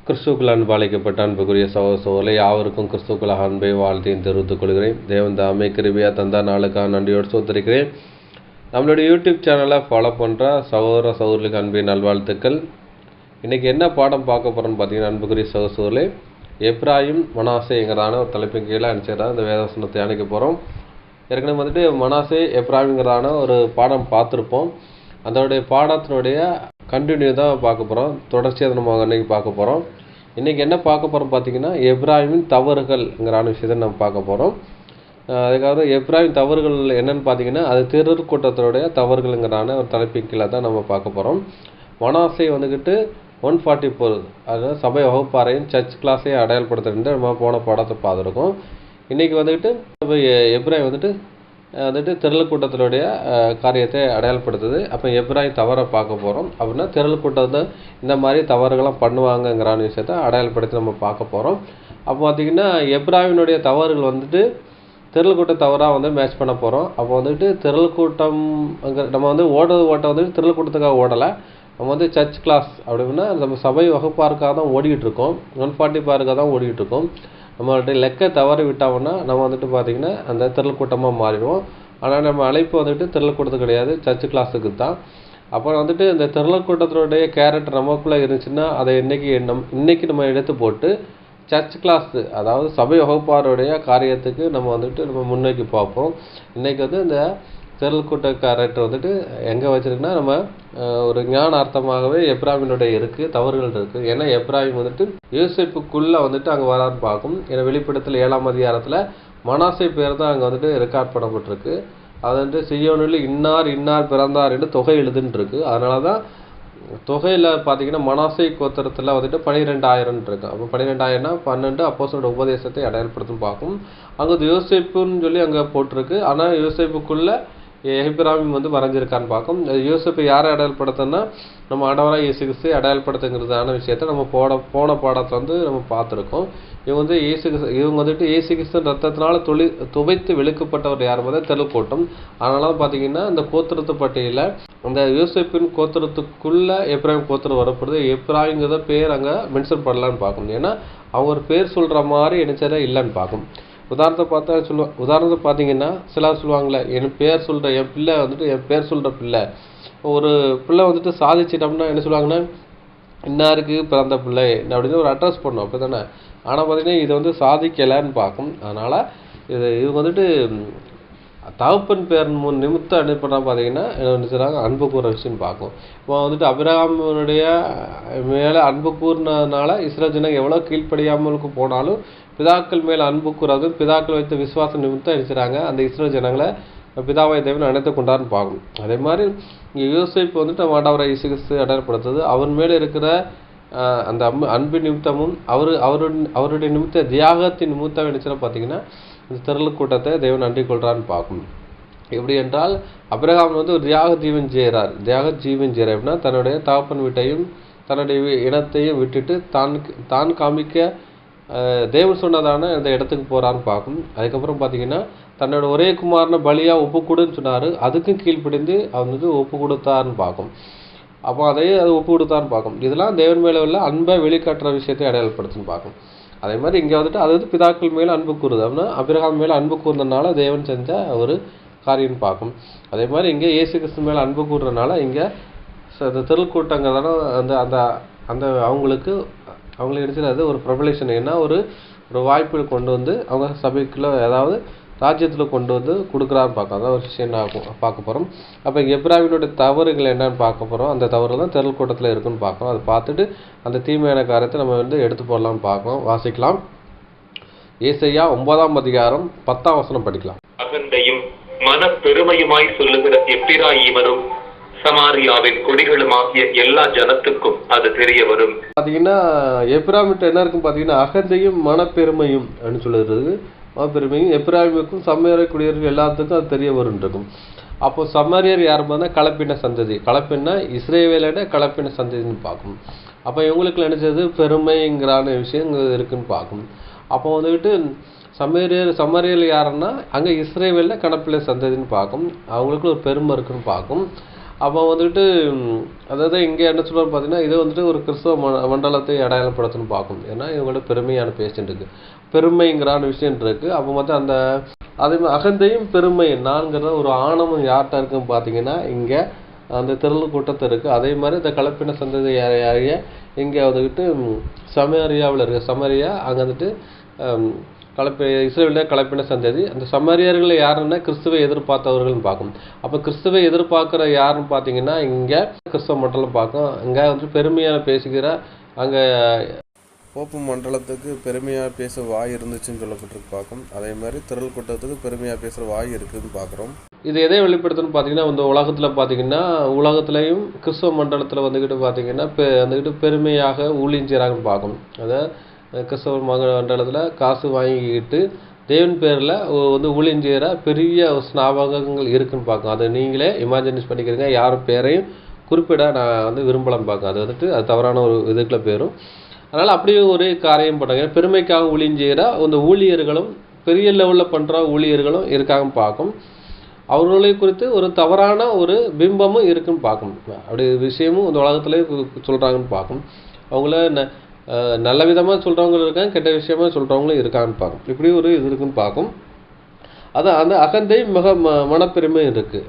கிறிஸ்துக்குள் அன்பு அழைக்கப்பட்ட அன்புக்குரிய சகோதரர்களே, யாவருக்கும் கிறிஸ்துக்குள்ளாக அன்பை வாழ்த்தையும் தெரிவித்துக் கொள்கிறேன். தேவன் தாமே கிருபையா தந்தா நாளுக்காக நன்றியோடு சோதரிக்கிறேன். நம்மளுடைய யூடியூப் சேனலை ஃபாலோ பண்ணுற சகோதரர்களுக்கு அன்பின் நல்வாழ்த்துக்கள். இன்றைக்கி என்ன பாடம் பார்க்க போகிறோன்னு பார்த்தீங்கன்னா, அன்புக்குரிய சகோதரர்களே, எப்ராயிம் மனாசேங்கிறதான ஒரு தலைப்பின் கீழே அனுப்பிச்சிடா இந்த வேதவசனத்தை அணைக்க போகிறோம். ஏற்கனவே மனாசே எப்ராயிம்ங்கிறதான ஒரு பாடம் பார்த்துருப்போம். அதோடைய பாடத்தினுடைய கண்டினியூ தான் பார்க்க போகிறோம். தொடர்ச்சியாக நம்ம அன்றைக்கி பார்க்க போகிறோம். இன்றைக்கி என்ன பார்க்க போகிறோம் பார்த்தீங்கன்னா, எப்ராயிமின் தவறுகள்ங்கிறான விஷயத்தை நம்ம பார்க்க போகிறோம். அதுக்காக எப்ராயிம் தவறுகள் என்னென்னு பார்த்தீங்கன்னா, அது திருக்கூட்டத்தினுடைய தவறுகள்ங்கிறான ஒரு தலைப்பின் கீழே தான் நம்ம பார்க்க போகிறோம். மனாசே 144, அதாவது சபை வகுப்பாரையும் சர்ச் கிளாஸையும் அடையாளப்படுத்துகின்ற நம்ம போன பாடத்தை பார்த்துருக்கோம். இன்றைக்கி எப்ராயிம் திரள் கூட்டத்தினுடைய காரியத்தை அடையாளப்படுத்துது. அப்போ எப்ராயிம் தவறை பார்க்க போகிறோம். அப்படின்னா திரள் கூட்டத்தை இந்த மாதிரி தவறுகள்லாம் பண்ணுவாங்கங்கிறான விஷயத்தை அடையாளப்படுத்தி நம்ம பார்க்க போகிறோம். அப்போ பார்த்திங்கன்னா எப்ராயினுடைய தவறுகள் திரள் கூட்ட தவறாக மேட்ச் பண்ண போகிறோம். அப்போ திரள் கூட்டம் நம்ம ஓட்டம் திரள் கூட்டத்துக்காக ஓடலை. நம்ம சர்ச் கிளாஸ் அப்படின்னா நம்ம சபை வகுப்பாருக்காக தான் ஓடிக்கிட்டு இருக்கோம். 144 தான் ஓடிக்கிட்டு இருக்கோம். நம்மளுடைய லெக்க தவறி விட்டோம்னா நம்ம பார்த்திங்கன்னா அந்த திரள் கூட்டமாக மாறிடுவோம். ஆனால் நம்ம அழைப்பு திரள் கூட்டத்துக்கு கிடையாது, சர்ச் கிளாஸுக்கு தான். அப்புறம் இந்த திரள் கூட்டத்தினுடைய கேரக்டர் நமக்குள்ளே இருந்துச்சுன்னா அதை இன்றைக்கி நம்ம எடுத்து போட்டு சர்ச் கிளாஸ், அதாவது சபை வகுப்பாருடைய காரியத்துக்கு நம்ம நம்ம முன்னோக்கி பார்ப்போம். இன்றைக்கி இந்த திரள் கூட்ட கேரக்டர் எங்கே வச்சுருக்குன்னா, நம்ம ஒரு ஞான அர்த்தமாகவே எப்ராயிமினுடைய இருக்குது, தவறுகள் இருக்குது. ஏன்னா எப்ராயிம் யோசேப்புக்குள்ளே அங்கே வரான்னு பார்க்கும். ஏன்னா வெளிப்படத்தில் 7ஆம் அதிகாரத்தில் மனாசே பேர் தான் அங்கே ரெக்கார்ட் பண்ணப்பட்டிருக்கு. அது சியோனில் இன்னார் பிறந்தார் என்று தொகை எழுதுன்ருக்கு. அதனால தான் தொகையில் பார்த்தீங்கன்னா மனாசே கோத்திரத்தில் 12,000 இருக்கு. அப்போ 12,000னா 12 அப்போஸ்தலருடைய உபதேசத்தை அடையாளப்படுத்தும் பார்க்கும். அங்கே யோசேப்புன்னு சொல்லி அங்கே போட்டிருக்கு. ஆனால் யோசேப்புக்குள்ளே எப்ராயிம் வரைஞ்சிருக்கான்னு பார்க்கும். யோசேப்பை யாரை அடையாளப்படுத்தினா நம்ம ஆண்டவராக இயேசு கிறிஸ்துவை அடையாளப்படுத்துங்கிறதான விஷயத்தை நம்ம போன பாடத்தில் நம்ம பார்த்துருக்கோம். இவங்க இயேசு கிறிஸ்துவின் ரத்தத்தினால துவைத்து வெளுக்கப்பட்டவர் யார் திரள் கூட்டம். அதனால தான் பார்த்தீங்கன்னா இந்த கோத்திரத்து பட்டியலில் அந்த யோசேப்பின் கோத்திரத்துக்குள்ளே எப்ராயிம் கோத்திரம் வரப்படுது. எப்ராயிம்ங்கிற பேர் அங்கே மென்ஷன் பண்ணலான்னு பார்க்கணும். ஏன்னா அவங்க ஒரு பேர் சொல்கிற மாதிரி நினைச்சதே இல்லைன்னு பார்க்கும். உதாரணத்தை பார்த்தீங்கன்னா சிலர் சொல்லுவாங்களே, என் பேர் சொல்கிற என் பிள்ளை என் பேர் சொல்கிற பிள்ளை. ஒரு பிள்ளை சாதிச்சிட்டோம்னா என்ன சொல்லுவாங்கன்னா, இன்னாருக்கு பிறந்த பிள்ளை அப்படின்னு ஒரு அட்ரஸ் பண்ணோம், அப்போ தானே. ஆனால் பார்த்தீங்கன்னா இது சாதிக்கலைன்னு பார்க்கும். அதனால் இவங்க தகப்பன் பேர் நிமித்தம் என்ன பண்ணால் பார்த்தீங்கன்னா என்ன சொல்கிறாங்க, அன்பு கூற விஷயம்னு பார்க்கும். இப்போ அபிரகாமுடைய மேலே அன்பு கூறினதுனால இஸ்ரேல் ஜனங்க எவ்வளோ கீழ்ப்படியாமலுக்கு போனாலும் பிதாக்கள் மேலே அன்பு கூறாது, பிதாக்கள் வைத்த விசுவாசம் நிமித்தம் நினைச்சாங்க அந்த இஸ்ரேல் ஜனங்களை பிதாவை தேவன் அணைத்து கொண்டாருன்னு பார்க்கணும். அதே மாதிரி இங்கே யோசேப்பு ஆண்டவராகிய இயேசு கிறிஸ்து அடையாளப்படுத்துது. அவன் மேலே இருக்கிற அந்த அன்பு நிமித்தமும் அவருடைய நிமித்த தியாகத்தின் நிமித்தம் நினைச்சா பார்த்தீங்கன்னா இந்த திரள் கூட்டத்தை தேவன் நன்றி கொள்றான்னு பார்க்கும். எப்படி என்றால் அபிரகாம் ஒரு தியாக ஜீவன் செய்கிறார். அப்படின்னா தன்னுடைய தகப்பன் வீட்டையும் தன்னுடைய இனத்தையும் விட்டுட்டு தான் காமிக்க தேவன் சொன்னதான அந்த இடத்துக்கு போகிறான்னு பார்க்கும். அதுக்கப்புறம் பார்த்தீங்கன்னா தன்னோட ஒரே குமாரனை பலியாக ஒப்பு கொடுன்னு சொன்னார். அதுக்கும் கீழ்ப்படிந்து அவன் ஒப்பு கொடுத்தாருன்னு பார்க்கும். அப்போ அது ஒப்பு கொடுத்தான்னு பார்க்கும். இதெல்லாம் தேவன் மேலே உள்ள அன்பை வெளிக்காட்டுற விஷயத்தை அடையாளப்படுத்துன்னு பார்க்கும். அதே மாதிரி இங்கே அது பிதாக்கள் மேலே அன்பு கூறுது. அப்படின்னா அபிரகாம் மேலே அன்பு கூர்ந்தனால தேவன் செஞ்ச ஒரு காரியம்னு பார்க்கும். அதே மாதிரி இங்கே இயேசு கிறிஸ்து மேலே அன்பு கூறுறதுனால இங்கே திரள் கூட்டங்கிறதான அந்த அந்த அவங்களுக்கு நினைச்சது ஒரு ப்ரொபலேஷன், என்ன ஒரு வாய்ப்பு கொண்டு அவங்க சபைக்குள்ளே ஏதாவது ராஜ்யத்தில் கொண்டு கொடுக்குறான்னு பார்க்க, அதான் ஒரு விஷயம் பார்க்க போகிறோம். அப்போ எப்ராயிமினுடைய தவறுகள் என்னன்னு பார்க்க போகிறோம். அந்த தவறு தான் திரள் கூட்டத்தில் இருக்குன்னு பார்க்கணும். அதை பார்த்துட்டு அந்த தீமையான காரியத்தை நம்ம எடுத்து போடலாம்னு பார்க்கலாம். வாசிக்கலாம். ஏசாயா 9ஆம் அதிகாரம் 10ஆம் வசனம் படிக்கலாம். அகந்தையும் மன பெருமையுமாய் சொல்லுகிற எப்பிராயீமரும் சமாரியாவின் கொடிகளுமாகிய எல்லா ஜனத்துக்கும் அது தெரிய வரும். பார்த்தீங்கன்னா எப்ராயிமிட்ட என்ன இருக்குன்னு பார்த்தீங்கன்னா அகந்தையும் மனப்பெருமையும் அப்படின்னு சொல்லுறது. மனப்பெருமையும் எப்ராயிமுக்கும் சமாரிய குடியேறும் எல்லாத்துக்கும் அது தெரிய வரும் இருக்கும். அப்போ சமாரியர் யார் பார்த்தா கலப்பின சந்ததி. கலப்பினா இஸ்ரேவேலோட கலப்பின சந்ததின்னு பார்க்கணும். அப்போ இவங்களுக்கு நினைச்சது பெருமைங்கிறான விஷயம் இருக்குன்னு பார்க்கணும். அப்போ சமாரியர் யாருன்னா அங்கே இஸ்ரேவேலில் கலப்பின சந்ததின்னு பார்க்கும். அவங்களுக்கு ஒரு பெருமை இருக்குன்னு பார்க்கும். அப்போ வந்துட்டு அதாவது இங்கே என்ன சொல்லுவார் பார்த்தீங்கன்னா, இது வந்துட்டு ஒரு கிறிஸ்தவ மண்டலத்தை அடையாளப்படுத்தணும்னு பார்க்கும். ஏன்னா இவங்களோட பெருமையான பேச்சுட்டு இருக்குது, பெருமைங்கிறான விஷயம் இருக்குது. அப்போ மொத்தம் அந்த அதே மாதிரி அகந்தையும் பெருமை நான்கிற ஒரு ஆணவம் யார்கிட்ட இருக்குன்னு பார்த்தீங்கன்னா இங்கே அந்த திரள் கூட்டத்தை இருக்குது. அதே மாதிரி இந்த கலப்பின சந்ததி இங்கே வந்துக்கிட்டு சமாரியாவில் இருக்குது. சமாரியா அங்கே வந்துட்டு இஸ்ரேலில் கலப்பின சந்ததி. அந்த சமாரியர்கள் யாருன்னா கிறிஸ்துவை எதிர்பார்த்தவர்கள்னு பார்க்கும். அப்போ கிறிஸ்துவை எதிர்பார்க்குற யாருன்னு பார்த்தீங்கன்னா இங்கே கிறிஸ்தவ மண்டலம் பார்க்கும். இங்கே வந்து பெருமையான பேசுகிற அங்கே போப்பு மண்டலத்துக்கு பெருமையாக பேச வாய் இருந்துச்சுன்னு சொல்லப்பட்டிருக்கு பார்க்கும். அதே மாதிரி திரள் கூட்டத்துக்கு பெருமையாக பேசுகிற வாய் இருக்குதுன்னு பார்க்குறோம். இது எதை வெளிப்படுத்துன்னு பார்த்தீங்கன்னா இந்த உலகத்தில் பார்த்தீங்கன்னா உலகத்துலேயும் கிறிஸ்தவ மண்டலத்தில் வந்துக்கிட்டு பார்த்தீங்கன்னா வந்துக்கிட்டு பெருமையாக ஊழியஞ்சிறாங்கன்னு பார்க்கும். அதை கிறிஸ்தவ மண்டலத்தில் காசு வாங்கிக்கிட்டு தேவன் பேரில் வந்து ஊழியஞ்சிற பெரிய ஸ்நாபகங்கள் இருக்குன்னு பார்க்கும். அதை நீங்களே இமேஜினேஷன் பண்ணிக்கிறீங்க. யாரும் பேரையும் குறிப்பிட நான் வந்து விரும்பலாம் பார்க்கும். அது வந்துட்டு அது தவறான ஒரு இதுக்குள்ள பேரும். அதனால் அப்படியே ஒரு காரியம் பண்ணுறாங்க. பெருமைக்காக ஊழியஞ்சிற அந்த ஊழியர்களும் பெரிய லெவலில் பண்ணுற ஊழியர்களும் இருக்காங்க பார்க்கும். அவர்களை குறித்து ஒரு தவறான ஒரு பிம்பமும் இருக்குன்னு பார்க்கும். அப்படி விஷயமும் இந்த உலகத்துலேயே சொல்கிறாங்கன்னு பார்க்கும். அவங்கள நல்ல விதமாக சொல்கிறவங்களும் இருக்காங்க, கெட்ட விஷயமாக சொல்கிறவங்களும் இருக்காங்கன்னு பார்க்கும். இப்படி ஒரு இது இருக்குன்னு பார்க்கும். அதான் அந்த அகந்தை மனப்பெருமை இருக்குது.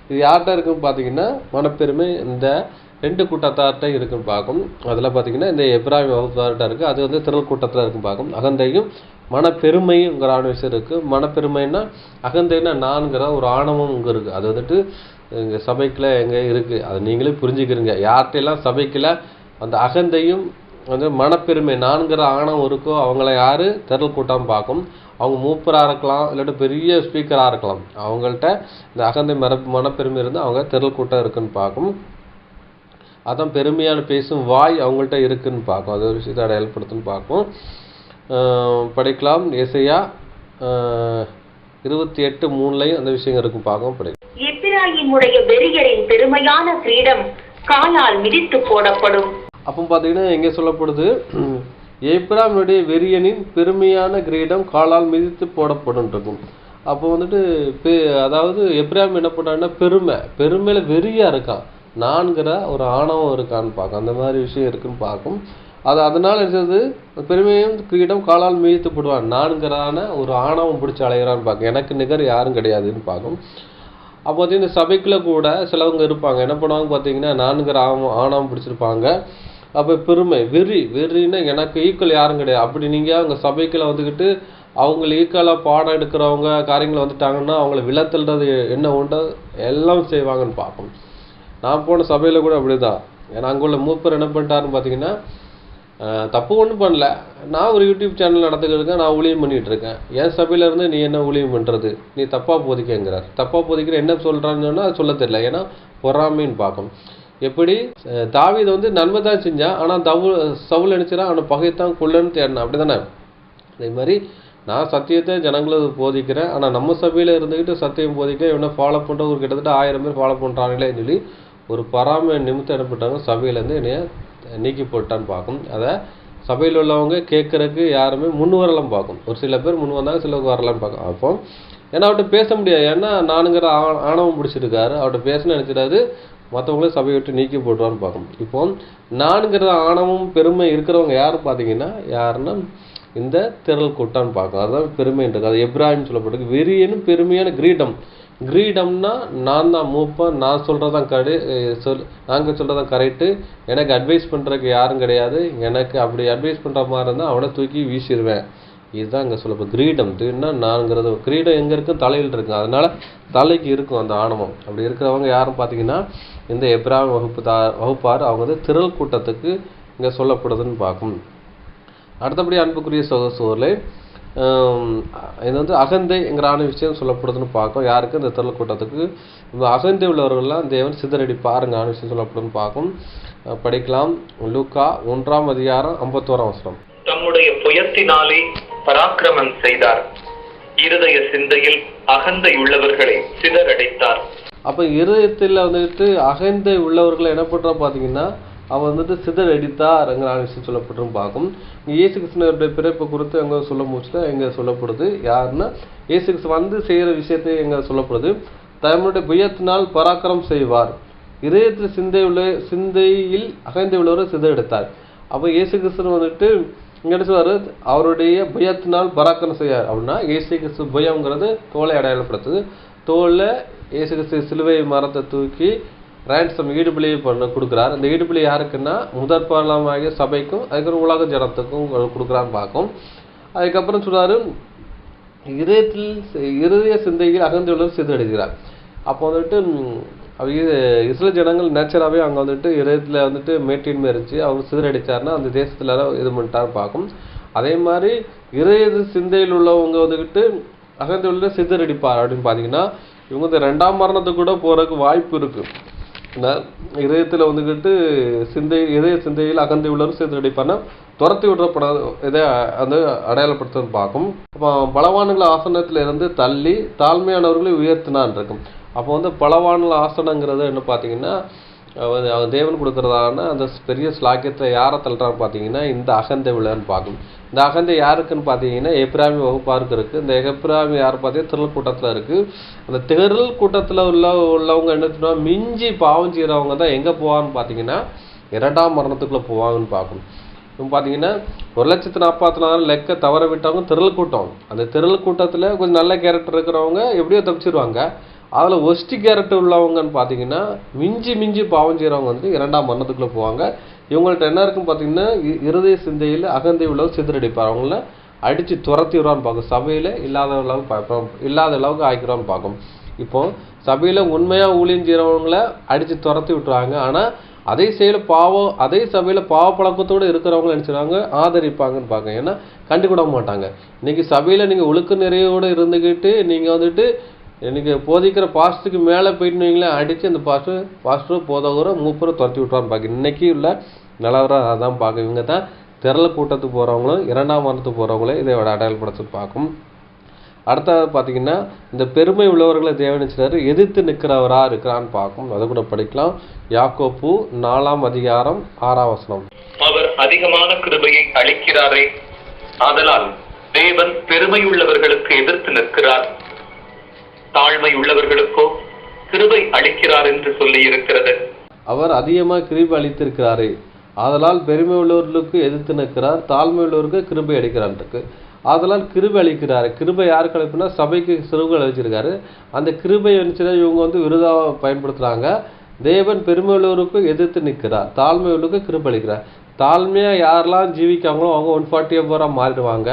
இது யார்கிட்ட இருக்குன்னு பார்த்தீங்கன்னா மனப்பெருமை இந்த 2 கூட்டத்தார்கிட்ட இருக்குன்னு பார்க்கும். அதில் பார்த்தீங்கன்னா இந்த எப்ராஹிம் வகுப்பார்கிட்ட இருக்குது. அது வந்து திரள் கூட்டத்தில் இருக்குன்னு பார்க்கும். அகந்தையும் மனப்பெருமைங்கிற விஷயம் இருக்குது. மனப்பெருமைன்னா அகந்தைன்னா நான்கிற ஒரு ஆணவம் இங்கே இருக்குது. அது வந்துட்டு இங்கே சபைக்குள்ள எங்கே இருக்குது அது நீங்களே புரிஞ்சுக்கிறீங்க. யார்கிட்டையெல்லாம் சபைக்குள்ள அந்த அகந்தையும் வந்து மனப்பெருமை நான்கிற ஆணவம் இருக்கோ அவங்கள யார் திரள் கூட்டம் பார்க்கும். அவங்க மூப்பராக இருக்கலாம், இல்லாட்டி பெரிய ஸ்பீக்கராக இருக்கலாம். அவங்கள்ட்ட இந்த அகந்தை மனப்பெருமை இருந்து அவங்க திரள் கூட்டம் இருக்குன்னு பார்க்கும். அதான் பெருமையான பேசும் வாய் அவங்கள்ட்ட இருக்குன்னு பார்க்கும். அது ஒரு விஷயத்தை அடையாளப்படுத்துன்னு பார்க்கும். படிக்கலாம். ஏசாயா 28:3 அந்த விஷயங்கள் இருக்கும் பார்க்கும். படிக்கலாம். எப்பிராயீமுடைய வெறியரின் பெருமையான கிரீடம் காலால் மிதித்து போடப்படும். அப்போ பார்த்தீங்கன்னா எங்கே சொல்லப்படுது, எப்பிராயீமுடைய வெறியனின் பெருமையான கிரீடம் காலால் மிதித்து போடப்படும் இருக்கும். அப்போ வந்துட்டு அதாவது எப்பிராயீம் என்ன பண்ணுறாங்கன்னா பெருமையில் வெறியாக இருக்கான், நான்கிற ஒரு ஆணவம் இருக்கான்னு பார்க்கும். அந்த மாதிரி விஷயம் இருக்குன்னு பார்க்கும். அதனால் இருக்கிறது பெருமையும் கிரீடம் காலால் மிதித்து போடுவான், நான்கிறான ஒரு ஆணவம் பிடிச்சி அலைகிறான்னு பார்க்கும். எனக்கு நிகர் யாரும் கிடையாதுன்னு பார்க்கும். அப்போ பார்த்தீங்கன்னா இந்த சபைக்குள்ளே கூட சிலவங்க இருப்பாங்க, என்ன பண்ணுவாங்க பார்த்தீங்கன்னா நான்கிற ஆணவம் பிடிச்சிருப்பாங்க. அப்போ பெருமை வெறின்னா எனக்கு ஈக்குவல் யாரும் கிடையாது. அப்படி நீங்கள் அவங்க சபைக்குள்ளே வந்துக்கிட்டு அவங்களை ஈக்குவலாக பாடம் எடுக்கிறவங்க காரியங்களை வந்துட்டாங்கன்னா அவங்கள விழத்தல்றது என்ன உண்டோ எல்லாம் செய்வாங்கன்னு பார்க்கும். நான் போன சபையில் கூட அப்படி தான். ஏன்னா அங்கே உள்ள மூப்பர் என்ன பண்ணிட்டாருன்னு பார்த்தீங்கன்னா தப்பு ஒன்றும் பண்ணல, நான் ஒரு யூடியூப் சேனல் நடத்துக்கிறதுக்கு நான் ஊழியம் பண்ணிகிட்டு இருக்கேன். என் சபையிலேருந்து நீ என்ன ஊழியம் பண்ணுறது, நீ தப்பாக போதிக்கங்கிறார். தப்பாக போதிக்கிற என்ன சொல்கிறான்னு சொன்னால் அது சொல்ல தெரியல. ஏன்னா பொறாமைன்னு பார்க்கும். எப்படி தாவீது வந்து நன்மை தான் செஞ்சான், ஆனால் சவுல் நினச்சினா அவனை பகைத்தான் கொள்ளன்னு தேடினான். அப்படி தானே? அதே மாதிரி நான் சத்தியத்தை ஜனங்களுக்கு போதிக்கிறேன், ஆனால் நம்ம சபையில் இருந்துக்கிட்டு சத்தியம் போதிக்க இவனை ஃபாலோ பண்ணுற ஒரு கிட்டத்தட்ட 1000 பேர் ஃபாலோ பண்ணுறாங்களேன்னு சொல்லி ஒரு பொறாமை நிமித்தம் என்ன பண்ணிட்டாங்க, சபையிலேருந்து என்னைய நீக்கி போட்டான்னு பார்க்கும். அதை சபையில் உள்ளவங்க கேட்குறதுக்கு யாருமே முன் வரலாம் பார்க்கும். ஒரு சில பேர் முன் வந்தாங்க, சிலருக்கு வரலான்னு பார்க்கும். அப்போ ஏன்னா அவர்கிட்ட பேச முடியாது, ஏன்னா நானுங்கிற ஆணவம் பிடிச்சிருக்காரு. அவர்கிட்ட பேசணும்னு நினச்சிடாது, மற்றவங்களே சபையை விட்டு நீக்கி போட்டுவான்னு பார்க்கும். இப்போ நானுங்கிற ஆணவம் பெருமை இருக்கிறவங்க யாரும் பார்த்தீங்கன்னா யாருன்னா இந்த திரள் கூட்டான்னு பார்க்கும். அதுதான் பெருமைன்றது. அது எப்ராஹிம் சொல்லப்பட்டிருக்கு. வெறியனும் பெருமையான கிரீடம்னா நான் தான் மூப்பன், நான் சொல்கிறதான் நாங்கள் சொல்கிறதான் கரெக்டு, எனக்கு அட்வைஸ் பண்ணுறதுக்கு யாரும் கிடையாது, எனக்கு அப்படி அட்வைஸ் பண்ணுற மாதிரி இருந்தால் அவனை தூக்கி வீசிடுவேன். இதுதான் இங்கே சொல்லப்போ கிரீடம்னா நான்கிறது. கிரீடம் எங்கே இருக்கும், தலையில் இருக்கும். அதனால் தலைக்கு இருக்கும் அந்த ஆணவம். அப்படி இருக்கிறவங்க யாரும் பார்த்தீங்கன்னா இந்த எப்ராஹிம் வகுப்பார் அவங்க வந்து திரள் கூட்டத்துக்கு இங்கே சொல்லப்படுதுன்னு பார்க்கும். அடுத்தபடி அன்புக்குரிய சகோதரர்களே, இது வந்து அகந்தைங்கிற விஷயம் சொல்லப்படுதுன்னு பார்க்கும். யாருக்கு? இந்த திரள் கூட்டத்துக்கு. இந்த அகந்தை உள்ளவர்கள்லாம் தேவன் சிதறடிப்பாருங்க விஷயம் சொல்லப்படுதுன்னு பார்க்கும். படிக்கலாம். லூக்கா 1:51. தம்முடைய புயத்தினாலே பராக்கிரமம் செய்தார், இருதய சிந்தையில் அகந்தை உள்ளவர்களை சிதறடித்தார். அப்போ இருதயத்தில் வந்துட்டு அகந்தை உள்ளவர்களை என்ன பண்ணுறா பார்த்தீங்கன்னா அவன் வந்துட்டு சிதறடித்தார்ங்கிற விஷயம் சொல்லப்பட்டுன்னு பார்க்கும். இயேசு கிறிஸ்துவனுடைய பிறப்பை குறித்து எங்கே சொல்ல முடிச்சுட்டு எங்கே சொல்லப்படுது யாருன்னா இயேசு கிறிஸ்து வந்து செய்கிற விஷயத்தை எங்கே சொல்லப்படுது, தம்முடைய புயத்தினால் பராக்கிரம் செய்வார். இதயத்தில் சிந்தையில் அகந்தை உள்ளவரை சிதறடித்தார். அப்போ இயேசு கிறிஸ்து வந்துட்டு இங்க என்ன சொல்றாரு, அவருடைய புயத்தினால் பராக்கிரமம் செய்யார் அப்படின்னா இயேசு கிறிஸ்து புயம்ங்கிறது தோலை அடையாளப்படுத்துது. தோல்ல இயேசு கிறிஸ்து சிலுவை மரத்தை தூக்கி ரேன்சம் ஈடுபலி கொடுக்குறார். அந்த ஈடுபலி யாருக்குன்னா முதற் பலமாகிய சபைக்கும் அதுக்கப்புறம் உலக ஜனத்துக்கும் கொடுக்குறான்னு பார்க்கும். அதுக்கப்புறம் சொல்றாரு, இருதய சிந்தையில் அகந்தை உள்ளவர் சிதறடிக்கிறார். அப்போ வந்துட்டு இஸ்ரேல் ஜனங்கள் நேச்சராகவே அங்கே வந்துட்டு இதயத்தில் வந்துட்டு மேட்டின்மை இருந்துச்சு. அவர் சிதறடிச்சாருன்னா அந்த தேசத்துல இது பண்ணிட்டார் பார்க்கும். அதே மாதிரி இதய சிந்தையில் உள்ளவங்க வந்துக்கிட்டு அகந்தை உள்ள சிதறடிப்பார் அப்படின்னு பார்த்தீங்கன்னா இவங்க இந்த 2ஆம் மரணத்துக்கு கூட போறதுக்கு வாய்ப்பு இருக்கு. இதயத்தில் வந்துக்கிட்டு இதய சிந்தையில் அகந்தை உள்ளவர் சிதறடிப்பார்னா துரத்தி விடப்படாத இதை வந்து அடையாளப்படுத்துன்னு பார்க்கும். அப்போ பலவான்கள் ஆசனத்தில் இருந்து தள்ளி தாழ்மையானவர்களை உயர்த்தினான் இருக்கும். அப்போ வந்து பலவான்கள் ஆசனங்கிறது என்ன பார்த்தீங்கன்னா தேவன் கொடுக்குறதான அந்த பெரிய ஸ்லாக்கியத்தை யாரை தள்ளுறான்னு பார்த்தீங்கன்னா இந்த அகந்தை உள்ளன்னு பார்க்கும். இந்த அகந்தை யாருக்குன்னு பார்த்தீங்கன்னா எப்ராமி வகுப்பாருக்கு இருக்குது. இந்த எப்ராமி யார் பார்த்தீங்கன்னா திரள் கூட்டத்தில் இருக்குது. அந்த திரள் கூட்டத்தில் உள்ளவங்க என்ன சொன்னால் மிஞ்சி பாவம் செய்கிறவங்க தான் எங்கே போவான்னு பார்த்தீங்கன்னா 2ஆம் மரணத்துக்குள்ளே போவாங்கன்னு பார்க்கும். இப்போ பார்த்தீங்கன்னா 1,40,000 லெக்க தவற விட்டவங்க திரள் கூட்டம். அந்த திரள் கூட்டத்தில் கொஞ்சம் நல்ல கேரக்டர் இருக்கிறவங்க எப்படியோ தப்பிச்சிருவாங்க. அதில் ஒஸ்டி கேரக்டர் உள்ளவங்கன்னு பார்த்தீங்கன்னா மிஞ்சி பாவம் செய்கிறவங்க வந்து 2ஆம் மரணத்துக்குள்ளே போவாங்க. இவங்கள்ட்ட என்ன இருக்குன்னு பார்த்தீங்கன்னா இருதய சிந்தையில் அகந்தை உள்ளவர் சிதறடிப்பார். அவங்கள அடித்து துரத்தி விடுறான்னு பார்க்கும். சபையில் இல்லாத அளவுக்கு ஆக்கிடுவான்னு பார்க்கும். இப்போ சபையில் உண்மையாக ஊழியம் செய்கிறவங்கள அடித்து துரத்தி விட்டுருவாங்க. ஆனால் அதே சபையில் பாவ பழக்கத்தோடு இருக்கிறவங்க நினச்சிடுவாங்க ஆதரிப்பாங்கன்னு பார்க்க. ஏன்னா கண்டுக்கூட மாட்டாங்க. இன்னைக்கு சபையில் நீங்கள் ஒழுக்க நிறையோடு இருந்துக்கிட்டு நீங்கள் வந்துட்டு எனக்கு போதிக்கிற பாஸ்டருக்கு மேலே போயிட்டு வைங்களேன் அடித்து அந்த பாஸ்டரும் போதவரை மூப்பரை துரத்தி விட்டுறான்னு பார்க்க. இன்னைக்கு உள்ள நிலவரம் அதான் பார்க்க. இவங்க தான் திரள் கூட்டத்துக்கு போகிறவங்களும் 2ஆம் மரணத்துக்கு போகிறவங்களும் இதை அடையாளப்படுத்தி பார்க்கும். அடுத்தது பார்த்தீங்கன்னா இந்த பெருமை உள்ளவர்களை தேவனிச்சாரு எதிர்த்து நிற்கிறவரா இருக்கிறான்னு பார்க்கும். அதை கூட படிக்கலாம். யாக்கோப்பு 4ஆம் அதிகாரம் 6ஆம் வசனம். அவர் அதிகமான கிருபையை அளிக்கிறாரே, ஆதலால் தேவன் பெருமை உள்ளவர்களுக்கு எதிர்த்து நிற்கிறார், தாழ்மை உள்ளவர்களுக்கோ கிருபை அளிக்கிறார் என்று சொல்லி இருக்கிறது. அவர் அதிகமாக கிருபை அளித்திருக்கிறாரே, ஆதலால் பெருமை உள்ளவர்களுக்கு எதிர்த்து நிற்கிறார், தாழ்மை உள்ளவருக்கு கிருபை அளிக்கிறான் இருக்கு. ஆதலால் கிருபை அளிக்கிறாரு. கிருபை யாருக்கு அளிப்புனா சபைக்கு சிறுவுகள் அளிச்சிருக்காரு. அந்த கிருபை வந்துச்சுன்னா இவங்க வந்து விருதாக பயன்படுத்துகிறாங்க. தேவன் பெருமை உள்ளவருக்கு எதிர்த்து நிற்கிறார், தாழ்மை உள்ளவருக்கு கிருபை அளிக்கிறார். தாழ்மையாக யாரெல்லாம் ஜீவிக்காங்களோ அவங்க 144 மாறிடுவாங்க.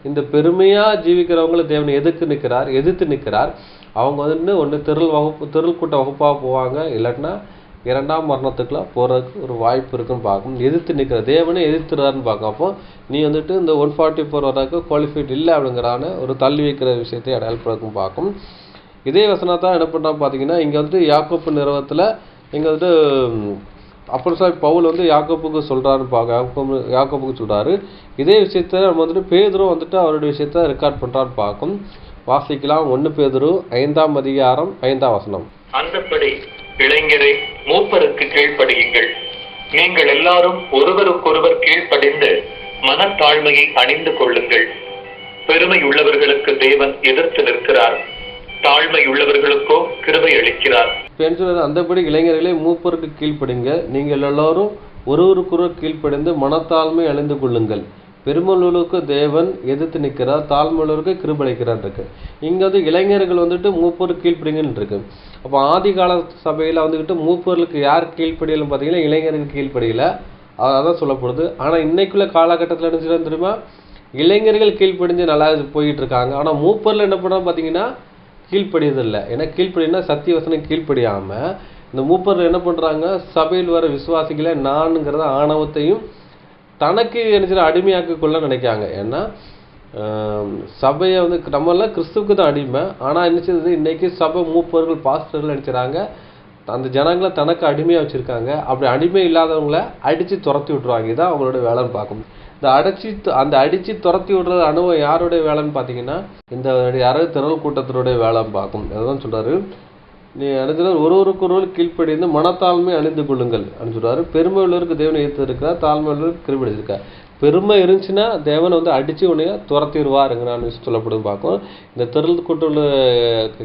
இந்த பெருமையாக ஜீவிக்கிறவங்கள தேவன் எதிர்த்து நிற்கிறார். அவங்க வந்துட்டு ஒன்று திரள் கூட்ட வகுப்பாக போவாங்க, இல்லாட்டினா 2ஆம் மரணத்துக்குள்ள போகிறதுக்கு ஒரு வாய்ப்பு இருக்குன்னு பார்க்கும். எதிர்த்து நிற்கிற தேவனே எதிர்த்துறாருன்னு பார்க்கும். அப்போ நீ வந்துட்டு இந்த 144 வரைக்கும் குவாலிஃபைட் இல்லை அப்படிங்கிறான ஒரு தள்ளி வைக்கிற விஷயத்தை அடையாளப்படுத்தும் பார்க்கும். இதே வசனத்தான் என்ன பண்ணுறான்னு பார்த்தீங்கன்னா இங்கே வந்துட்டு யாக்கோப்பு நிறுவனத்தில் இங்கே வந்துட்டு அப்போஸ்தலன் பவுல் வந்து யாக்கோப்புக்கு சொல்கிறாருன்னு பார்க்க. யாக்கோப்புக்கு சொல்கிறாரு. இதே விஷயத்த நம்ம வந்துட்டு பேதுரு வந்துட்டு அவருடைய விஷயத்த ரெக்கார்ட் பண்ணுறான்னு பார்க்கும். வாசிக்கலாம். 1 பேதுரு 5ஆம் அதிகாரம் 5ஆம் வசனம். அந்தப்படி இளைஞரை மூப்பருக்கு கீழ்ப்படியுங்கள். நீங்கள் எல்லாரும் ஒருவருக்கொருவர் கீழ்ப்படிந்து மனத்தாழ்மையை அணிந்து கொள்ளுங்கள். பெருமை உள்ளவர்களுக்கு தேவன் எதிர்த்து நிற்கிறார், தாழ்மை உள்ளவர்களுக்கோ கிருபை அளிக்கிறார். அந்தபடி இளைஞர்களே மூப்பருக்கு கீழ்ப்படுங்க. நீங்கள் எல்லாரும் ஒருவருக்கொருவர் கீழ்ப்படிந்து மனத்தாழ்மை அணிந்து கொள்ளுங்கள். பெருமளவுக்கு தேவன் எதிர்த்து நிற்கிறார், தாழ்மையுள்ளவருக்கு கிருபை அளிக்கிறான் இருக்கு. இங்க வந்து இளைஞர்கள் வந்துட்டு மூப்பருக்கு கீழ்ப்படிங்கன்னு இருக்கு. அப்போ ஆதி கால சபையில வந்துக்கிட்டு மூப்பர்களுக்கு யார் கீழ்ப்படியலன்னு பார்த்தீங்கன்னா இளைஞருக்கு கீழ்ப்படியல, அதான் சொல்லப்படுது. ஆனால் இன்னைக்குள்ள காலகட்டத்தில் என்ன செய்யணும் தெரியுமா, இளைஞர்கள் கீழ்ப்படிஞ்சு நல்லா போயிட்டு இருக்காங்க. ஆனால் மூப்பரில் என்ன பண்ணா பார்த்தீங்கன்னா கீழ்ப்படியதில்லை. ஏன்னா கீழ்ப்படினா சத்திய வசனம் கீழ்ப்படியாம இந்த மூப்பர்கள் என்ன பண்றாங்க, சபையில் வர விசுவாசிகளை நானுங்கிறத ஆணவத்தையும் தனக்கு என்ன அடிமையாக்கி கொள்ள நினைக்காங்க. ஏன்னா சபையை வந்து நம்மளாம் கிறிஸ்துவுக்கு தான் அடிமை. ஆனால் என்ன செய்யுது இன்னைக்கு சபை மூப்பர்கள் பாஸ்டர்கள் நினைச்சாங்க அந்த ஜனங்களை தனக்கு அடிமையாக வச்சுருக்காங்க. அப்படி அடிமை இல்லாதவங்கள அடித்து துரத்தி விட்டுருவாங்க. இதான் அவங்களோட வேலைன்னு பார்க்கும். அந்த அடித்து துரத்தி விடுறது அனுபவம் யாருடைய வேலைன்னு பார்த்தீங்கன்னா இந்த யாராவது திரள் கூட்டத்தினுடைய வேலைன்னு பார்க்கும். அதுதான் சொல்கிறாரு, நீ அணிஞ்சார் ஒருவருக்கொருவர் கீழ்ப்படிந்து மனத்தாழ்மை அணிந்து கொள்ளுங்கள் அப்படின்னு சொல்றாரு. பெருமை உள்ளவருக்கு தேவன் ஏற்று இருக்கிறார், தாழ்மை உள்ளவருக்கு கீழ்ப்படிச்சிருக்கார். பெருமை இருந்துச்சுன்னா தேவனை வந்து அடித்து உடனே துரத்திடுவாருங்கிறான விஷயம் சொல்லப்படும் பார்க்கும். இந்த திரள் கூட்டுள்ள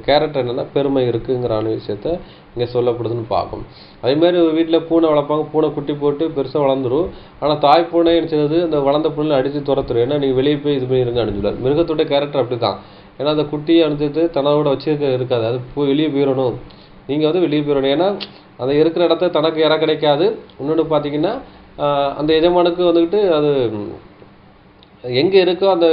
கேரக்டர் என்னென்னா பெருமை இருக்குங்கிறான விஷயத்த இங்கே சொல்லப்படுதுன்னு பார்க்கும். அதேமாதிரி ஒரு வீட்டில் பூனை வளர்ப்பாங்க, பூனை குட்டி போட்டு பெருசாக வளர்ந்துடும். ஆனால் தாய் பூனை என்ன செய்யுது, அந்த வளர்ந்த பூனை அடித்து துரத்துரும். ஏன்னா நீங்கள் வெளியே போய் இது பண்ணி இருங்க அனுப்பிச்சுடாரு. மிருகத்தோட கேரக்டர் அப்படி தான். ஏன்னா அந்த குட்டியை அனுப்பிச்சிட்டு தன்னோட வச்சுருக்க இருக்காது, அது போய் வெளியே போயிடணும், நீங்கள் வந்து வெளியே போயிடணும். ஏன்னா அந்த இருக்கிற இடத்த தனக்கு இற கிடைக்காது. இன்னொன்று பார்த்தீங்கன்னா அந்த எஜமானுக்கு வந்துக்கிட்டு அது எங்கே இருக்கோ அந்த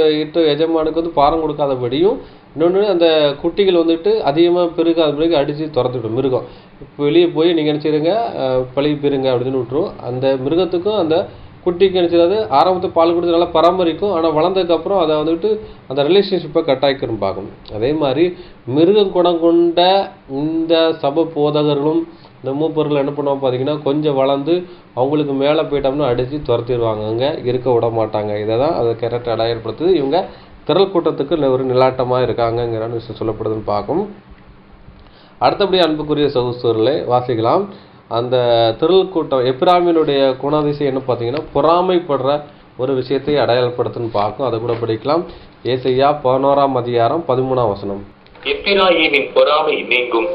எஜமானுக்கு வந்து பாரம் கொடுக்காதபடியும், இன்னொன்று அந்த குட்டிகள் வந்துட்டு அதிகமாக பெருகாத பிறகு அடித்து துரத்துவிடும் மிருகம். இப்போ வெளியே போய் நீங்கள் நினச்சிடுங்க பழகி போயிருங்க அப்படின்னு விட்டுரும். அந்த மிருகத்துக்கும் அந்த குட்டிக்கு நினச்சிடாது ஆரம்பத்தை பால் கொடுத்து நல்லா பராமரிக்கும். ஆனால் வளர்ந்ததுக்கப்புறம் அதை வந்துட்டு அந்த ரிலேஷன்ஷிப்பை கட்டாய்க்கணும் பார்க்கணும். அதே மாதிரி மிருகம் குணம் கொண்ட இந்த சபை போதகர்களும் இந்த மூப்பர்கள் என்ன பண்ணுவாங்க பார்த்தீங்கன்னா, கொஞ்சம் வளர்ந்து அவங்களுக்கு மேலே போயிட்டோம்னா அடித்து துரத்திடுவாங்க, அங்கே இருக்க விட மாட்டாங்க. இதை தான் அதை கேரக்டர் அடையாளப்படுத்துது. இவங்க திரள் கூட்டத்துக்கு ஒரு நிலாட்டமாக இருக்காங்கங்கிற விஷயம் சொல்லப்படுதுன்னு பார்க்கும். அடுத்தபடி அன்புக்குரிய சகோதரர்களை வாசிக்கலாம். அந்த திரள் கூட்டம் எப்பிராமினுடைய குணாதிசயம் என்ன பார்த்தீங்கன்னா, பொறாமைப்படுற ஒரு விஷயத்தை அடையாளப்படுத்துன்னு பார்க்கும். அதை கூட படிக்கலாம். ஏசாயா 11:13. எப்பிராயீமின் பொறாமை நீங்கும்,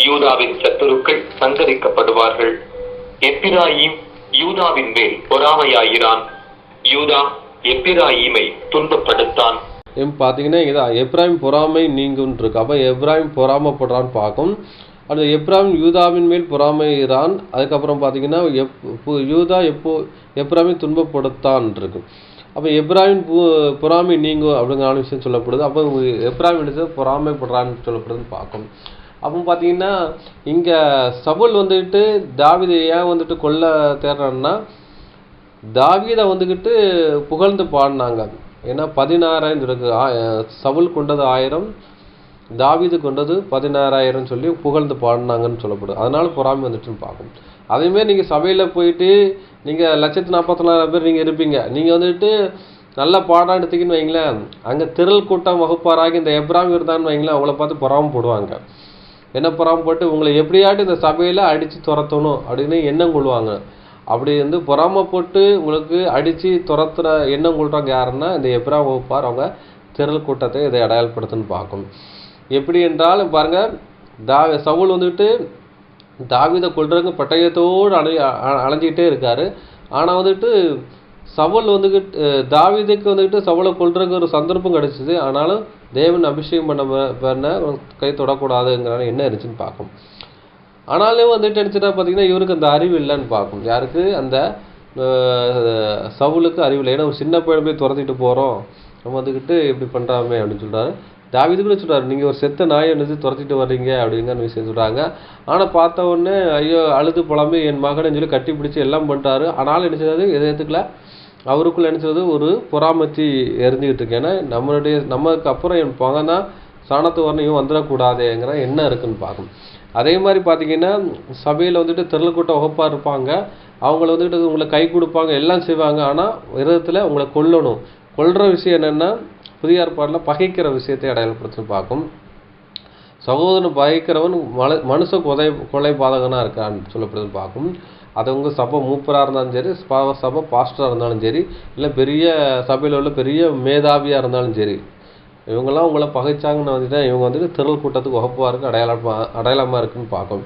யூதாவின் சத்துருக்கள் சங்கரிக்கப்படுவார்கள். எப்பிராயீம் யூதாவின் மேல் பொறாமையாயிரான், யூதா எப்பிராயீமை துன்பப்படுத்தான். பார்த்தீங்கன்னா இதான் எப்ராஹிம் பொறாமை நீங்குன்னு இருக்கு. அப்போ எப்ராஹிம் பொறாமப்படுறான்னு பார்க்கும். அது எப்ராஹிம் யூதாவின் மேல் பொறாமையிறான். அதுக்கப்புறம் பார்த்தீங்கன்னா யூதா எப்ராஹிமை துன்பப்படுத்தான் இருக்கு. அப்போ எப்ராஹிம் பொறாமை நீங்கும் அப்படிங்கிற விஷயம் சொல்லப்படுது. அப்போ எப்ராஹிம் எடுத்து பொறாமைப்படுறான்னு சொல்லப்படுதுன்னு பார்க்கும். அப்போ பார்த்தீங்கன்னா இங்கே சவுல் வந்துட்டு தாவீதை ஏன் வந்துட்டு கொல்ல தேடுறான்னா, தாவீதை வந்துக்கிட்டு புகழ்ந்து பாடினாங்க. ஏன்னா 16,000 இருக்கு. சவுல் கொண்டது 1000, தாவீது கொண்டது 16,000 சொல்லி புகழ்ந்து பாடினாங்கன்னு சொல்லப்படுது. அதனால பொறாமை வந்துட்டுன்னு பார்க்கும். அதேமாரி நீங்கள் சபையில் போயிட்டு நீங்கள் 1,44,000 பேர் நீங்கள் இருப்பீங்க. நீங்கள் வந்துட்டு நல்ல பாடம் எடுத்தீங்கன்னு வைங்களேன், அங்கே திரள் கூட்டம் வகுப்பாராகி இந்த எப்ராஹிம் இருந்தான்னு வைங்களேன், அவங்கள பார்த்து பொறாமை போடுவாங்க. என்ன பொறாமை போட்டு உங்களை எப்படியாட்டு இந்த சபையில் அடித்து துரத்தணும் அப்படின்னு எண்ணம் கொள்வாங்க. அப்படி வந்து பொறாமை போட்டு உங்களுக்கு அடித்து துரத்துற எண்ணம் கொள்கிறாங்க யாருன்னா இந்த எப்ராஹிம் வகுப்பார். அவங்க திரள் கூட்டத்தை இதை அடையாளப்படுத்துன்னு பார்க்கும். எப்படி என்றால் பாருங்கள், சவுல் வந்துட்டு தாவீதை கொல்றதுக்கு பட்டயத்தோடு அலைஞ்சிக்கிட்டே இருக்கார். ஆனால் வந்துட்டு சவுல் வந்துக்கிட்டு தாவீதுக்கு வந்துக்கிட்டு சவுலை கொல்றதுக்கு ஒரு சந்தர்ப்பம் கிடச்சிது. ஆனாலும் தேவன் அபிஷேகம் பண்ண கை தொடக்கூடாதுங்கிறான என்ன இருந்துச்சுன்னு பார்க்கும். ஆனாலும் வந்துட்டு நினச்சிட்டா பார்த்தீங்கன்னா இவருக்கு அந்த அறிவு இல்லைன்னு பார்க்கும். யாருக்கு? அந்த சவுலுக்கு அறிவு இல்லை. ஏன்னா ஒரு சின்ன பையனை போய் துரத்திட்டு போகிறோம், நம்ம வந்துக்கிட்டு இப்படி பண்ணுறாமே அப்படின்னு சொல்கிறாரு. தாவீது கூட சொல்கிறாரு, நீங்கள் ஒரு செத்த நாயை நினைச்சு துரத்திட்டு வர்றீங்க அப்படிங்கிற விஷயம் சொல்கிறாங்க. ஆனால் பார்த்த உடனே ஐயோ அழுது புலம்பி என் மகனை சொல்லி கட்டி பிடிச்சி எல்லாம் பண்ணுறாரு. ஆனாலும் நினச்சது எதை எடுத்துக்கல, அவருக்குள்ள நினச்சது ஒரு பொறாமத்தி எரிஞ்சுக்கிட்டு இருக்கு. ஏன்னா நமக்கு அப்புறம் என் மகன் தான் சாணத்து வரணையும் வந்துடக்கூடாதுங்கிற என்ன இருக்குன்னு பார்க்கணும். அதே மாதிரி பார்த்தீங்கன்னா சபையில் வந்துட்டு திரள் கூட்டம் வகுப்பாக இருப்பாங்க. அவங்கள வந்துட்டு உங்களை கை கொடுப்பாங்க, எல்லாம் செய்வாங்க. ஆனால் விரதத்தில் உங்களை கொல்ற விஷயம் என்னென்னா, புதிய ஏற்பாட்டில் பகைக்கிற விஷயத்தை அடையாளப்படுத்தி பார்க்கும். சகோதரன் பகைக்கிறவன் மனுஷ கொலை பாதகனாக இருக்கான்னு சொல்லப்படுதுன்னு பார்க்கும். அது உங்கள் சபை மூப்பராக இருந்தாலும் சரி, சபை பாஸ்டராக இருந்தாலும் சரி, இல்லை பெரிய சபையில் உள்ள பெரிய மேதாவியாக இருந்தாலும் சரி, இவங்கெல்லாம் உங்களை பகைச்சாங்கன்னு வந்துட்டு இவங்க வந்துட்டு திரள் கூட்டத்துக்கு வகுப்பாக இருக்குது, அடையாளமாக இருக்குன்னு பார்க்கும்.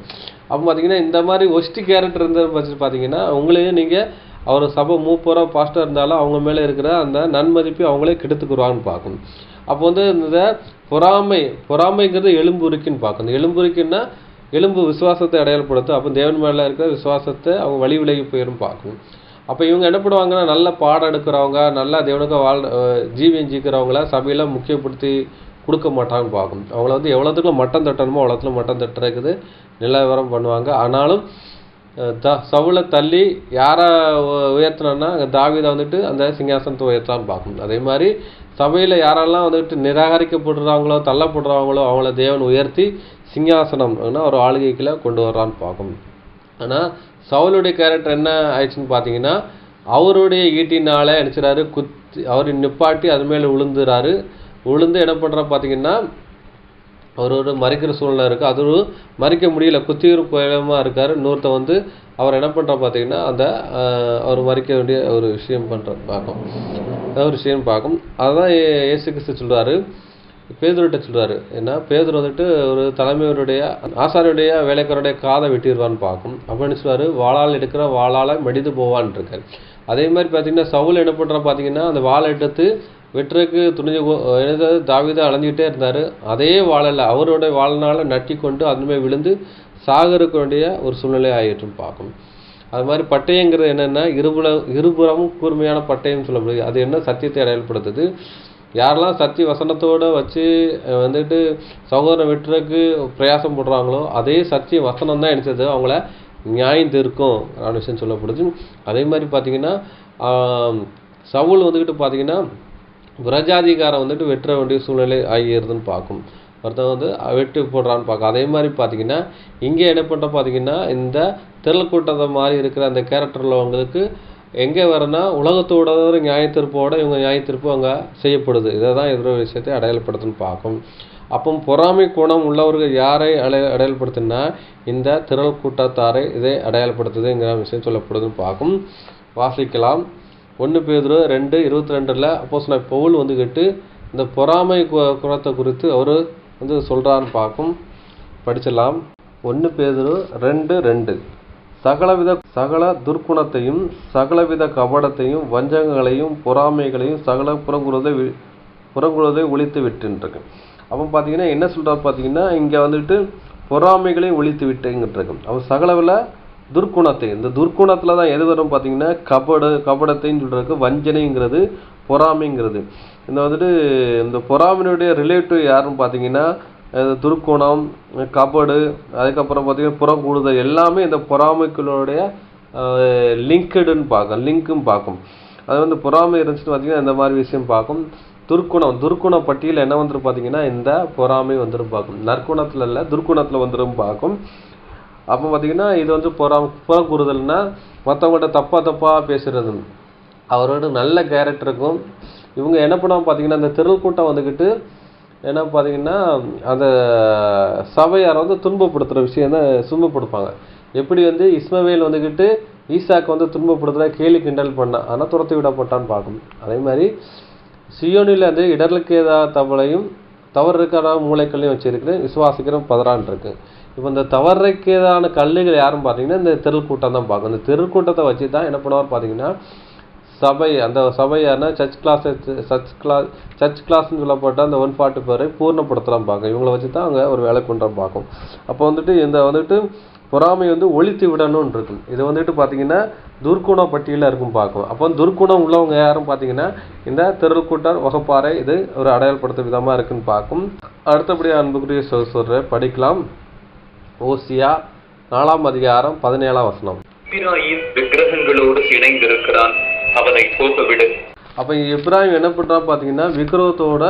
அப்போ பார்த்தீங்கன்னா இந்த மாதிரி ஒஸ்டி கேரக்டர் இருந்த பட்சம் பார்த்தீங்கன்னா உங்களையும் நீங்கள் அவர் சபை மூப்பராக பாஸ்டர் இருந்தாலும் அவங்க மேலே இருக்கிற அந்த நன்மதிப்பை அவங்களே கெடுத்துக்குருவாங்கன்னு பார்க்கணும். அப்போ வந்து இந்த பொறாமைங்கிறது எலும்புருக்குன்னு பார்க்கணும். இந்த எலும்புருக்குன்னா எலும்பு விசுவாசத்தை அடையாளப்படுத்தும். அப்போ தேவன் மேலே இருக்கிற விசுவாசத்தை அவங்க வழி விலகி போயிடும் பார்க்கணும். அப்போ இவங்க என்ன பண்ணுவாங்கன்னா, நல்ல பாடம் எடுக்கிறவங்க, நல்லா தேவனுக்கு ஜீவியம் ஜீக்கிறவங்கள சபையில் முக்கியப்படுத்தி கொடுக்க மாட்டாங்கன்னு பார்க்கணும். அவங்கள வந்து எவ்வளோத்துக்குள்ள மட்டம் தட்டணுமோ அவ்வளோத்துல மட்டம் தட்டுறதுக்கு நிலவரம் பண்ணுவாங்க. ஆனாலும் சவுலை தள்ளி யாரை உயர்த்தினா தாவீதை வந்துட்டு அந்த சிங்காசனத்தை உயர்த்தான்னு பார்க்கணும். அதே மாதிரி சபையில் யாரெல்லாம் வந்துட்டு நிராகரிக்கப்படுறாங்களோ தள்ளப்படுறாங்களோ அவங்கள தேவன் உயர்த்தி சிங்காசனம் ஒரு ஆளுகைக்குள்ள கொண்டு வர்றான்னு பார்க்கணும். ஆனால் சவுலுடைய கேரக்டர் என்ன ஆயிடுச்சுன்னு பார்த்தீங்கன்னா, அவருடைய ஈட்டினால நினச்சிடாரு குத்தி அவர் நிப்பாட்டி அது மேலே விழுந்து என்ன பண்ணுறா பார்த்தீங்கன்னா, ஒரு மறிக்கிற சூழ்நிலை இருக்குது. அது மறிக்க முடியல, குத்தியிருப்பமாக இருக்கார். இன்னொருத்த வந்து அவர் என்ன பண்ணுற பார்த்தீங்கன்னா அந்த அவர் மறிக்க வேண்டிய ஒரு விஷயம் பார்க்கும். ஒரு விஷயம் பார்க்கும். அதுதான் இயேசு கிறிஸ்து சொல்கிறாரு, பேதுருட்ட சொல்கிறாரு. ஏன்னா பேதுரு வந்துட்டு ஒரு தலைமையுடைய ஆசாரியுடைய வேலைக்காரருடைய காதை வெட்டிடுவான்னு பார்க்கும். அப்படின்னு சொல்லுவார், வாளால் எடுக்கிற வாளால் மடிந்து போவான்னு இருக்கார். அதே மாதிரி பார்த்தீங்கன்னா சவுல் என்ன பண்ணுறா பார்த்தீங்கன்னா அந்த வாழை எடுத்து வெட்டுறதுக்கு துணிஞ்சு தாவீதை அலைஞ்சிக்கிட்டே இருந்தார். அதே வாழலை அவருடைய வாழ்நாளை நட்டி கொண்டு அதுமாதிரி விழுந்து சாகருக்கு வேண்டிய ஒரு சூழ்நிலை ஆகிட்டுன்னு பார்க்கும். அது மாதிரி பட்டயங்கிறது என்னென்னா இருபுறமும் கூர்மையான பட்டயம் சொல்லப்படுது. அது என்ன சத்தியத்தை அடையாளப்படுத்துது. யாரெல்லாம் சத்திய வசனத்தோடு வச்சு வந்துட்டு சகோதரனை வெட்டுறதுக்கு பிரயாசம் போடுறாங்களோ அதே சத்திய வசனம் தான் நினச்சது அவங்கள நியாயம் தீர்க்கும் விஷயம் சொல்லப்படுது. அதே மாதிரி பார்த்தீங்கன்னா சவுல் வந்துக்கிட்டு பார்த்தீங்கன்னா பிரஜாதிகாரம் வந்துட்டு வெட்டுற வேண்டிய சூழ்நிலை ஆகிடுதுன்னு பார்க்கும். ஒருத்தன் வந்து வெட்டு போடுறான்னு பார்க்கும். அதே மாதிரி பார்த்தீங்கன்னா இங்கே என்ன பண்ணுற பார்த்தீங்கன்னா இந்த திரள் கூட்டத்தை மாதிரி இருக்கிற அந்த கேரக்டரில் அவங்களுக்கு எங்கே வரனா உலகத்தோட ஒரு நியாயத்தீர்ப்போட இவங்க நியாயத்தீர்ப்பு அங்கே செய்யப்படுது. இதை தான் எதிர விஷயத்தை அடையாளப்படுத்துன்னு பார்க்கும். அப்போ பொறாமை குணம் உள்ளவர்கள் யாரை அடையாளப்படுத்துனா இந்த திரள் கூட்டத்தாரை இதை அடையாளப்படுத்துதுங்கிற விஷயம் சொல்லப்படுதுன்னு பார்க்கும். வாசிக்கலாம். 1 பேதுரு 2:22 அப்போஸ்தலன் பவுல் வந்துக்கிட்டு இந்த பொறாமை குணத்தை குறித்து அவர் வந்து சொல்கிறான்னு பார்க்கும். படிச்சிடலாம். 1 பேதுரு 2:2 சகல துர்க்குணத்தையும் சகலவித கபடத்தையும் வஞ்சகங்களையும் பொறாமைகளையும் சகல புறங்குறதை ஒழித்து விட்டுருக்கு. அப்போ பார்த்தீங்கன்னா என்ன சொல்கிறார் பார்த்தீங்கன்னா இங்கே வந்துட்டு பொறாமைகளையும் ஒழித்து விட்டுங்கிட்டு அவன் சகலவில் துர்க்குணத்தை இந்த துர்க்குணத்தில் தான் எது வரும் பார்த்தீங்கன்னா கபடத்தைன்னு சொல்கிறதுக்கு வஞ்சனைங்கிறது பொறாமைங்கிறது. இந்த வந்துட்டு இந்த பொறாமையினுடைய ரிலேட்டிவ் யாருன்னு பார்த்தீங்கன்னா துர்க்குணம் கபடு அதுக்கப்புறம் பார்த்தீங்கன்னா புறங்கூடுதல் எல்லாமே இந்த பொறாமைகளுடைய லிங்க்கும் பார்க்கும். அது வந்து பொறாமை இருந்துச்சுன்னு பார்த்தீங்கன்னா இந்த மாதிரி விஷயம் பார்க்கும். துர்க்குண பட்டியல் என்ன வந்துடும் பார்த்தீங்கன்னா இந்த பொறாமை வந்துடும் பார்க்கும். நற்குணத்தில் இல்லை துர்க்குணத்தில் வந்துடும் பார்க்கும். அப்போ பார்த்தீங்கன்னா இது வந்து புறங்கூறுதல்னா மற்றவங்கள்ட்ட தப்பாக பேசுறது. அவரோட நல்ல கேரக்டருக்கும் இவங்க என்ன பண்ணுவாங்க பார்த்தீங்கன்னா இந்த திரள் கூட்டம் வந்துக்கிட்டு என்ன பார்த்தீங்கன்னா அந்த சபையாரை வந்து துன்பப்படுத்துகிற விஷயம் தான் துன்பப்படுப்பாங்க. எப்படி வந்து இஸ்மவேல் வந்துக்கிட்டு ஈசாக்கு வந்து துன்பப்படுத்துகிற கேலி கிண்டல் பண்ணான், ஆனால் துரத்தி விடப்பட்டான்னு பார்க்கும். அதே மாதிரி சியோனில் வந்து இடர்லுக்கேதா தவளையும் தவறு இருக்கிற மூளைக்கல்லையும் வச்சுருக்கிறேன் விசுவாசிக்கிறோம் பதறான் இருக்கு. இப்போ இந்த தவறுக்கேதான கல்லுகள் யாரும் பார்த்தீங்கன்னா இந்த திரள் கூட்டம் தான் பார்க்கும். இந்த திரள் கூட்டத்தை வச்சு தான் என்ன பண்ணுவார் பார்த்தீங்கன்னா அந்த சபையான சர்ச் கிளாஸ்ன்னு சொல்லப்பட்ட அந்த 140 பேரை பூர்ணப்படுத்தலாம் பார்க்கும். இவங்களை வச்சு தான் அவங்க ஒரு வேலை கொண்டு பார்க்கும். அப்போ வந்துட்டு இந்த வந்துட்டு பொறாமை வந்து ஒழித்து விடணும்னு இருக்கும். இது வந்துட்டு பார்த்தீங்கன்னா துர்க்குண பட்டியலில் இருக்கும் பார்க்கும். அப்போ துர்க்குணம் உள்ளவங்க யாரும் பார்த்தீங்கன்னா இந்த திரள் கூட்டர் வகுப்பாறை இது ஒரு அடையாளப்படுத்த விதமாக இருக்குன்னு பார்க்கும். அடுத்தபடி அன்புக்குரிய சொல்ற படிக்கலாம். ஓசியா 4ஆம் அதிகாரம் 17ஆம் வசனம். விக்கிரகங்களோடு இணைந்திருக்கிறான், அவனை போகவிடு. அப்போ எப்ராஹிம் என்ன பண்ணுறான் பார்த்தீங்கன்னா விக்கிரகத்தோட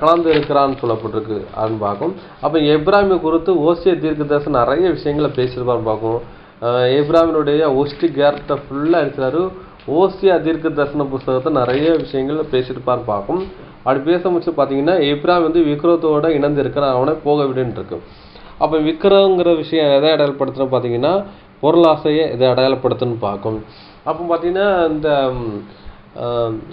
கலந்து இருக்கிறான்னு சொல்லப்பட்டிருக்கு அப்படின்னு பார்க்கும். அப்போ எப்ராஹிமை குறித்து ஓசியா தீர்க்கதரிசனம் நிறைய விஷயங்களை பேசியிருப்பான்னு பார்க்கும். எப்ராஹிமினுடைய ஒஸ்டி கேரக்டர் ஃபுல்லாக இருக்கிறாரு. ஓசியா தீர்க்கதரிசன புத்தகத்தை நிறைய விஷயங்கள் பேசியிருப்பான்னு பார்க்கும். அப்படி பேச முடிச்சு பார்த்தீங்கன்னா எப்ராஹிம் வந்து விக்கிரகத்தோட இணைந்து இருக்கிறான், அவனை போக விடுன்னு இருக்கு. அப்போ விக்கிரகங்கிற விஷயம் எதை அடையாளப்படுத்துன்னு பார்த்தீங்கன்னா பொருளாசையை இதை அடையாளப்படுத்துன்னு பார்க்கும். அப்போ பார்த்தீங்கன்னா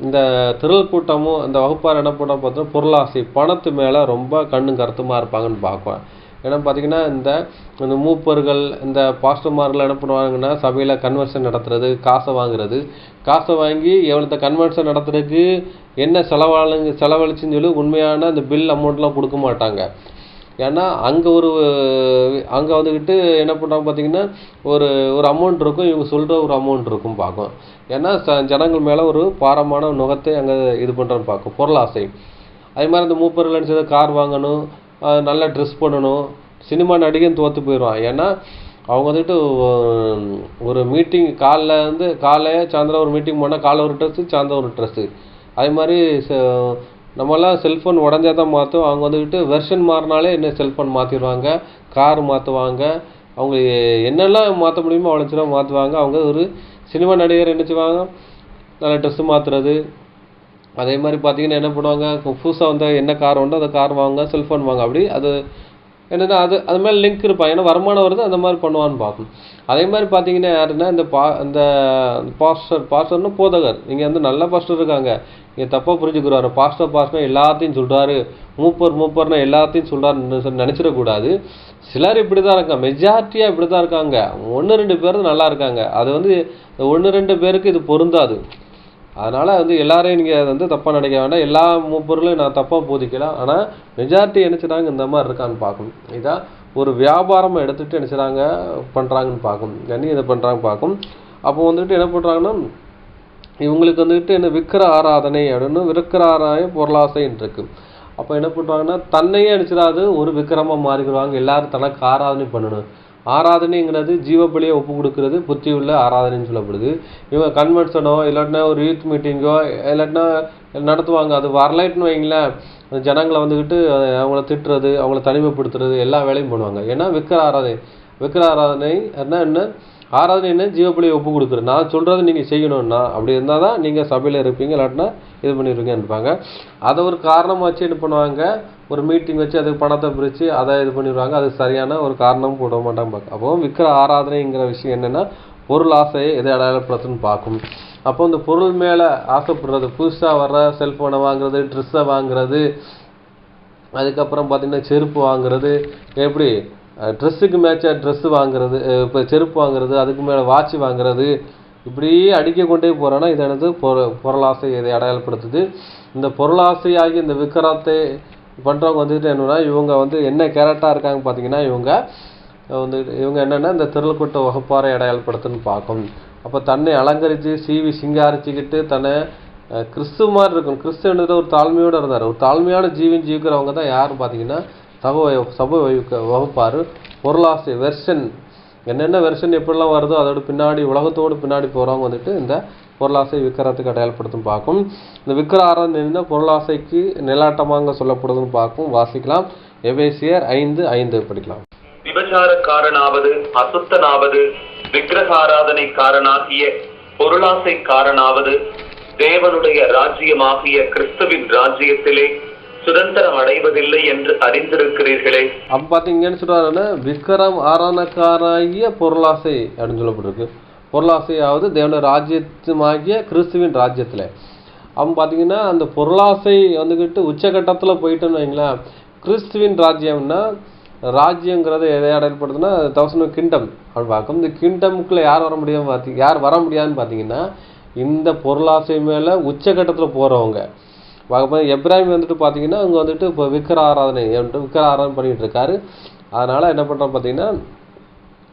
இந்த திரள் கூட்டமும் இந்த வகுப்பார் என்ன பண்ண பார்த்தோன்னா பொருளாசை பணத்து மேலே ரொம்ப கண்ணும் கருத்துமாக இருப்பாங்கன்னு பார்க்குவேன். ஏன்னா பார்த்தீங்கன்னா இந்த மூப்பர்கள் இந்த பாஸ்டர்மார்கள் என்ன பண்ணுவாங்கன்னா சபையில் கன்வென்ஷன் நடத்துறது, காசை வாங்குறது, காசை வாங்கி எவ்வளோ கன்வென்ஷன் நடத்துறதுக்கு என்ன செலவழிச்சுன்னு சொல்லி உண்மையான அந்த பில் அமௌண்ட்லாம் கொடுக்க மாட்டாங்க. ஏன்னா அங்கே வந்துக்கிட்டு என்ன பண்ணுறாங்க பார்த்தீங்கன்னா ஒரு அமௌண்ட் இருக்கும், இவங்க சொல்கிற ஒரு அமௌண்ட் இருக்கும் பார்க்கும். ஏன்னா ஜனங்கள் மேலே ஒரு பாரமான நுகத்தை அங்கே இது பண்ணுறோன்னு பார்க்கும் பொருளாசை. அதே மாதிரி அந்த மூப்பர்கள் நினச்சதை கார் வாங்கணும், நல்லா ட்ரெஸ் பண்ணணும். சினிமா நடிகன் தோற்று போயிடுவான். ஏன்னா அவங்க வந்துட்டு ஒரு மீட்டிங் காலைல சாயந்தரம் ஒரு மீட்டிங் போனால் காலை ஒரு ட்ரெஸ்ஸு சாயந்தரம் ஒரு ட்ரெஸ்ஸு. அதே மாதிரி நம்மளாம் செல்ஃபோன் உடஞ்சா தான் மாற்றும். அவங்க வந்துக்கிட்டு வெர்ஷன் மாறினாலே என்ன செல்ஃபோன் மாற்றிடுவாங்க, கார் மாற்றுவாங்க. அவங்க என்னெல்லாம் மாற்ற முடியுமோ அவ்வளோ மாற்றுவாங்க. அவங்க ஒரு சினிமா நடிகர் என்ன செய்வாங்க, நல்ல ட்ரெஸ்ஸு மாற்றுறது, அதே மாதிரி பார்த்தீங்கன்னா என்ன பண்ணுவாங்க, புதுசாக வந்து என்ன கார் உண்டோ அந்த கார் வாங்க, செல்ஃபோன் வாங்க, அப்படி அது என்னென்னா அது மேலே லிங்க் இருப்பான். ஏன்னா வருமானம் வருது அந்த மாதிரி பண்ணுவான்னு பார்க்கணும். அதே மாதிரி பார்த்தீங்கன்னா யாருன்னா இந்த பாஸ்டர்னு போதகர், நீங்கள் வந்து நல்ல பாஸ்டர் இருக்காங்க, நீங்கள் தப்பாக புரிஞ்சுக்கிறாரு. பாஸ்டர்னா எல்லாத்தையும் சொல்கிறாரு, மூப்பர்னா எல்லாத்தையும் சொல்கிறாருன்னு நினச்சிடக்கூடாது. சிலர் இப்படி தான் இருக்காங்க, மெஜாரிட்டியாக இப்படி தான் இருக்காங்க. 1-2 பேர் நல்லா இருக்காங்க. அது வந்து 1-2 பேருக்கு இது பொருந்தாது. அதனால் வந்து எல்லாரையும் நீங்கள் வந்து தப்பாக நினைக்க வேண்டாம். எல்லா மூப்பொருளையும் நான் தப்பாக போதிக்கலாம். ஆனால் மெஜாரிட்டி என்ன செய்கிறாங்க, இந்த மாதிரி இருக்கான்னு பார்க்கணும். இதான் ஒரு வியாபாரமாக எடுத்துகிட்டு என்ன செய்கிறாங்க பண்ணுறாங்கன்னு பார்க்கணும். இதை பண்ணுறாங்க பார்க்கும். அப்போ வந்துட்டு என்ன பண்ணுறாங்கன்னா, இவங்களுக்கு வந்துட்டு என்ன விக்கிர ஆராதனை அப்படின்னு விக்கிர ஆராதனை பொருளாசைன்னு இருக்குது. அப்போ என்ன பண்ணுறாங்கன்னா, தன்னையே அடிச்சிடாது ஒரு விக்கிரமாக மாறிடுவாங்க. எல்லாரும் தனக்கு ஆராதனை பண்ணணும். ஆராதனைங்கிறது ஜீவபலியை ஒப்பு கொடுக்கறது புத்தி உள்ள ஆராதனைன்னு சொல்லப்படுது. இவங்க கன்வென்ஷனோ இல்லாட்டினா ஒரு யூத் மீட்டிங்கோ இல்லாட்டினா நடத்துவாங்க. அது வரலைட்டுன்னு வைங்களேன், ஜனங்களை வந்துக்கிட்டு அவங்கள திட்டுறது, அவங்கள தனிமைப்படுத்துறது, எல்லா வேலையும் பண்ணுவாங்க. ஏன்னா விக்கிர ஆராதனை என்ன ஆராதனை என்ன, ஜீவபலியை ஒப்பு கொடுக்குறது. நான் சொல்கிறது நீங்கள் செய்யணும்னா அப்படி இருந்தால் தான் நீங்கள் சபையில் இருப்பீங்க, இல்லாட்டினா இது பண்ணிடுவீங்கன்னு இருப்பாங்க. அதை ஒரு காரணமாக வச்சு என்ன பண்ணுவாங்க, ஒரு மீட்டிங் வச்சு அதுக்கு பணத்தை பிரித்து அதை இது பண்ணிடுவாங்க. அது சரியான ஒரு காரணமும் போட மாட்டாங்க பார்க்க. அப்போ விக்கிர ஆராதனைங்கிற விஷயம் என்னென்னா பொருள் ஆசையை எதை அடையாளப்படுத்துன்னு பார்க்கும். அப்போ இந்த பொருள் மேலே ஆசைப்படுறது, புதுசாக வர்ற செல்ஃபோனை வாங்குறது, ட்ரெஸ்ஸை வாங்குறது, அதுக்கப்புறம் பார்த்திங்கன்னா செருப்பு வாங்குறது, எப்படி ட்ரெஸ்ஸுக்கு மேட்சாக ட்ரெஸ்ஸு வாங்குறது, இப்போ செருப்பு வாங்குறது, அதுக்கு மேலே வாட்ச் வாங்குறது, இப்படியே அடிக்க கொண்டே போகிறோன்னா இது என்னது பொருளாசை இதை அடையாளப்படுத்துது. இந்த பொருளாசையாகி இந்த விக்கிரத்தை பண்ணுறவங்க வந்துட்டு என்னென்னா, இவங்க வந்து என்ன கேரக்டராக இருக்காங்க பார்த்தீங்கன்னா, இவங்க என்னென்னா இந்த திரள்கூட்ட வகுப்பாரை அடையாளப்படுத்துன்னு பார்க்கும். அப்போ தன்னை அலங்கரித்து சிங்காரிச்சிக்கிட்டு தன்னை கிறிஸ்து மாதிரி இருக்கணும். கிறிஸ்துவன்றது ஒரு தாழ்மையோடு இருந்தார். ஒரு தாழ்மையான ஜீவிக்கிறவங்க தான் யாரும் பார்த்தீங்கன்னா சபை வகுப்பார். பொருளாசை வெர்ஷன் என்னென்ன வெர்ஷன் எப்படிலாம் வருதோ அதோட பின்னாடி உலகத்தோடு பின்னாடி போகிறவங்க வந்துட்டு இந்த பொருளாசை விக்கிரத்துக்கு அடையாளப்படுத்தும் பார்க்கும். இந்த விக்கிர ஆராதனை பொருளாசைக்கு நிலாட்டமாக சொல்லப்படுதுன்னு பார்க்கும். வாசிக்கலாம். எபேசியர் 5:5 படிக்கலாம். விபச்சாரக்காரனாவது அசுத்தனாவது விக்கிரகாராதனைக்காரனாகிய பொருளாசைக்காரனாவது தேவனுடைய ராஜ்யமாகிய கிறிஸ்துவின் ராஜ்யத்திலே சுதந்திரம் அடைவதில்லை என்று அறிந்திருக்கிறீர்களே. அப்போ பார்த்தீங்கன்னு சொல்றாருன்னா, விக்கிரம் ஆராதனைக்காராகிய பொருளாசை அப்படின்னு சொல்லப்பட்டிருக்கு. பொருளாசையாவது தேவனுடைய ராஜ்யமாகிய கிறிஸ்துவின் ராஜ்யத்தில். அப்போ பார்த்தீங்கன்னா அந்த பொருளாசை வந்துக்கிட்டு உச்சகட்டத்தில் போயிட்டோன்னு வைங்களேன். கிறிஸ்துவின் ராஜ்யம்னா ராஜ்யங்கிறது எதை அடையாளப்படுதுன்னா 1000 கிங்டம் அப்படின்னு பார்க்கும். இந்த கிங்டமுக்குள்ளே யார் வர முடியாதுன்னு பார்த்தீங்கன்னா, இந்த பொருளாசை மேலே உச்சகட்டத்தில் போகிறவங்க. எப்ராஹிம் வந்துட்டு பார்த்தீங்கன்னா அவங்க வந்துட்டு இப்போ விக்கிர ஆராதனை பண்ணிகிட்டு இருக்காரு. அதனால் என்ன பண்ணுறோம் பார்த்தீங்கன்னா,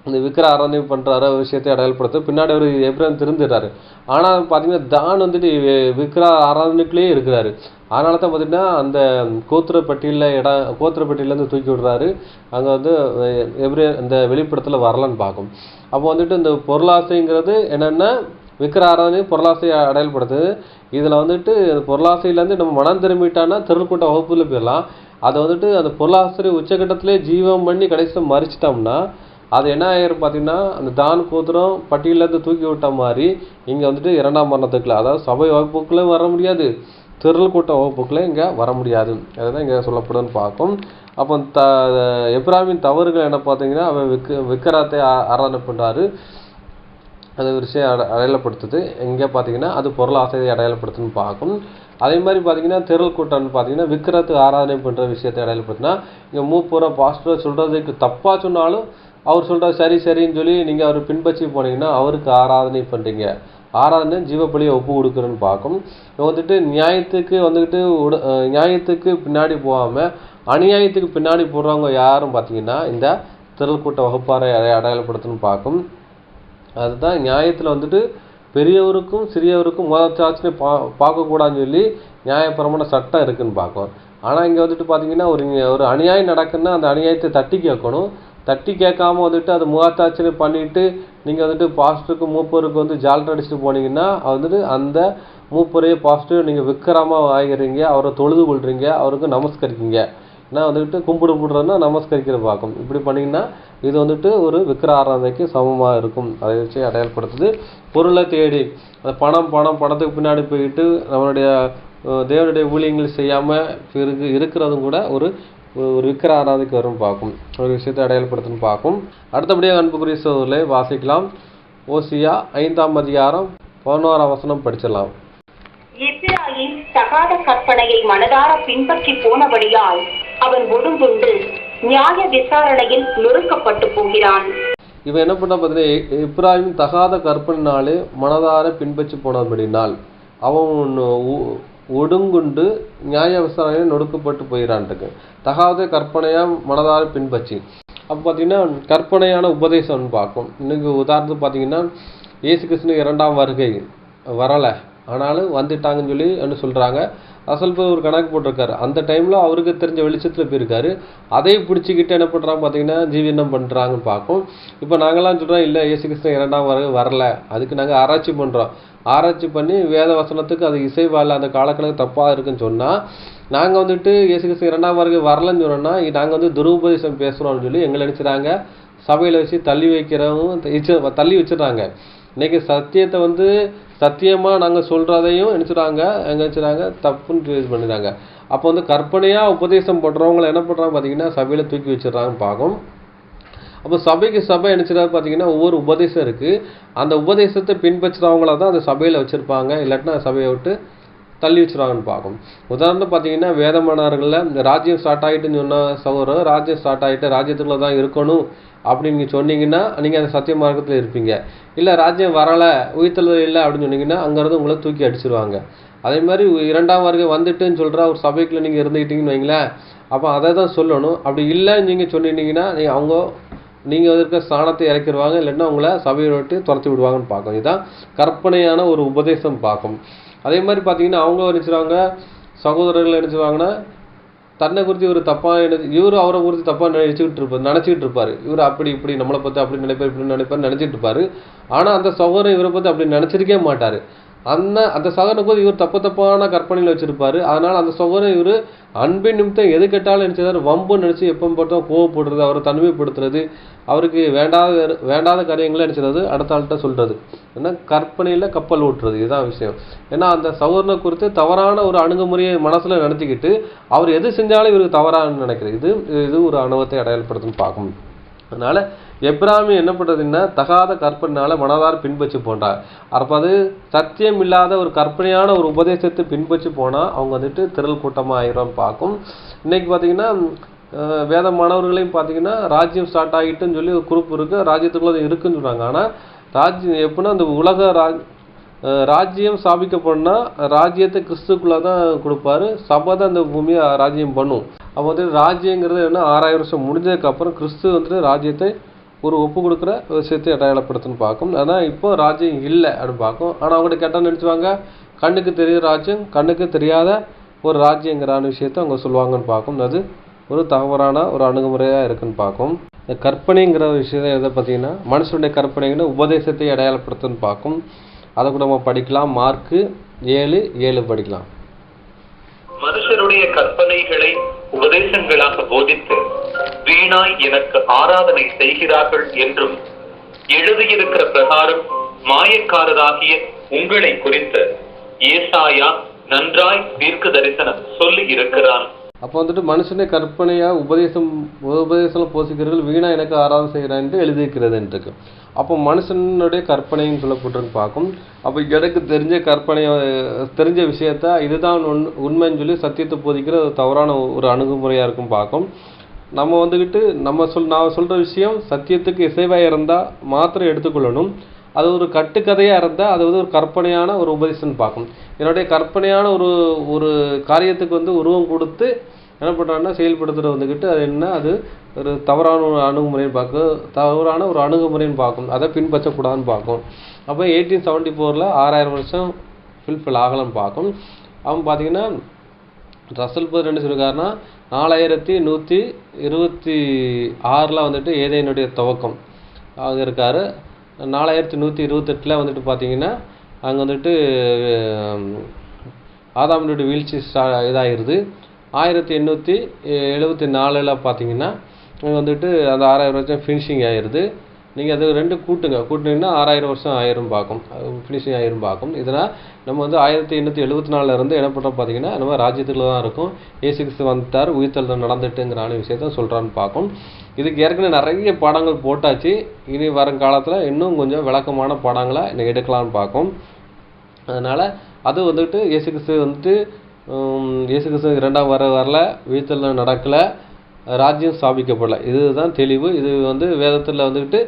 இந்த விக்கிர ஆராதனை பண்ணுற விஷயத்தை அடையாளப்படுத்த பின்னாடி ஒரு எப்ராஹிம் திருந்துடுறாரு. ஆனால் பார்த்தீங்கன்னா தான் வந்துட்டு விக்கிர ஆராதனைக்குள்ளேயே இருக்கிறாரு. அதனால தான் பார்த்தீங்கன்னா அந்த கோத்திரப்பட்டியிலேருந்து தூக்கி விடுறாரு. அங்கே வந்து இந்த வெளிப்படத்தில் வரலான்னு பார்க்கும். அப்போ வந்துட்டு இந்த பொருளாசைங்கிறது என்னென்னா விக்கிர ஆராதனை பொருளாசையை அடையாளப்படுத்துது. இதில் வந்துட்டு பொருளாசையிலேருந்து நம்ம மனம் திரும்பிட்டான்னா திருக்கூட்ட வகுப்பில் போயிடலாம். அதை வந்துட்டு அந்த பொருளாசை உச்சகட்டத்திலே ஜீவம் பண்ணி கடைசியில் மறிச்சிட்டோம்னா அது என்ன ஆயிரும் பார்த்தீங்கன்னா, அந்த தான் கோத்திரம் பட்டியலேருந்து தூக்கி விட்ட மாதிரி இங்கே வந்துட்டு 2ஆம் மரணத்துக்குள்ள, அதாவது சபை வகுப்புக்குள்ளே வர முடியாது, திரள் கூட்ட வகுப்புக்குள்ளே இங்கே வர முடியாது. அதுதான் இங்கே சொல்லப்படுன்னு பார்க்கும். அப்போ எப்ராஹிமின் தவறுகள் என்ன பார்த்தீங்கன்னா, அவன் விக்கிரத்தை ஆராதனை பண்ணுறாரு. அது ஒரு விஷயம் அடையாளப்படுத்துது. எங்கே பார்த்தீங்கன்னா அது பொருள் ஆசையை அடையாளப்படுத்துன்னு பார்க்கும். அதே மாதிரி பார்த்தீங்கன்னா திரள் கூட்டம்னு பார்த்தீங்கன்னா விக்கிரத்துக்கு ஆராதனை பண்ணுற விஷயத்தை அடையாளப்படுத்தினா, இங்கே மூப்புற பாஸ்டர் சொல்கிறதுக்கு தப்பாக சொன்னாலும் அவர் சொல்கிற சரின்னு சொல்லி நீங்கள் அவர் பின்பற்றி போனீங்கன்னா அவருக்கு ஆராதனை பண்ணுறீங்க. ஆராதனை ஜீவபலியை ஒப்பு கொடுக்குறன்னு பார்க்கும். வந்துட்டு நியாயத்துக்கு பின்னாடி போகாமல் அநியாயத்துக்கு பின்னாடி போடுறவங்க யாரும் பார்த்தீங்கன்னா இந்த திரள் கூட்ட வகுப்பாரை அடையாளப்படுத்துன்னு பார்க்கும். அதுதான் நியாயத்தில் வந்துட்டு பெரியவருக்கும் சிறியவருக்கும் மோதச்சாச்சுன்னு பார்க்கக்கூடாதுன்னு சொல்லி நியாயபரமான சட்டம் இருக்குதுன்னு பார்க்கும். ஆனால் இங்கே வந்துட்டு பார்த்தீங்கன்னா ஒரு அநியாயம் நடக்குன்னா அந்த அநியாயத்தை தட்டி கேட்கணும். தட்டி கேட்காம வந்துட்டு அது முகத்தாட்சியை பண்ணிவிட்டு நீங்கள் வந்துட்டு பாஸ்டருக்கு மூப்பருக்கு வந்து ஜால்ரை அடிச்சுட்டு போனீங்கன்னா வந்துட்டு அந்த மூப்பரையே பாஸ்டர் நீங்கள் விக்கிரமாக ஆகிறீங்க, அவரை தொழுது கொள்றீங்க, அவருக்கு நமஸ்கரிக்கீங்க. ஏன்னா வந்துட்டு கும்பிடுறதுன்னா நமஸ்கரிக்கிற பார்க்கும். இப்படி பண்ணிங்கன்னா இது வந்துட்டு ஒரு விக்கிர ஆராதனைக்கு சமமாக இருக்கும். அதை வச்சு அடையாளப்படுத்துது. பொருளை தேடி அந்த பணத்துக்கு பின்னாடி போயிட்டு நம்மளுடைய தேவனுடைய ஊழியங்கள் செய்யாமல் இருக்கிறதும் கூட ஒரு விக்கிர ஆராதிக்கு வரும் பார்க்கும், ஒரு விஷயத்தை அடையாளப்படுத்தணும் பார்க்கும். அடுத்தபடியாக அன்புக்குரிய சகோதரர்களை வாசிக்கலாம். ஓசியா 5ஆம் அதிகாரம் 11ஆம் வசனம் படிச்சிடலாம். எப்பிராயீம் தகாத கற்பனையை மனதார பின்பற்றி போனபடியால் அவன் ஒடுங்குண்டு நியாய விசாரணையில் நொறுக்கப்பட்டு போகிறான். இவன் என்ன பண்ண பார்த்தீங்கன்னா, எப்பிராயீம் தகாத கற்பனையினாலே மனதார பின்பற்றி போனபடினால் அவன் ஒடுங்குண்டு நியாய விசாரணையில் நொடுக்கப்பட்டு போயிடான்ட்டுக்கு. தகாத கற்பனையாக மனதார பின்பற்றி அப்போ பார்த்தீங்கன்னா கற்பனையான உபதேசம்னு பார்க்கும். இன்னைக்கு உதாரணத்துக்கு பார்த்தீங்கன்னா இயேசு கிறிஸ்து 2ஆம் வருகை வரலை, ஆனாலும் வந்துட்டாங்கன்னு சொல்லி சொல்கிறாங்க. அசல் போய் ஒரு கணக்கு போட்டிருக்காரு. அந்த டைமில் அவருக்கு தெரிஞ்ச வெளிச்சத்தில் போயிருக்காரு. அதை பிடிச்சிக்கிட்டு என்ன பண்ணுறாங்க பார்த்தீங்கன்னா ஜீவனம் பண்ணுறாங்கன்னு பார்க்கும். இப்போ நாங்களாம் சொல்கிறோம் இல்லை இயேசு கிறிஸ்து 2ஆம் வருகை வரல, அதுக்கு நாங்கள் ஆராய்ச்சி பண்ணுறோம். ஆராய்ச்சி பண்ணி வேத வசனத்துக்கு அது இசைவாயில் அந்த காலக்கணக்கு தப்பாக இருக்குன்னு சொன்னால் நாங்கள் வந்துட்டு இயேசு கிறிஸ்து 2ஆம் வருகை வரலன்னு சொன்னோன்னா நாங்கள் துருபதேசம் பேசுகிறோம்னு சொல்லி எங்களை நினச்சிடாங்க சபையில் வச்சு தள்ளி வச்சிடறாங்க. இன்றைக்கி சத்தியத்தை சத்தியமாக நாங்கள் சொல்கிறதையும் நினச்சிடாங்க தப்புன்னு இது பண்ணிடுறாங்க. அப்போ கற்பனையாக உபதேசம் பண்ணுறவங்களை என்ன பண்ணுறாங்க பார்த்தீங்கன்னா சபையில் தூக்கி வச்சிடறாங்கன்னு பார்க்கும். அப்போ சபைக்கு சபை நினச்சிடாது பார்த்தீங்கன்னா ஒவ்வொரு உபதேசம் இருக்குது. அந்த உபதேசத்தை பின்பற்றுறவங்கள தான் அந்த சபையில் வச்சுருப்பாங்க, இல்லாட்டினா சபையை விட்டு தள்ளி வச்சுருவாங்கன்னு பார்க்கும். உதாரணம் பார்த்தீங்கன்னா வேதமானவர்களில் இந்த ராஜ்யம் ஸ்டார்ட் ஆகிட்டுன்னு சொன்ன சகோதரர் ராஜ்யம் ஸ்டார்ட் ஆகிட்டு ராஜ்யத்துக்குள்ள தான் இருக்கணும் அப்படின்னு நீங்கள் சொன்னீங்கன்னா நீங்கள் அந்த சத்திய மார்க்கத்தில் இருப்பீங்க. இல்லை ராஜ்யம் வரலை உயிர்த்தல் இல்லை அப்படின்னு சொன்னீங்கன்னா அங்கேருந்து உங்களை தூக்கி அடிச்சிருவாங்க. அதே மாதிரி 2ஆம் வருகை வந்துட்டுன்னு சொல்கிற ஒரு சபைக்குள்ளே நீங்கள் இருந்துக்கிட்டீங்கன்னு வைங்களேன், அப்போ அதை தான் சொல்லணும். அப்படி இல்லைன்னு நீங்கள் சொன்னீங்கன்னா நீங்கள் இருக்க ஸ்தானத்தை இறக்கிடுவாங்க, இல்லைன்னா உங்களை சபையை விட்டு துரத்தி விடுவாங்கன்னு பார்க்கும். இதுதான் கற்பனையான ஒரு உபதேசம் பார்க்கும். அதே மாதிரி பார்த்தீங்கன்னா அவங்க நினச்சிடுவாங்க சகோதரர்கள் நினச்சிடுவாங்கன்னா தன்னை குறித்து ஒரு தப்பாக இவர் அவரை குறித்து தப்பாக நினச்சிக்கிட்டு இருப்பார். இவர் அப்படி இப்படி நம்மளை பற்றி அப்படி நினைப்பார் இப்படி நினச்சிட்டு இருப்பார். ஆனால் அந்த சகோதரன் இவரை பற்றி அப்படி நினச்சிருக்கே மாட்டார். அந்த சகோதரனை போது இவர் தப்பான கற்பனையில் வச்சுருப்பார். அதனால் அந்த சகோதரன் இவர் அன்பின் நிமித்தம் எது கேட்டாலும் நினச்சிதார் வம்புன்னு நினச்சி எப்போ பார்த்தோம் கோவப்படுறது, அவரை தனிமைப்படுத்துறது, அவருக்கு வேண்டாத காரியங்களை நினச்சிறது அடுத்த ஆள்கிட்ட சொல்கிறது. ஏன்னா கற்பனையில் கப்பல் ஓட்டுறது இதுதான் விஷயம். ஏன்னா அந்த சகோதரனை குறித்து தவறான ஒரு அணுகுமுறையை மனசில் நினச்சிக்கிட்டு அவர் எது செஞ்சாலும் இவருக்கு தவறான்னு நினைக்கிறது. இது ஒரு அனுபவத்தை அடையாளப்படுத்துன்னு பார்க்கணும். அதனால் எப்ராஹிம் என்ன பண்ணுறதுன்னா தகாத கற்பனைனால மனதார பின்பற்றி போன்றார். அப்போ அது சத்தியம் இல்லாத ஒரு கற்பனையான ஒரு உபதேசத்தை பின்பற்றி போனால் அவங்க திரள் கூட்டமாக ஆயிரம் பார்க்கும். இன்றைக்கி பார்த்திங்கன்னா வேத மாணவர்களையும் பார்த்திங்கன்னா ராஜ்யம் ஸ்டார்ட் ஆகிட்டுன்னு சொல்லி ஒரு குரூப் இருக்குது, ராஜ்யத்துக்குள்ளே இருக்குன்னு சொல்கிறாங்க. ஆனால் ராஜ்யம் எப்படின்னா அந்த உலக ராஜ்யம் ஸ்தாபிக்கப்படனா ராஜ்யத்தை கிறிஸ்துக்குள்ளே தான் கொடுப்பாரு, சபை தான் அந்த பூமியை ராஜ்யம் பண்ணும். அப்போ ராஜ்யங்கிறது என்ன 6000 வருஷம் முடிஞ்சதுக்கப்புறம் கிறிஸ்து ராஜ்யத்தை ஒரு ஒப்பு கொடுக்குற விஷயத்தை அடையாளப்படுத்துன்னு பார்க்கும். ஆனால் இப்போ ராஜ்யம் இல்லை அப்படின்னு பார்க்கும். ஆனால் அவங்கள்ட்ட கேட்டால் நினச்சிவாங்க கண்ணுக்கு தெரியாத ராஜ்யம் கண்ணுக்கு தெரியாத ஒரு ராஜ்யங்கிறான விஷயத்தை அவங்க சொல்லுவாங்கன்னு பார்க்கும். அது ஒரு தவறான ஒரு அணுகுமுறையாக இருக்குன்னு பார்க்கும். இந்த கற்பனைங்கிற விஷயத்தை எதை பார்த்தீங்கன்னா மனுஷனுடைய கற்பனைங்கிற உபதேசத்தை அடையாளப்படுத்துன்னு பார்க்கும். அதை கூட நம்ம படிக்கலாம். மார்க்கு 7:7 படிக்கலாம். மனுஷருடைய கற்பனைகளை உபதேசங்களாக போதித்து வீணாய் எனக்கு ஆராதனை செய்கிறார்கள் என்றும் எழுதியிருக்கிற பிரகாரம் மாயக்காரராகிய உங்களை குறித்து ஏசாயா நன்றாய் தீர்க்க தரிசனம் சொல்லி இருக்கிறான். அப்போ மனுஷனை கற்பனையாக உபதேசம் போசிக்கிறவர்கள் வீணா எனக்கு ஆராதனை செய்கிறான் என்று எழுதியிருக்கிறதுன்ட்டு. அப்போ மனுஷனுடைய கற்பனைன்னு சொல்லப்பட்டிருக்கு பார்க்கும். அப்போ எனக்கு தெரிஞ்ச விஷயத்த இதுதான் உண்மைன்னு சொல்லி சத்தியத்தை போதிக்கிற தவறான ஒரு அணுகுமுறையாக இருக்கும் பார்க்கும். நம்ம நான் சொல்கிற விஷயம் சத்தியத்துக்கு இசைவாக இருந்தால் மாத்திரம் எடுத்துக்கொள்ளணும். அது ஒரு கட்டுக்கதையாக இருந்தால் அது ஒரு கற்பனையான ஒரு உபதேசம்னு பார்க்கும். என்னுடைய கற்பனையான ஒரு காரியத்துக்கு உருவம் கொடுத்து என்ன பண்ணுறாங்கன்னா செயல்படுத்துகிற அது என்ன அது ஒரு தவறான ஒரு அணுகுமுறைன்னு பார்க்கும். அதை பின்பற்றக்கூடாதுன்னு பார்க்கும். அப்போ 1874 6000 வருஷம் ஃபில்ஃபில் ஆகலான்னு பார்க்கும். அவன் பார்த்தீங்கன்னா ரசல் பேர் என்ன சொல்லியிருக்காருன்னா 4126 ஏதேனுடைய துவக்கம் அங்கே இருக்கார். 4128 பார்த்தீங்கன்னா அங்கே ஆதாமினுடைய வீழ்ச்சி இதாகிடுது. 1874 பார்த்தீங்கன்னா அங்கே அந்த 6000 வருஷம் ஃபினிஷிங் ஆகிடுது. நீங்கள் அது 2 கூட்டினீங்கன்னா 6000 வருஷம் ஆயிரம் பார்க்கும், ஃபினிஷிங் ஆயிரம் பார்க்கும். இதனால் நம்ம வந்து 1874 என்ன பண்ணுறோம் பார்த்தீங்கன்னா நம்ம ராஜ்யத்தில் தான் இருக்கும். இயேசு கிறிஸ்து வந்துட்டார், உயிர்த்தெழுதல் நடந்துட்டுங்கிறான விஷயத்த சொல்கிறான்னு பார்க்கும். இதுக்கு ஏற்கனவே நிறைய பாடங்கள் போட்டாச்சு. இனி வருங்காலத்தில் இன்னும் கொஞ்சம் விளக்கமான பாடங்களை எடுக்கலான்னு பார்க்கும். அதனால் அது வந்துட்டு இயேசு கிறிஸ்து 2ஆம் வரல, உயிர்த்தெழுதல் நடக்கலை, ராஜ்யம் ஸ்தாபிக்கப்படல. இதுதான் தெளிவு. இது வந்து வேதத்தில் வந்துட்டு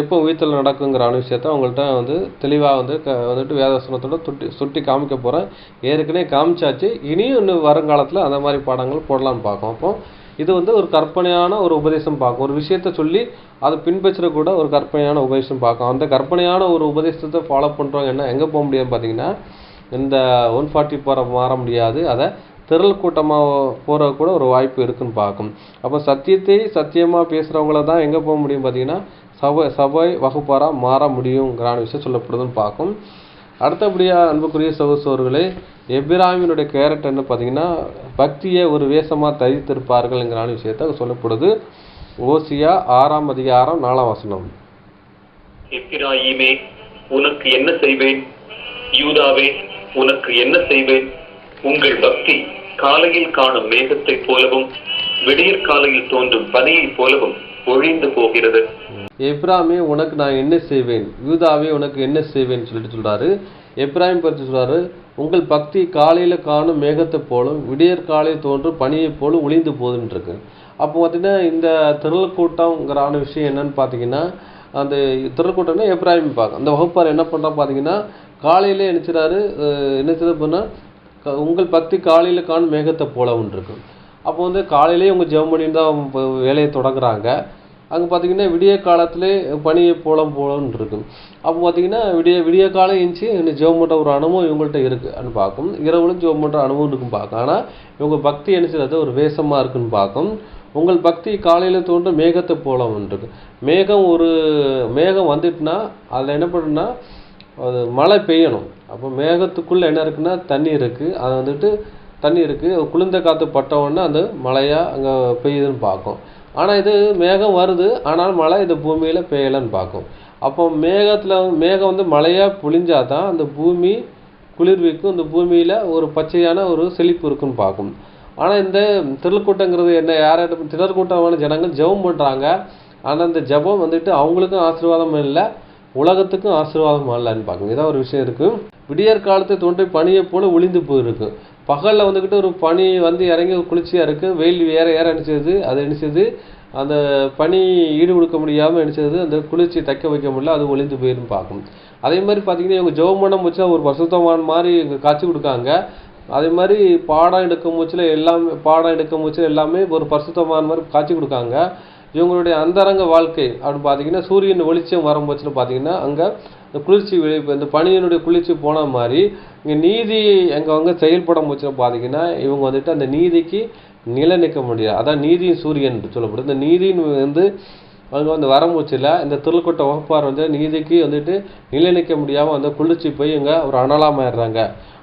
எப்போ உயிர்த்தெழுதல் நடக்குங்கிற விஷயத்தை அவங்கள்ட்ட வந்து தெளிவாக வந்துட்டு வேதவசனத்தோட சுட்டி காமிக்க போகிறேன். ஏற்கனவே காமிச்சாச்சு. இனியும் இன்னும் வருங்காலத்தில் அந்த மாதிரி பாடங்கள் போடலான்னு பார்க்கும். அப்போ இது வந்து ஒரு கற்பனையான ஒரு உபதேசம் பார்க்கும். ஒரு விஷயத்த சொல்லி அதை பின்பற்ற கூட ஒரு கற்பனையான உபதேசம் பார்க்கும். அந்த கற்பனையான ஒரு உபதேசத்தை ஃபாலோ பண்ணுறவங்க எங்கே போக முடியாது பார்த்தீங்கன்னா, இந்த 144 மாற முடியாது. அதை திரள் கூட்டமாக போகிற கூட ஒரு வாய்ப்பு இருக்குன்னு பார்க்கும். அப்போ சத்தியத்தை சத்தியமாக பேசுகிறவங்கள தான் எங்கே போக முடியும் பார்த்தீங்கன்னா, சபை வகுப்பாராக மாற முடியுங்கிற விஷயம் சொல்லப்படுதுன்னு பார்க்கும். அடுத்தபடியாக அன்புக்குரிய சகோதரர்களே, எபிராமினுடைய கேரக்டர் என்ன பார்த்தீங்கன்னா, பக்தியை ஒரு வேஷமாக தரித்திருப்பார்கள்ங்கிற விஷயத்த சொல்லப்படுது. ஓசியா 6ஆம் அதிகாரம் 4ஆம் வசனம். எப்பிராயீமே, உனக்கு என்ன செய்வேன்? யூதாவே, உனக்கு என்ன செய்வேன்? உங்கள் பக்தி காலையில் காணும் மேகத்தைப் போலவும் விடியற் காலையில் தோன்றும் பனியைப் போலவும் ஒழிந்து போகிறது. எப்ராமே, உனக்கு நான் என்ன செய்வேன்? யூதாவே, உனக்கு என்ன செய்வேன்னு சொல்றாரு. எப்ராஹிம் பற்றி சொல்றாரு, உங்கள் பக்தி காலையில் காணும் மேகத்தை போலும் விடியற் காலையில் தோன்றும் பனியைப் போலும் ஒளிந்து போகுதுன்னு இருக்கு. அப்போ பார்த்தீங்கன்னா இந்த திரள் கூட்டம்ங்கிற விஷயம் என்னன்னு பார்த்தீங்கன்னா, அந்த திரள் கூட்டம்னா எப்ராஹிம் பார்க்க அந்த வகுப்பார் என்ன பண்ணுறா பார்த்தீங்கன்னா, காலையிலே என்ன பண்ணால் உங்கள் பக்தி காலையில் காணும் மேகத்தை போலவும் இருக்கு. அப்போ வந்து காலையிலேயே உங்கள் ஜெபம் பண்ணிட்டு தான் வேலையை தொடங்குறாங்க. அங்கே பார்த்தீங்கன்னா விடிய காலத்திலே பனியை போலன்னு இருக்கு. அப்போ பார்த்தீங்கன்னா விடிய காலம் இருந்துச்சு இன்னும் ஜெபம் பண்ணுற ஒரு அனுபவம் இவங்கள்ட்ட இருக்குன்னு பார்க்கும். இரவுலும் ஜெபம் பண்ணுற அனுபவம் இருக்குன்னு பார்க்கும். ஆனால் இவங்க பக்தி என்ன செய்யறது ஒரு வேஷமாக இருக்குன்னு பார்க்கும். உங்கள் பக்தி காலையில் தோன்ற மேகத்தை போலவும் இருக்கு. மேகம் வந்துட்டுனா அதில் என்ன பண்ணுன்னா அது மழை பெய்யணும். அப்போ மேகத்துக்குள்ளே என்ன இருக்குன்னா தண்ணி இருக்குது. அது வந்துட்டு தண்ணி இருக்குது, குளிர்ந்த காற்று பட்டவுடனே அந்த மழையாக அங்கே பெய்யுதுன்னு பார்க்கும். ஆனால் இது மேகம் வருது, ஆனால் மழை இந்த பூமியில் பெய்யலைன்னு பார்க்கும். அப்போ மேகம் வந்து மழையாக பொழிஞ்சாதான் அந்த பூமி குளிர்விக்கும், இந்த பூமியில் ஒரு பச்சையான ஒரு செழிப்பு இருக்குன்னு பார்க்கும். ஆனால் இந்த திரள்கூட்டங்கிறது என்ன, திரள்கூட்டமான ஜனங்கள் ஜெபம் பண்ணுறாங்க. ஆனால் அந்த ஜெபம் வந்துட்டு அவங்களுக்கும் ஆசீர்வாதம் இல்லை, உலகத்துக்கும் ஆசீர்வாதம் இல்லைன்னு பார்க்கும். இதான் ஒரு விஷயம் இருக்குது. விடியற் காலத்தை தோன்றி பனியை போல ஒளிந்து போயிருக்கு. பகலில் வந்துக்கிட்டு ஒரு பனி வந்து இறங்கி குளிர்ச்சியாக இருக்குது, வெயில் ஏற அணிச்சது, அது அணிச்சது அந்த பனி ஈடு கொடுக்க முடியாமல் அணிச்சது, அந்த குளிர்ச்சி தைக்க வைக்க முடியல, அது ஒளிந்து போயிருந்து பார்க்கும். அதே மாதிரி பார்த்தீங்கன்னா இவங்க ஜெபம் பண்ண முச்சில் ஒரு பரிசுத்தமான மாதிரி இங்கே காட்சி கொடுக்காங்க. அதே மாதிரி பாடம் எடுக்கும் முச்சில் எல்லாமே ஒரு பரிசுத்தமான மாதிரி காட்சி கொடுக்காங்க. இவங்களுடைய அந்தரங்க வாழ்க்கை அப்படின்னு பார்த்தீங்கன்னா சூரியன் வெளிச்சம் வரும்போது பார்த்தீங்கன்னா அங்கே இந்த குளிர்ச்சி இந்த பனியினுடைய குளிர்ச்சி போன மாதிரி இங்கே நீதி அங்கே செயல்படும் போச்சு பார்த்தீங்கன்னா இவங்க வந்துட்டு அந்த நீதிக்கு நிலை நிற்க முடியாது. அதான் நீதியின் சூரியன் சொல்லப்படுது. இந்த நீதியின் அவங்க வந்து வரமுச்சில் இந்த திருக்கோட்டை வகுப்பார் வந்து நீதிக்கு வந்துட்டு நிலை நிற்க முடியாமல் அந்த குளிர்ச்சி போய் இங்கே ஒரு அனலாமாயிடுறாங்க.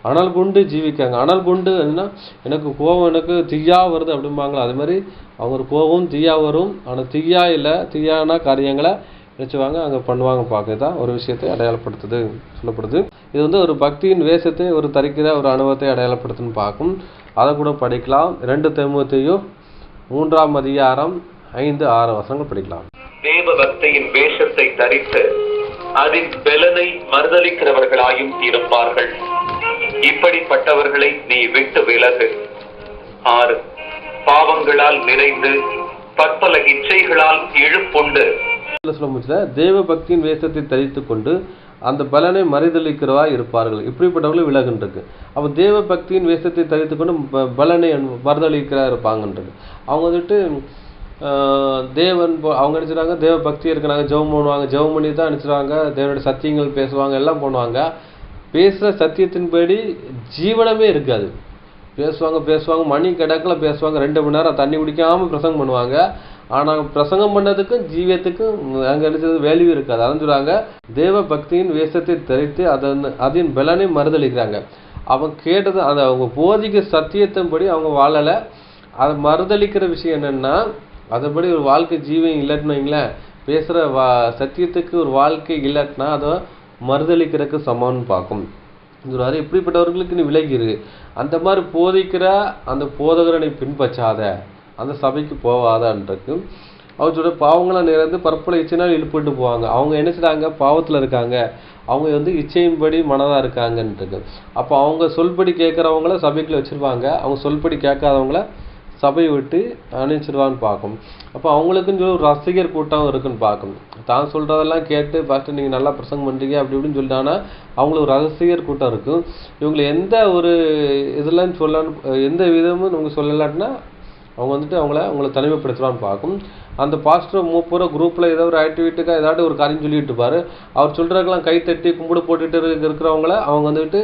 அனல் குண்டு ஜீவிக்காங்க. அனல் குண்டு என்ன, எனக்கு கோபம் எனக்கு தீயா வருது அப்படிம்பாங்களா, அது மாதிரி அவங்க ஒரு கோபம் தீயா வரும். ஆனால் தீயான காரியங்களை நினச்சிவாங்க அங்கே பண்ணுவாங்க. பார்க்கதான் ஒரு விஷயத்தை அடையாளப்படுத்துது சொல்லப்படுது. இது வந்து ஒரு பக்தியின் வேஷத்தை ஒரு தரிக்கிற ஒரு அனுபவத்தை அடையாளப்படுத்துன்னு பார்க்கும். அதை கூட படிக்கலாம். 2 தீமோத்தேயு 3ஆம் அதிகாரம் 5-6 வசனங்கள் படிக்கலாம். தேவ பக்தியின் வேஷத்தை தரித்து அதின் பலனை மறுதலிக்கிறவர்களாயும் இருப்பார்கள். இப்படிப்பட்டவர்களை நீ விட்டு விலகு. 6. பாவங்களால் நிறைந்து பற்பல இச்சைகளால் இழுப்புண்டு தேவ பக்தியின் வேஷத்தை தரித்து கொண்டு அந்த பலனை மறுதலிக்கிறவா இருப்பார்கள். இப்படிப்பட்டவர்களும் விலகுன்றது. அப்போ தேவ பக்தியின் வேஷத்தை தரித்து கொண்டு பலனை மறுதலிக்கிறா இருப்பாங்கன்றது. அவங்க வந்துட்டு அவங்க நினைச்சுறாங்க தேவ பக்தி இருக்கிறாங்க, ஜெபம் பண்ணுவாங்க, ஜெபம் பண்ணி தான் நினைச்சுறாங்க, தேவனுடைய சத்தியங்கள் பேசுவாங்க, எல்லாம் பண்ணுவாங்க. பேசுகிற சத்தியத்தின்படி ஜீவனமே இருக்காது. பேசுவாங்க மணி கணக்கில் பேசுவாங்க, 2 மணி நேரம் தண்ணி குடிக்காமல் பிரசங்கம் பண்ணுவாங்க. ஆனால் பிரசங்கம் பண்ணதுக்கும் ஜீவியத்துக்கும் அங்கே நினைச்சது வேல்யூ இருக்காது. அதான் சொல்கிறாங்க தேவ பக்தியின் வேஷத்தை தரித்து அதன் பலனை மறுதளிக்கிறாங்க. அவங்க கேட்டது அவங்க போதிக்க சத்தியத்தின்படி அவங்க வாழலை. அதை மறுதளிக்கிற விஷயம் என்னென்னா, அதுபடி ஒரு வாழ்க்கை ஜீவியம் இல்லைன்னு வைங்களேன், பேசுகிற சத்தியத்துக்கு ஒரு வாழ்க்கை இல்லாட்டினா அதை மறுதளிக்கிறதுக்கு சமம்னு பார்க்கும். சொல்றாரு, இப்படிப்பட்டவர்களுக்கு நீ விலகிரு, அந்த மாதிரி போதிக்கிற அந்த போதகரை நீ பின்பற்றாத, அந்த சபைக்கு போவாதான்ருக்கு. அவர் சொல்ற பாவங்களாம் நிறைந்து பற்பல இச்சைனால் இழுப்பிட்டு போவாங்க. அவங்க என்ன செய்றாங்க, பாவத்தில் இருக்காங்க, அவங்க வந்து இச்சையின்படி மனதாக இருக்காங்கன்றது. அப்போ அவங்க சொல்படி கேட்குறவங்கள சபைக்குள்ள வச்சுருவாங்க, அவங்க சொல்படி கேட்காதவங்கள சபையை விட்டு அனுப்பிச்சிடுவான்னு பார்க்கும். அப்போ அவங்களுக்குன்னு சொல்லி ஒரு ரசிகர் கூட்டம் இருக்குன்னு பார்க்கும். தான் சொல்கிறதெல்லாம் கேட்டு ஃபஸ்ட்டு நீங்கள் நல்லா பிரசங்கம் பண்ணுறீங்க அப்படி இப்படின்னு சொல்லிட்டாங்கன்னா அவங்களுக்கு ஒரு ரசிகர் கூட்டம் இருக்கும். இவங்களை எந்த ஒரு இதெல்லாம் எந்த விதமும் நமக்கு சொல்லலாட்டினா அவங்க வந்துட்டு அவங்கள தனிமைப்படுத்துவான்னு பார்க்கும். அந்த பாஸ்டர் மூப்பரை குரூப்பில் ஏதோ ஒரு ஆக்டிவிட்டிக்காக ஏதாவது ஒரு காரியம் சொல்லிட்டு இருப்பார். அவர் சொல்கிறதுக்கெல்லாம் கை தட்டி கும்பிடு போட்டுட்டு இருக்கிறவங்கள அவங்க வந்துட்டு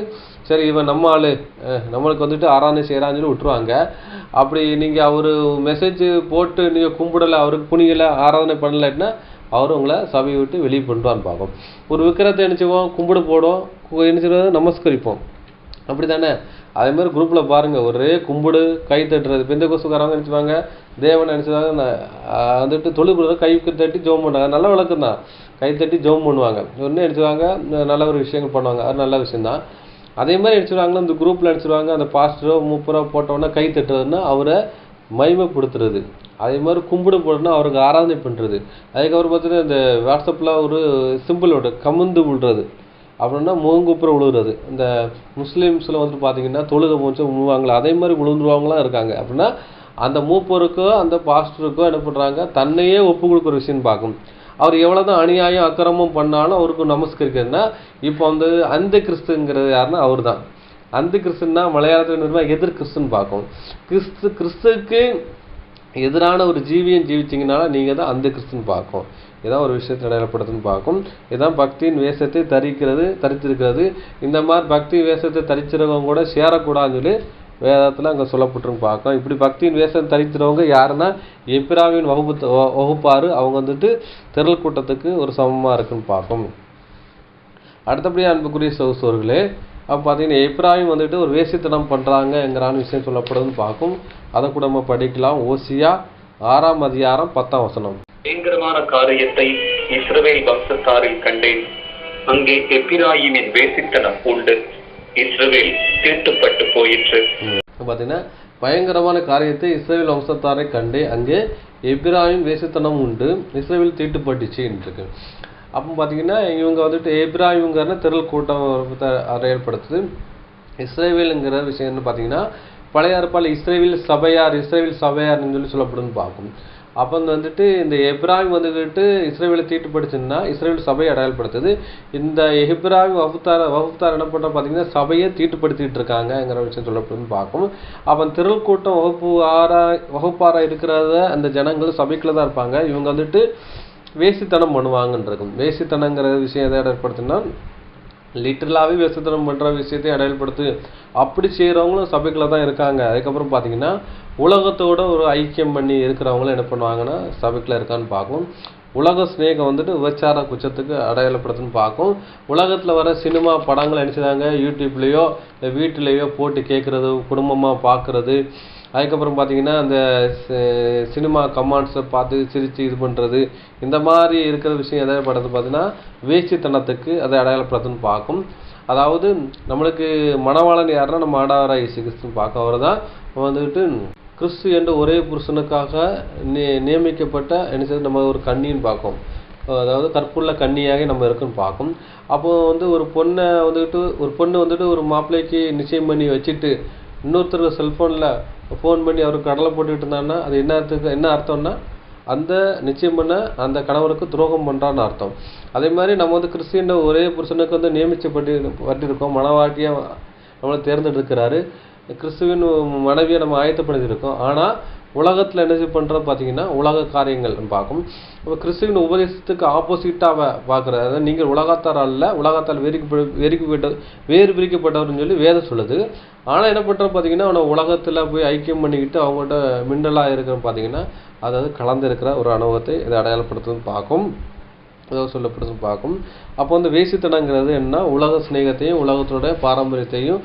சரி இவன் நம்ம ஆள், நம்மளுக்கு வந்துட்டு ஆராதனை செய்கிறான்னு சொல்லி விட்டுருவாங்க. அப்படி நீங்கள் அவர் மெசேஜ் போட்டு நீங்கள் கும்பிடலை, அவருக்கு புனியலை, ஆராதனை பண்ணலைன்னா அவரும் உங்களை சபையை விட்டு வெளியே பண்ணுவான்னு பார்க்கும். ஒரு விக்கிரத்தை நினச்சிக்குவோம், கும்பிடு போடும், நினச்சிடுவோம், நமஸ்கரிப்போம், அப்படி தானே? அதே மாதிரி குரூப்பில் பாருங்கள், ஒரே கும்பிடு கை தட்டுறது. பெந்தகோஸ்துக்காரங்க நினச்சிவாங்க தேவனை நினச்சிவாங்க வந்துட்டு தொழுகுறத கைக்கு தட்டி ஜோம் பண்ணுவாங்க. நல்ல விளக்கம் தான், கை தட்டி ஜோம் பண்ணுவாங்க. ஒன்று நினச்சிவாங்க நல்ல ஒரு விஷயங்கள் பண்ணுவாங்க, அது நல்ல விஷயந்தான். அதே மாதிரி நினச்சிடுவாங்கன்னா இந்த குரூப்பில் நினச்சிடுவாங்க அந்த பாஸ்டரோ மூப்பரோ போட்டோன்னா கை தட்டுறதுன்னா அவரை மகிமைப்படுத்துறது. அதே மாதிரி கும்பிடு போடுறதுன்னா அவருக்கு ஆராதனை பண்ணுறது. அதுக்கப்புறம் பார்த்தீங்கன்னா இந்த வாட்ஸ்அப்பில் ஒரு சிம்பிள் விட கமுந்து விடுறது அப்படின்னா முகங்குப்புற விழுகிறது. இந்த முஸ்லீம்ஸில் வந்துட்டு பார்த்தீங்கன்னா தொழுகை போச்சு விழுவாங்களா, அதே மாதிரி விழுந்துருவாங்களாம் இருக்காங்க. அப்படின்னா அந்த மூப்பருக்கோ அந்த பாஸ்டருக்கோ என்ன பண்ணுறாங்க, தன்னையே ஒப்பு கொடுக்குற விஷயம் பார்க்கும். அவர் எவ்வளோ தான் அநியாயம் அக்கிரமம் பண்ணாலும் அவருக்கு நமஸ்கரிக்கிறதுனா இப்போ வந்து அந்த கிறிஸ்துங்கிறது யாருன்னா அவர் தான். அந்த கிறிஸ்துன்னா மலையாளத்தில் எதிர் கிறிஸ்துன்னு பார்க்கும். கிறிஸ்துக்கு எதிரான ஒரு ஜீவியம் ஜீவிச்சிங்கனால நீங்கள் தான் அந்த கிறிஸ்துன்னு பார்க்கும். இதான் ஒரு விஷயத்தை அடையாளப்படுத்துன்னு பார்க்கும். இதுதான் பக்தியின் வேஷத்தை தரித்திருக்கிறது. இந்த மாதிரி பக்தி வேஷத்தை தரிச்சிருக்கவங்க கூட சேரக்கூடாதுன்னு சொல்லி வேதத்தில் அங்கே சொல்லப்பட்டுருன்னு பார்க்கும். இப்படி பக்தியின் வேஷத்தை தரிக்கிறவங்க யாருன்னா எப்பிராவின் வகுப்பாரு, அவங்க வந்துட்டு திரள் கூட்டத்துக்கு ஒரு சமமாக இருக்குன்னு பார்க்கும். அடுத்தபடியாக அன்புக்குரிய சகோதரர்களே, அப்போ பார்த்தீங்கன்னா எப்பிராவிம் வந்துட்டு ஒரு வேசித்தனம் பண்ணுறாங்கங்கிறான விஷயம் சொல்லப்படுதுன்னு பார்க்கும். அதை கூட நம்ம படிக்கலாம். ஓசியா 6ஆம் அதிகாரம் 10ஆம் வசனம். பயங்கரமான காரியத்தை இஸ்ரவேல் வம்சத்தாரில் கண்டேன், அங்கே எப்பிராயிமின் வேசித்தனம் உண்டு, இஸ்ரவேல் தீட்டுப்பட்டு போயிற்று. பார்த்தீங்கன்னா பயங்கரமான காரியத்தை இஸ்ரவேல் வம்சத்தாரை கண்டே, அங்கே எப்பிராயிம் வேசித்தனம் உண்டு, இஸ்ரவேல் தீட்டுப்பட்டுச்சுன்னு இருக்கு. அப்போ பார்த்தீங்கன்னா இவங்க வந்துட்டு எப்பிராயிம்ங்கிற திரள் கூட்டம் அடையாளப்படுத்துது. இஸ்ரவேலுங்கிற விஷயம் என்ன பார்த்தீங்கன்னா பழைய ஏற்பாட்டில் இஸ்ரவேல் சபையார்னு சொல்லி சொல்லப்படுதுன்னு பார்க்கும். அப்போ வந்துட்டு இந்த எப்ராஹிம் வந்துக்கிட்டு இஸ்ரவேலை தீட்டுப்படுச்சுன்னா இஸ்ரவேல் சபையை அடையாளப்படுத்துது. இந்த எப்ராஹிம் வகுப்புத்தார் என்ன பண்ணுற பார்த்தீங்கன்னா சபையை தீட்டுப்படுத்திட்டு இருக்காங்கங்கிற விஷயம் சொல்லப்படுதுன்னு பார்க்கும். அப்போ திரள் கூட்டம் வகுப்பாராக இருக்கிறத அந்த ஜனங்கள் சபைக்குள்ள தான் இருப்பாங்க. இவங்க வந்துட்டு வேசித்தனம் பண்ணுவாங்கன்றிருக்கும். வேசித்தனங்கிற விஷயம் எதை அடையாளப்படுத்துன்னா லிட்டரலாகவே வேசித்தனம் பண்ணுற விஷயத்தையும் அடையாளப்படுத்து. அப்படி செய்கிறவங்களும் சபைக்குள்ள தான் இருக்காங்க. அதுக்கப்புறம் பார்த்தீங்கன்னா உலகத்தோட ஒரு ஐக்கியம் பண்ணி இருக்கிறவங்களும் என்ன பண்ணுவாங்கன்னா சபைக்குள்ள இருக்கான்னு பார்க்கும். உலக ஸ்நேகம் வந்துட்டு விபச்சார குற்றத்துக்கு அடையாளப்படுத்துன்னு பார்க்கும். உலகத்தில் வர சினிமா படங்கள் நினச்சிதாங்க யூடியூப்லேயோ இல்லை வீட்டிலேயோ போட்டு கேட்குறது, குடும்பமாக பார்க்குறது. அதுக்கப்புறம் பார்த்தீங்கன்னா அந்த சினிமா கமெண்ட்ஸை பார்த்து சிரித்து இது பண்ணுறது, இந்த மாதிரி இருக்கிற விஷயம் எதாவது படுறது பார்த்தீங்கன்னா வேசித்தனத்துக்கு அதை அடையாளப்படுத்துன்னு பார்க்கும். அதாவது நம்மளுக்கு மணவாளன் யாருன்னா நம்ம ஆண்டவராகிய இயேசு கிறிஸ்துன்னு பார்க்க. அவர் தான் வந்துட்டு கிறிஸ்து என்ற ஒரே புருஷனுக்காக நியமிக்கப்பட்ட என்ன நம்ம ஒரு கன்னின்னு பார்க்கும். அதாவது கற்புள்ள கன்னியாக நம்ம இருக்குன்னு பார்க்கும். அப்போது வந்து ஒரு பொண்ணு வந்துட்டு ஒரு மாப்பிள்ளைக்கு நிச்சயம் பண்ணி வச்சுட்டு இன்னொருத்தர் செல்ஃபோனில் ஃபோன் பண்ணி அவருக்கு கடலை போட்டுக்கிட்டு இருந்தாங்கன்னா அது என்ன அர்த்தம்னா அந்த நிச்சயம் பண்ண அந்த கணவருக்கு துரோகம் பண்ணுறான்னு அர்த்தம். அதே மாதிரி நம்ம வந்து கிறிஸ்டியன் ஒரே புருஷனுக்கு வந்து நியமிக்கப்பட்டிருக்கோம், மனவாட்டியாக நம்மளை தேர்ந்தெடுக்கிறாரு, கிறிஸ்துவின் மனைவியை நம்ம ஆயத்தப்படுத்தியிருக்கோம். ஆனால் உலகத்தில் என்ன பண்ணுறது பார்த்தீங்கன்னா உலக காரியங்கள் பார்க்கும். இப்போ கிறிஸ்துவின் உபதேசத்துக்கு ஆப்போசிட்டாக பார்க்குறது. அதாவது நீங்கள் உலகத்தார் அல்ல, உலகத்தால் வேறு பிரிக்கப்பட்டவர்னு சொல்லி வேதம் சொல்லுது. ஆனால் என்ன பண்ணுறது பார்த்தீங்கன்னா அவனை உலகத்தில் போய் ஐக்கியம் பண்ணிக்கிட்டு அவங்கள்ட்ட மிண்டலாக இருக்கிறன்னு பார்த்தீங்கன்னா அதாவது கலந்துருக்கிற ஒரு அனுபவத்தை இதை அடையாளப்படுத்துன்னு பார்க்கும், ஏதாவது சொல்லப்படுதுன்னு பார்க்கும். அப்போ வந்து வேசித்தனங்கிறது என்ன, உலக ஸ்நேகத்தையும் உலகத்தோட பாரம்பரியத்தையும்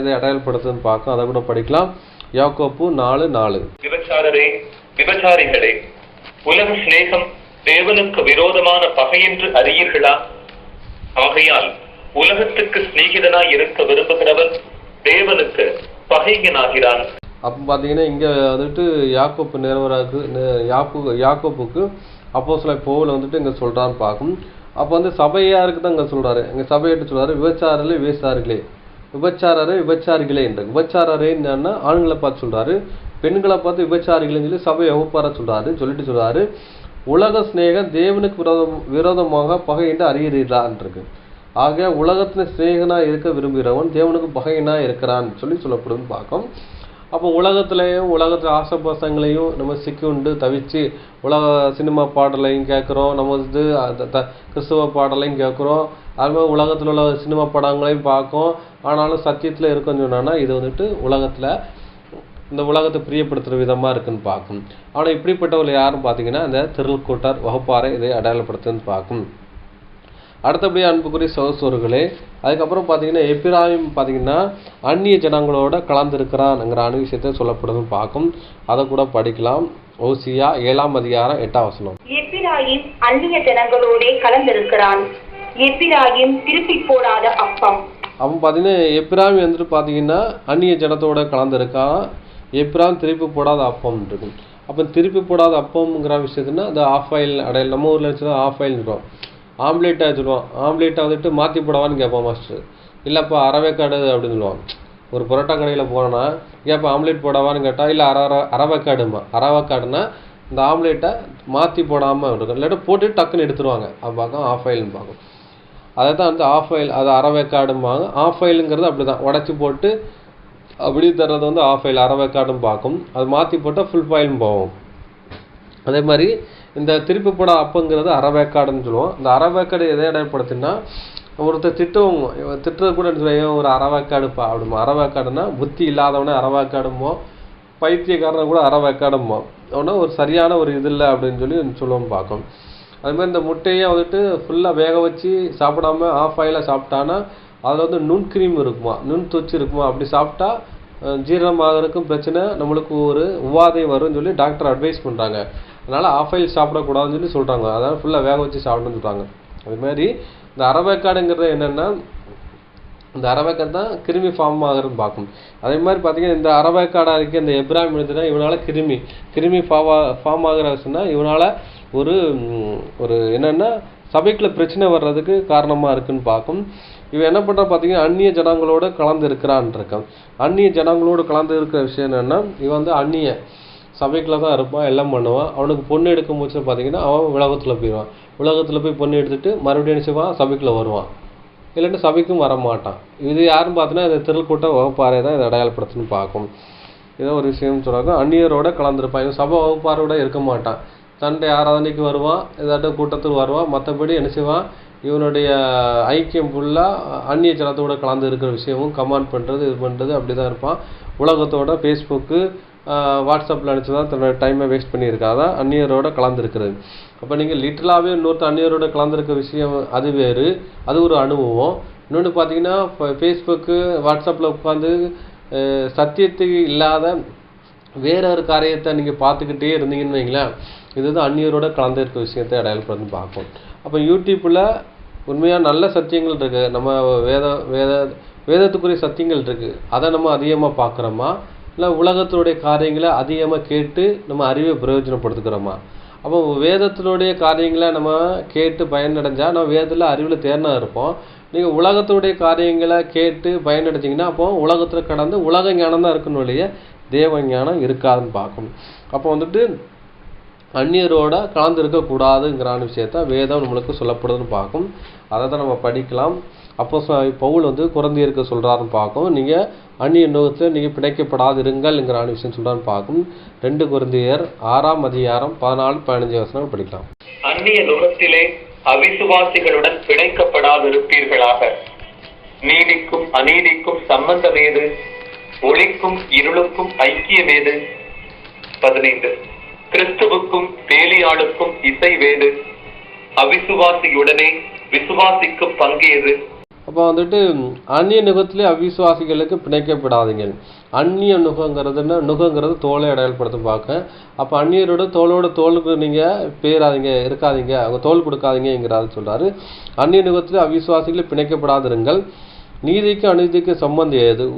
இதை அடையாளப்படுத்துன்னு பார்க்கும். அதை கூட படிக்கலாம். யாக்கோப்பு 4:4. விபச்சாரிகளே, உலக சிநேகம் தேவனுக்கு விரோதமான பகை என்று அறியீர்களா? ஆகையால் உலகத்துக்கு சிநேகிதனாய் இருக்க விரும்புகிறவன் தேவனுக்கு பகைஞனாகிறான். அப்போ பார்த்தீங்கன்னா இங்கே வந்துட்டு யாக்கோப்பு நிறுவனருக்கு யாக்கோப்புக்கு அப்போஸ்தலன் பவுல் வந்துட்டு இங்கே சொல்கிறான்னு பார்க்கும். அப்போ வந்து சபையாருக்கு தான் இங்கே சொல்கிறாரு. இங்கே சபையிட்டு சொல்கிறாரு, விபச்சாரிகளே என்று. விபச்சாரரே என்னன்னா ஆண்களை பார்த்து சொல்கிறாரு, பெண்களை பார்த்து விபச்சாரிகளேன்னு சொல்லி சபை வகுப்பார சொல்கிறாரு. உலக சிநேகம் தேவனுக்கு விரோதமாக பகை என்று அறிகிறீர்களான் இருக்கு. ஆக உலகத்தில் சிநேகனாக இருக்க விரும்புகிறவன் தேவனுக்கு பகையனாக இருக்கிறான்னு சொல்லப்படுதுன்னு பார்க்கும். அப்போ உலகத்தில் ஆசைபாசங்களையும் நம்ம சிக்குண்டு தவிச்சு உலக சினிமா பாடலையும் கேட்குறோம், நம்ம வந்து கிறிஸ்துவ பாடலையும் கேட்குறோம், அது மாதிரி உலகத்தில் உள்ள சினிமா படங்களையும் பார்க்கும். ஆனாலும் சத்தியத்தில் இருக்குன்னு சொன்னோன்னா இது வந்துட்டு இந்த உலகத்தை பிரியப்படுத்துகிற விதமாக இருக்குன்னு பார்க்கும். ஆனால் இப்படிப்பட்டவர்கள் யாரும் பார்த்தீங்கன்னா இந்த திரள் கூட்டார் வகுப்பாரை இதை அடையாளப்படுத்துன்னு பார்க்கும். அடுத்தபடி அன்புக்குரிய சகோதரர்களே, அதுக்கப்புறம் பார்த்தீங்கன்னா எப்பிராயிம் பார்த்தீங்கன்னா அந்நிய ஜனங்களோட கலந்துருக்கிறான்ங்கிற விஷயத்தை சொல்லப்படுதுன்னு பார்க்கும். அதை கூட படிக்கலாம். ஓசியா 7ஆம் அதிகாரம் 8ஆம் வசனம். எப்பிராயிம் அந்நிய ஜனங்களோட கலந்திருக்கிறான், எப்பிராயிம் திருப்பி போடாத அப்பம். அப்போ பார்த்தீங்கன்னா எப்பிராயிம் வந்துட்டு பார்த்தீங்கன்னா அந்நிய ஜனத்தோட கலந்துருக்கான், எப்பிராயிம் திருப்பி போடாத அப்பம் இருக்கும். அப்போ திருப்பி போடாத அப்பம்ங்கிற விஷயத்துனா அந்த ஆஃப் ஆயில் அடையல், நம்ம ஊரில் வச்சுன்னா ஆஃப் ஆயில் இருக்கும். ஆம்லேட்டாக சொல்லுவான், ஆம்லேட்டை வந்துட்டு மாற்றி போடவான்னு கேட்பான் மாஸ்டர். இல்லைப்பா அரவேக்காடு அப்படின்னு சொல்லுவான். ஒரு பரோட்டா கடையில் போனோன்னா கேட்பா ஆம்லேட் போடவான்னு கேட்டால் இல்லை அரவேக்காடுன்னா இந்த ஆம்லேட்டை மாற்றி போடாமல் இருக்கும், இல்லாட்ட போட்டு டக்குன்னு எடுத்துருவாங்க. அது பார்க்க ஆஃப் ஆயில்னு பார்க்கும். அதை தான் வந்து ஆஃப் ஆயில், அது அரவேக்காடும்பாங்க. ஆஃப் ஆயிலுங்கிறது அப்படி தான் உடச்சி போட்டு அப்படி தர்றது வந்து ஆஃப் ஆயில், அரவேக்காடும் பார்க்கும். அது மாற்றி போட்டால் ஃபுல் பாயிலும் போகும். அதே மாதிரி இந்த திருப்பி போட அப்பங்கிறது அரவேக்காடுன்னு சொல்லுவோம். இந்த அரவேக்காடு எதை அடையாளப்படுத்தினா ஒருத்தர் திட்டுறது கூட ஒரு அரவேக்காடுப்பா அப்படிமா. அரவேக்காடுனா புத்தி இல்லாதவனே அரவேக்காடுமோ, பைத்தியக்காரனை கூட அரவேக்காடுமோ, அவனா ஒரு சரியான ஒரு இது இல்லை அப்படின்னு சொல்லுவோம் பார்க்கும். அதுமாதிரி இந்த முட்டையை வந்துட்டு ஃபுல்லாக வேக வச்சு சாப்பிடாம ஆஃப் ஆயிலாக சாப்பிட்டானா அதில் வந்து நுண்கிரீம் இருக்குமா, நுண் தொச்சு இருக்குமா. அப்படி சாப்பிட்டா ஜீரணமாகறதுக்கும் பிரச்சனை, நம்மளுக்கு ஒரு உபாதை வரும்னு சொல்லி டாக்டர் அட்வைஸ் பண்ணுறாங்க. அதனால் ஆஃப் ஆயில் சாப்பிடக்கூடாதுன்னு சொல்கிறாங்க. அதாவது ஃபுல்லாக வேக வச்சு சாப்பிடணும்னு சொல்கிறாங்க. அதுமாதிரி இந்த அரவேக்காடுங்கிறது என்னென்னா இந்த அரவேக்காடு தான் கிருமி ஃபார்ம் ஆகுறதுன்னு பார்க்கணும். அதே மாதிரி பார்த்தீங்கன்னா இந்த அரவேக்காடாக இருக்க இந்த எப்ராஹிம் எழுதுனா இவனால் கிருமி ஃபார்ம் ஆகுறதுன்னா இவனால் ஒரு என்னென்னா சபைக்குள்ள பிரச்சனை வர்றதுக்கு காரணமாக இருக்குன்னு பார்க்கும். இவன் என்ன பண்ணுறான் பார்த்தீங்கன்னா அந்நிய ஜனங்களோட கலந்து இருக்கிறான் இருக்கான். அந்நிய ஜனங்களோடு கலந்து இருக்கிற விஷயம் என்னென்னா இவன் வந்து அந்நிய சபைக்குள்ள தான் இருப்பான், எல்லாம் பண்ணுவான். அவனுக்கு பொண்ணு எடுக்கும் போச்சு பார்த்தீங்கன்னா அவன் உலகத்தில் போய் பொண்ணு எடுத்துட்டு மறுபடியும் நினச்சிவான் சபைக்குள்ளே வருவான், இல்லைன்னா சபைக்கும் வர மாட்டான். இது யாருன்னு பார்த்தீங்கன்னா இந்த திருக்கூட்ட வகுப்பாறை தான் இதை அடையாளப்படுத்துன்னு பார்க்கும். ஏதோ ஒரு விஷயம்னு சொல்கிறாங்க. அந்நியரோட கலந்துருப்பான். இவன் சபை வகுப்பாரோட இருக்க மாட்டான். சண்டை ஆராதனைக்கு வருவான், ஏதாட்டும் கூட்டத்துக்கு வருவான். மற்றபடி என்ன செய்வான், இவனுடைய ஐக்கியம் ஃபுல்லாக அந்நிய ஜனத்தோட கலந்து இருக்கிற விஷயமும் கமெண்ட் பண்ணுறது இது பண்ணுறது அப்படி தான் இருப்பான். உலகத்தோட ஃபேஸ்புக்கு வாட்ஸ்அப்பில் நினச்சி தான் தன்னோட டைமை வேஸ்ட் பண்ணியிருக்காதான் அந்நியரோட கலந்துருக்கிறது. அப்போ நீங்கள் லிட்டரலாகவே இன்னொருத்தர் அந்நியரோட கலந்துருக்க விஷயம் அது வேறு, அது ஒரு அனுபவம். இன்னொன்று பார்த்தீங்கன்னா ஃபேஸ்புக்கு வாட்ஸ்அப்பில் உட்காந்து சத்தியத்துக்கு இல்லாத வேற ஒரு காரியத்தை நீங்கள் பார்த்துக்கிட்டே இருந்தீங்கன்னு வைங்களேன், இதுதான் அந்நியரோட கலந்து இருக்க விஷயத்தை அடையாளப்படுத்தி பார்ப்போம். அப்போ யூடியூப்பில் உண்மையாக நல்ல சத்தியங்கள் இருக்குது, நம்ம வேதத்துக்குரிய சத்தியங்கள் இருக்குது, அதை நம்ம அதிகமாக பார்க்குறோமா, இல்லை உலகத்தினுடைய காரியங்களை அதிகமாக கேட்டு நம்ம அறிவை பிரயோஜனப்படுத்துக்கிறோமா? அப்போ வேதத்தினுடைய காரியங்களை நம்ம கேட்டு பயனடைஞ்சால் நம்ம வேதத்தில் அறிவில் தேர்னா இருப்போம். நீங்கள் உலகத்தினுடைய காரியங்களை கேட்டு பயனடைஞ்சிங்கன்னா அப்போ உலகத்தில் கடந்து உலக ஞானம் தான் இருக்கணும் இல்லையா, தேவ ஞானம் இருக்காதுன்னு பார்க்கணும். அப்போ வந்துட்டு அந்நியரோட கலந்து இருக்கக்கூடாதுங்கிறான விஷயத்த வேதம் நம்மளுக்கு சொல்லப்படுதுன்னு பார்க்கும். அதை தான் நம்ம படிக்கலாம். அப்போ பவுல் வந்து குழந்தையருக்கு சொல்கிறாருன்னு பார்க்கும். நீங்கள் அந்நிய நோகத்தில் நீங்கள் பிணைக்கப்படாது இருங்கள்ங்கிறான விஷயம் சொல்கிறான்னு பார்க்கும். 2 கொரிந்தியர் 6ஆம் அதிகாரம் 14-15 வசனம் படிக்கலாம். அந்நிய நுகத்திலே அவிசுவாசிகளுடன் பிணைக்கப்படாதிருப்பீர்களாக. நீதிக்கும் அநீதிக்கும் சம்பந்தமேது? ஒளிக்கும் இருளுக்கும் ஐக்கியமேது? 15 கிறிஸ்துவுக்கும் பேலியாளுக்கும் இசைவேது? அவிசுவாசியுடனே விசுவாசிக்கும் பங்கேது? அப்போ வந்துட்டு அந்நிய நுகத்திலே அவிசுவாசிகளுக்கு பிணைக்கப்படாதீங்க. அந்நிய நுகங்கிறது தோலை அடையாளப்படுத்த பார்க்க. அப்போ அந்நியரோட தோளுக்கு நீங்கள் இருக்காதீங்க, அவங்க தோல் கொடுக்காதீங்கிறாரு சொல்கிறாரு. அந்நிய நுகத்திலே அவிசுவாசிகளை பிணைக்கப்படாதிருங்கள். நீதிக்கும் அநீதிக்கும் சம்பந்தம் ஏது?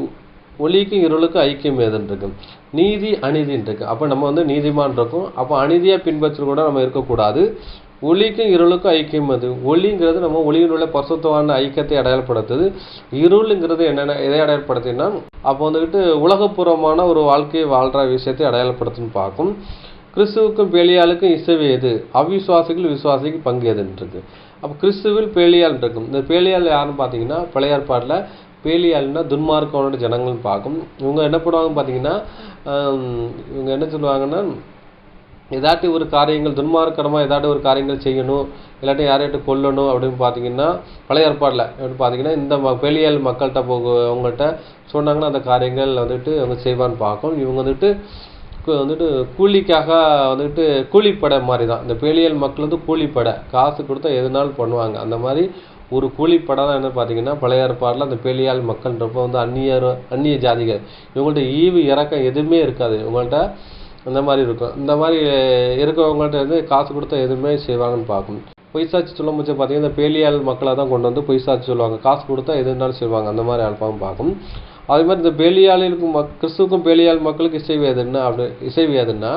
ஒளிக்கும் இருளுக்கும் ஐக்கியம் ஏதுன்னு இருக்கு. நீதி அநீதின்னு இருக்கு. அப்போ நம்ம வந்து நீதிமான் இருக்கும். அப்போ அநீதியாக பின்பற்ற கூட நம்ம இருக்கக்கூடாது. ஒளிக்கும் இருளுக்கும் ஐக்கியம் அது. ஒளிங்கிறது நம்ம ஒளியினுள்ள பரிசுத்தமான ஐக்கியத்தை அடையாளப்படுத்துது. இருளுங்கிறது என்னென்ன எதை அடையாளப்படுத்தினா அப்போ வந்துக்கிட்டு உலகப்பூர்வமான ஒரு வாழ்க்கையை வாழ்கிற விஷயத்தை அடையாளப்படுத்துன்னு பார்க்கும். கிறிஸ்துவுக்கும் பேலியாளுக்கும் இசைவு எது? அவிசுவாசிகள் விசுவாசிக்கு பங்கு எதுன்னு இருக்கு. அப்போ கிறிஸ்துவில் பேலியால் இருக்கும். இந்த பேலியால் யாருன்னு பார்த்தீங்கன்னா பழைய ஏற்பாட்டில் பேலியால்னா துன்மார்க்கவனோட ஜனங்கள்னு பார்க்கும். இவங்க என்ன பண்ணுவாங்கன்னு பார்த்தீங்கன்னா இவங்க என்ன சொல்லுவாங்கன்னா ஏதாட்டி ஒரு காரியங்கள் துன்மார்க்கமாக ஏதாட்டி ஒரு காரியங்கள் செய்யணும், இல்லாட்டி யாரையாட்டு கொல்லணும் அப்படின்னு பார்த்தீங்கன்னா பழைய ஏற்பாடில் எப்படி பார்த்தீங்கன்னா இந்த பேலியால் மக்கள்கிட்ட அவங்கள்ட்ட சொன்னாங்கன்னா அந்த காரியங்கள் வந்துட்டு அவங்க செய்வான்னு பார்க்கும். இவங்க வந்துட்டு கூலிக்காக வந்துட்டு கூலிப்படை மாதிரி தான். இந்த பேலியல் மக்கள் வந்து கூலிப்படை, காசு கொடுத்தா எதுனாலும் பண்ணுவாங்க. அந்த மாதிரி ஒரு கூலிப்படை தான் என்ன பார்த்தீங்கன்னா பழைய ஏற்பாடில் அந்த பேலியால் மக்கள்ன்றப்போ வந்து அந்நிய ஜாதிகள் இவங்கள்ட்ட ஈவு இறக்கம் எதுவுமே இருக்காது. இவங்கள்ட்ட அந்த மாதிரி இருக்கும். இந்த மாதிரி இருக்கிறவங்கள்ட்ட வந்து காசு கொடுத்தா எதுவுமே செய்வாங்கன்னு பார்க்கணும். பொய் சாட்சி சொல்லும் போது பார்த்தீங்கன்னா இந்த பேலியால் மக்களை தான் கொண்டு வந்து பொய் சாட்சி சொல்லுவாங்க. காசு கொடுத்தா எதுனாலும் செய்வாங்க. அந்த மாதிரி அனுப்பாமல் பார்க்கும். அதே மாதிரி இந்த பேலியாளுக்கும் கிறிஸ்துவுக்கும் பேலியால் மக்களுக்கு இசைவு எதுன்னா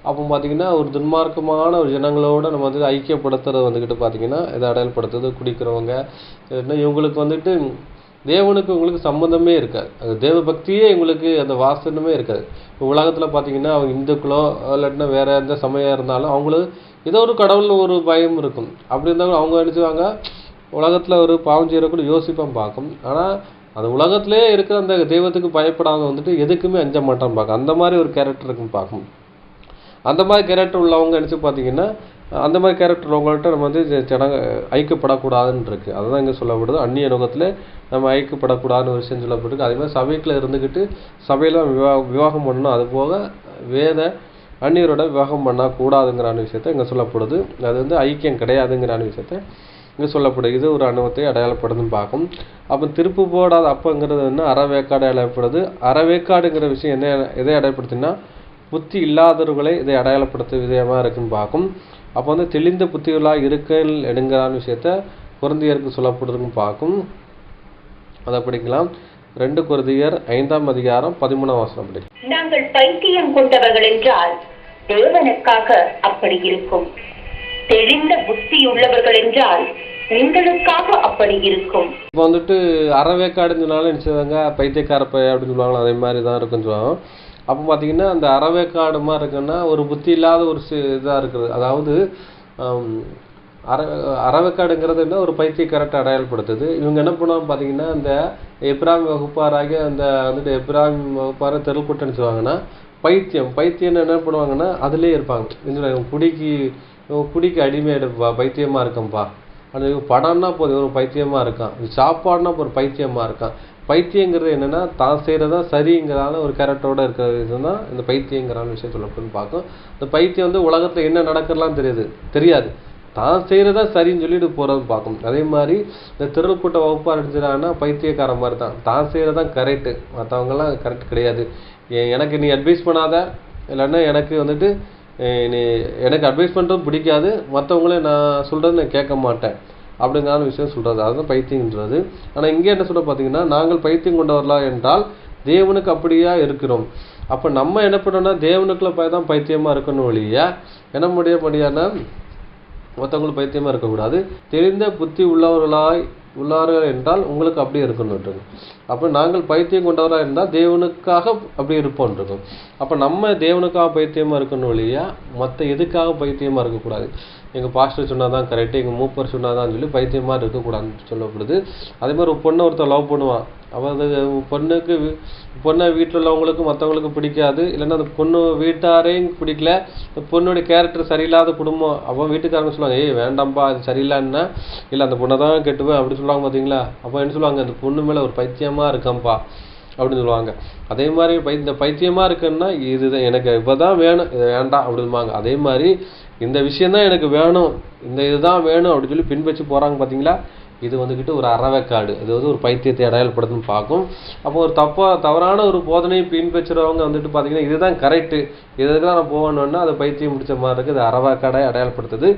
அப்போ பார்த்தீங்கன்னா ஒரு துன்மார்க்கமான ஒரு ஜனங்களோட நம்ம வந்து ஐக்கியப்படுத்துறது வந்துக்கிட்டு பார்த்தீங்கன்னா இதை அடையாளப்படுத்துறது. குடிக்கிறவங்க இவங்களுக்கு வந்துட்டு தேவனுக்கு உங்களுக்கு சம்மந்தமே இருக்காது. அது தேவ பக்தியே எங்களுக்கு அந்த வாசனமே இருக்காது. இப்போ உலகத்தில் பார்த்தீங்கன்னா அவங்க இந்துக்களோ இல்லாட்டினா வேறு எந்த சமயம் இருந்தாலும் அவங்களுக்கு ஏதோ ஒரு கடவுள் ஒரு பயம் இருக்கும். அப்படி இருந்தாலும் அவங்க நினச்சிவாங்க உலகத்தில் ஒரு பாவம் செய்யக்கூட யோசிப்பான் பார்க்கும். ஆனால் அந்த உலகத்திலே இருக்கிற அந்த தெய்வத்துக்கு பயப்படாத வந்துட்டு எதுக்குமே அஞ்ச மாட்டான்னு பார்க்கும். அந்த மாதிரி ஒரு கேரக்டர் இருக்குன்னு பார்க்கும். அந்த மாதிரி கேரக்டர் உள்ளவங்க நினச்சி பார்த்தீங்கன்னா அந்த மாதிரி கேரக்டர் உள்ளவங்கள்ட்ட நம்ம வந்து ஐக்கியப்படக்கூடாதுன்னு இருக்குது. அதுதான் இங்கே சொல்லப்படுது. அந்நிய நோகத்தில் நம்ம ஐக்கியப்படக்கூடாதுன்னு ஒரு விஷயம் சொல்லப்பட்டிருக்கு. அதே மாதிரி சபைக்குள்ள இருந்துக்கிட்டு சபையில் விவாகம் பண்ணணும். அது போக அந்நியரோட விவாகம் பண்ணக்கூடாதுங்கிறான விஷயத்த இங்கே சொல்லப்படுது. அது வந்து ஐக்கியம் கிடையாதுங்கிறான விஷயத்த இங்கே சொல்லப்படுது. இது ஒரு அனுபவத்தை அடையாளப்படுதுன்னு பார்க்கும். அப்போ திருப்பு போடாத அப்பங்கிறது என்ன அறவேக்காடு அடையாளப்படுது. அறவேக்காடுங்கிற விஷயம் என்ன எதை அடையாளப்படுத்தினா புத்தி இல்லாதவர்களை இதை அடையாளப்படுத்த விதமாக இருக்குன்னு பார்க்கும். அப்போ வந்து தெளிந்த புத்திகளாக இருக்கல் எடுங்கிறான விஷயத்த கொரிந்தியருக்கு சொல்லப்படுதுன்னு பார்க்கும். அதை படிக்கலாம். 2 கொரிந்தியர் 5:13 படி. நாங்கள் பைத்தியம் கொண்டவர்கள் என்றால் தேவனுக்காக அப்படி இருக்கும். தெளிந்த புத்தி உள்ளவர்கள் என்றால் உங்களுக்காக அப்படி இருக்கும். இப்போ வந்துட்டு அறவேக்காடுனால நினைச்சவங்க பைத்தியக்கார அப்படின்னு சொல்லுவாங்களா, அதே மாதிரி தான் இருக்குன்னு சொல்லுவாங்க. அப்போ பார்த்தீங்கன்னா அந்த அறவேக்காடு மாதிரி இருக்குன்னா ஒரு புத்தி இல்லாத ஒரு இதாக இருக்குது. அதாவது அறவேக்காடுங்கிறது என்ன ஒரு பைத்தியக்காரத்தை அடையாளப்படுத்துது. இவங்க என்ன பண்ணுவாங்க பார்த்தீங்கன்னா அந்த எப்ராஹிம் வகுப்பாராகிய அந்த வந்துட்டு எப்ராஹிம் வகுப்பார தெருக்கூட்டம்னு சொல்லுவாங்கன்னா பைத்தியம்னு என்ன பண்ணுவாங்கன்னா அதுலேயே இருப்பாங்க. குடிக்கு அடிமையாடுப்பா, பைத்தியமாக இருக்கம்பா. அது படம்னா போதும் ஒரு பைத்தியமாக இருக்கான், சாப்பாடுனா ஒரு பைத்தியமாக இருக்கான். பைத்தியங்கிறது என்னென்னா தான் செய்கிறதா சரிங்கிறதால ஒரு கேரக்டரோடு இருக்கிற இதுதான் இந்த பைத்தியங்கிறான விஷயம் சொல்லப்படுன்னு பார்க்கும். இந்த பைத்தியம் வந்து உலகத்தில் என்ன நடக்கிறலாம் தெரியாது, தான் செய்கிறதா சரின்னு சொல்லிட்டு போகிறது பார்க்கும். அதே மாதிரி இந்த திருக்கூட்ட வகுப்பாக இருந்துச்சுன்னா பைத்தியக்கார மாதிரி தான் செய்கிறதான் கரெக்டு, மற்றவங்கெல்லாம் கரெக்ட் கிடையாது. எனக்கு நீ அட்வைஸ் பண்ணாத, இல்லைன்னா எனக்கு வந்துட்டு எனக்கு அட்வைஸ் பண்ணுறது பிடிக்காது, மற்றவங்களே நான் சொல்கிறது நான் கேட்க மாட்டேன் அப்படிங்கிறான விஷயம் சொல்கிறது. அதுதான் பைத்தியங்கிறது. ஆனால் இங்கே என்ன சொல்ல பார்த்தீங்கன்னா நாங்கள் பைத்தியம் கொண்டவர்களா என்றால் தேவனுக்கு அப்படியா இருக்கிறோம். அப்போ நம்ம என்ன பண்ணோம்னா தேவனுக்குள்ள தான் பைத்தியமாக இருக்கணும் ஒழியா என்ன முடியாதுன்னா மற்றவங்களுக்கு பைத்தியமாக இருக்கக்கூடாது. தெரிந்த புத்தி உள்ளார்கள் என்றால் உங்களுக்கு அப்படியே இருக்கணும். அப்போ நாங்கள் பைத்தியம் கொண்டவராக இருந்தால் தேவனுக்காக அப்படி இருப்போம் இருக்கும். அப்போ நம்ம தேவனுக்காக பைத்தியமாக இருக்கணும் இல்லையா, மற்ற எதுக்காக பைத்தியமாக இருக்கக்கூடாது. எங்கள் பாஸ்டர் சொன்னால் தான் கரெக்டு, எங்கள் மூப்பர் சொன்னால் தான் சொல்லி பைத்தியமாக இருக்கக்கூடாதுன்னு சொல்லப்படுது. அதே மாதிரி ஒரு பொண்ணை ஒருத்தர் லவ் பண்ணுவான். அவன் பொண்ணை வீட்டில் உள்ளவங்களுக்கு மற்றவங்களுக்கு பிடிக்காது, இல்லைன்னா அந்த பொண்ணு வீட்டாரையும் பிடிக்கல, இந்த பொண்ணுடைய கேரக்டர் சரியில்லாத குடும்பம். அவன் வீட்டுக்காரங்க சொல்லுவாங்க வேண்டாம்ப்பா அது சரியில்லைன்னா, இல்லை அந்த பொண்ணை தான் கெட்டுவேன் அப்படி சொல்லுவாங்க பார்த்தீங்களா. அப்போ என்ன சொல்லுவாங்க, அந்த பொண்ணு மேலே ஒரு பைத்தியமாக இருக்கான்ப்பா அப்படின்னு சொல்லுவாங்க. அதே மாதிரி இந்த பைத்தியமாக இருக்குன்னா இதுதான் எனக்கு இப்போ தான் வேணும், இது வேண்டாம் அப்படிம்பாங்க. அதே மாதிரி இந்த விஷயந்தான் எனக்கு வேணும், இந்த இதுதான் வேணும் அப்படின்னு சொல்லி பின்பற்றி போகிறாங்க பார்த்தீங்களா. இது வந்துக்கிட்டு ஒரு அறவைக்காடு, இது வந்து ஒரு பைத்தியத்தை அடையாளப்படுத்துன்னு பார்க்கும். அப்போ ஒரு தவறான ஒரு போதனையை பின்பற்றுறவங்க வந்துட்டு பார்த்தீங்கன்னா இதுதான் கரெக்டு, இதுக்கு தான் நான் போகணுன்னா அது பைத்தியம் பிடிச்ச மாதிரி இருக்குது, இது அறவைக்காடை அடையாளப்படுத்துது.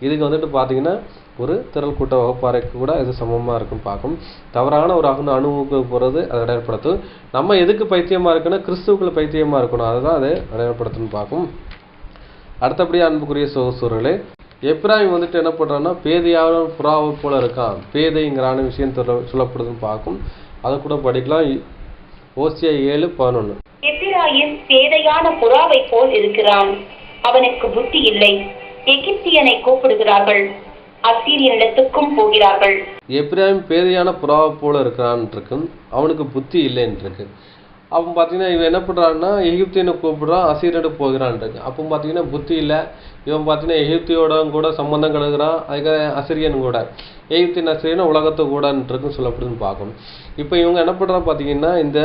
இதுக்கு வந்துட்டு பார்த்தீங்கன்னா ஒரு திரள் கூட்ட வகுப்பாறைக்கு கூட இது சமமாக இருக்குன்னு பார்க்கும். தவறான ஒரு அணுவுக்கு போகிறது அதை அடையாளப்படுத்தும். நம்ம எதுக்கு பைத்தியமாக இருக்குன்னா கிறிஸ்துவுக்குள்ள பைத்தியமாக இருக்கணும், அதுதான் அதை அடையாளப்படுத்துன்னு பார்க்கும். அடுத்தபடியாக அன்புக்குரிய சகோதரர்களே, எப்ராயிம் வந்துட்டு என்ன பண்ணுறான்னா பேதையான புறாவை போல இருக்கான், பேதைங்கிறான விஷயம் சொல்லப்படுதுன்னு பார்க்கும். அதை கூட படிக்கலாம். ஓசியா 7:11. எப்பிராயிம் பேதையான புறாவை போல் இருக்கிறான், அவனுக்கு புத்தி இல்லை. எகிப்தியனை கூப்பிடுகிறார்கள், அசீரியனிடத்துக்கும் போகிறார்கள். எப்ராயிம் பேதையான புறாவை போல இருக்கிறான் இருக்கு, அவனுக்கு புத்தி இல்லைன்னு இருக்கு. அப்போ பார்த்தீங்கன்னா இவன் என்ன பண்ணுறான்னா எகிப்தியனை கூப்பிடுறான், அசீரியனுக்கு போகிறான் இருக்கு. அப்போ பார்த்தீங்கன்னா புத்தி இல்லை. இவன் பார்த்தீங்கன்னா எகிப்தியோட கூட சம்பந்தம் கலகுறான், அதுக்காக அசிரியன் கூட, எகிப்தின் அசிரியன் உலகத்தை கூடன்ட்டுருக்குன்னு சொல்லப்படுதுன்னு பார்க்கணும். இப்போ இவங்க என்ன பண்ணுறாங்க பார்த்தீங்கன்னா இந்த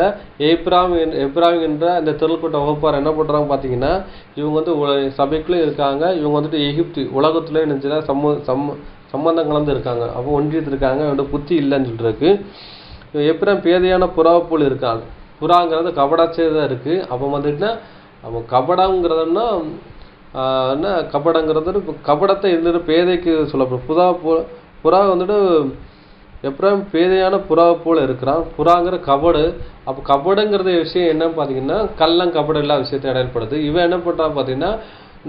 எப்ராயிம் என்ற இந்த திரள்கூட்ட வகுப்பார் என்ன பண்ணுறாங்க பார்த்தீங்கன்னா இவங்க வந்து சபைக்குள்ளே இருக்காங்க, இவங்க வந்துட்டு எகிப்து உலகத்துலேயே நினச்சா சம்பந்தம் கலந்து இருக்காங்க, அப்போ ஒன்றியத்து இருக்காங்க, இவங்க புத்தி இல்லைன்னு சொல்லிருக்கு. எப்ராயிம் பேதையான புறாவை போல் இருக்காங்க. புறாங்கிறது கபடாச்சேதான் இருக்குது. அப்போ வந்துட்டுனா அவன் கபடங்கிறதுனா என்ன கபடங்கிறது கபடத்தை இருந்துட்டு பேதைக்கு சொல்லப்படும். புறா வந்துட்டு எப்ராயிம் பேதையான புறாவை போல் இருக்கிறான். புறாங்கிற கபடு. அப்போ கபடுங்கிறது விஷயம் என்னன்னு பார்த்தீங்கன்னா கள்ளம் கபடு எல்லா விஷயத்தை அடையாளப்படுது. இவன் என்ன பண்ணுறான் பார்த்தீங்கன்னா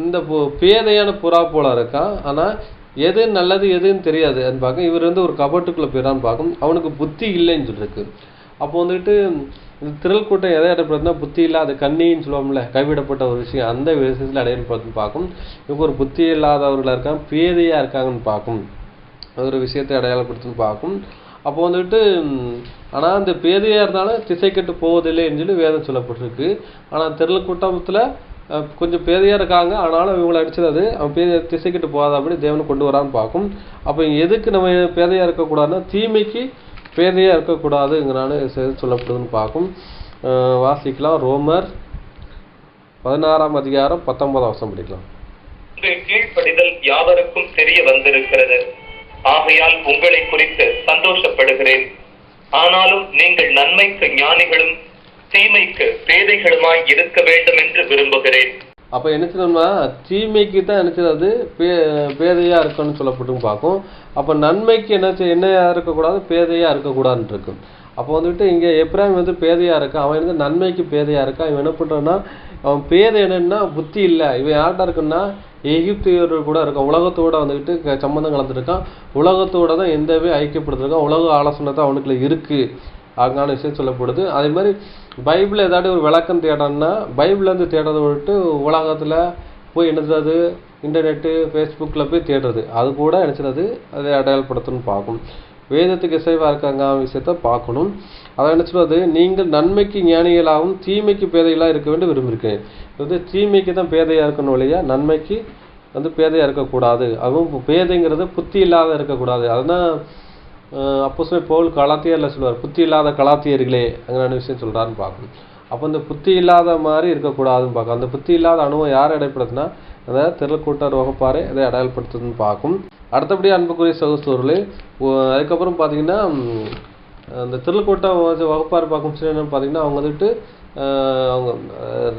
இந்த பேதையான புறா போல இருக்கான், ஆனால் எது நல்லது எதுன்னு தெரியாது அது பார்க்க. இவர் வந்து ஒரு கபட்டுக்குள்ளே போயிடான்னு பார்க்கும், அவனுக்கு புத்தி இல்லைன்னு சொல்லிருக்கு. அப்போ வந்துட்டு இந்த திரள் கூட்டம் எதை அடையப்படுதுன்னா புத்தி இல்லாத கண்ணின்னு சொல்லுவோம்ல, கைவிடப்பட்ட ஒரு விஷயம், அந்த விஷயத்தில் அடையப்படுதுன்னு பார்க்கும். இவங்க ஒரு புத்தி இல்லாதவர்களாக இருக்காங்க, பேதையாக இருக்காங்கன்னு பார்க்கும், ஒரு விஷயத்தை அடையாளப்படுத்துன்னு பார்க்கும். அப்போ வந்துட்டு ஆனால் அந்த பேதையாக இருந்தாலும் திசை கெட்டு போவதில்லைன்னு சொல்லி வேதம் சொல்லப்பட்டிருக்கு. ஆனால் திரள் கூட்டத்தில் கொஞ்சம் பேதையாக இருக்காங்க, ஆனாலும் இவங்களை அடிச்சது அது அவன் திசை கெட்டு போகாதபடி தேவனை கொண்டு வரான்னு பார்க்கும். அப்போ எதுக்கு நம்ம பேதையாக இருக்கக்கூடாதுன்னா தீமைக்கு பேதையாக இருக்கக்கூடாதுங்கிறான சொல்லப்படுதுன்னு பார்க்கும். வாசிக்கலாம். ரோமர் 16:19 படிக்கலாம். கீழ்ப்படிதல் யாவருக்கும் தெரிய வந்திருக்கிறது, ஆகையால் உங்களை குறித்து சந்தோஷப்படுகிறேன். ஆனாலும் நீங்கள் நன்மைக்கு ஞானிகளும் தீமைக்கு பேதைகளுமாய் இருக்க வேண்டும் என்று விரும்புகிறேன். அப்போ என்ன செய்யணும்னா தீமைக்கு தான் நினைச்சது பேதையாக இருக்கணும்னு சொல்லப்பட்டு பார்க்கும். அப்போ நன்மைக்கு என்னையாக இருக்கக்கூடாது, பேதையாக இருக்கக்கூடாதுன்னு இருக்கும். அப்போ வந்துட்டு இங்கே எப்ராயிம் வந்து பேதையாக இருக்கான், அவன் வந்து நன்மைக்கு பேதையாக இருக்கான். இவன் என்ன பண்ணுறான்னா அவன் பேதை என்னன்னா புத்தி இல்லை. இவன் யார்கிட்ட இருக்குன்னா எகிப்தியர்கள் கூட இருக்கான், உலகத்தோட வந்துக்கிட்டு சம்பந்தம் கலந்துருக்கான், உலகத்தோட தான் எந்தவே ஐக்கியப்படுத்திருக்கான், உலக ஆலோசனை தான் அவனுக்குள்ள இருக்குது அதுக்கான விஷயம் சொல்லப்படுது. அதே மாதிரி பைபிள் ஏதாவது ஒரு விளக்கம் தேடணும்னா பைபிள்லேருந்து தேடுறதை விட்டு உலகத்தில் போய் என்னது இன்டர்நெட்டு ஃபேஸ்புக்கில் போய் தேடுறது, அது கூட நினச்சிறது அதை அடையாளப்படுத்தணும்னு பார்க்கணும். வேதத்துக்கு இசைவாக இருக்காங்க விஷயத்த பார்க்கணும். அதை நினச்சிடுவது நீங்கள் நன்மைக்கு ஞானிகளாகவும் தீமைக்கு பேதைகளாக இருக்க வேண்டும் விரும்பியிருக்கேன். வந்து தீமைக்கு தான் பேதையாக இருக்கணும் இல்லையா, நன்மைக்கு வந்து பேதையாக இருக்கக்கூடாது. அதுவும் பேதைங்கிறது புத்தி இல்லாத இருக்கக்கூடாது. அதுதான் அப்போஸ்தலன் பவுல் கலாத்தியரில் சொல்லுவார், புத்தி இல்லாத கலாத்தியர்களே அங்கே விஷயம் சொல்கிறாருன்னு பார்க்கணும். அப்போ இந்த புத்தி இல்லாத மாதிரி இருக்கக்கூடாதுன்னு பார்க்கணும். அந்த புத்தி இல்லாத அனுபவம் யார் அடையாளப்படுத்துனா அந்த திரள்கூட்டார் வகுப்பாரை அதை அடையாளப்படுத்துதுன்னு பார்க்கும். அடுத்தபடி அன்புக்குரிய சகோதரர்களே, அதுக்கப்புறம் பார்த்தீங்கன்னா அந்த திரள்கூட்டம் வகுப்பார் பார்க்கும் என்னன்னு பார்த்தீங்கன்னா அவங்க வந்துட்டு அவங்க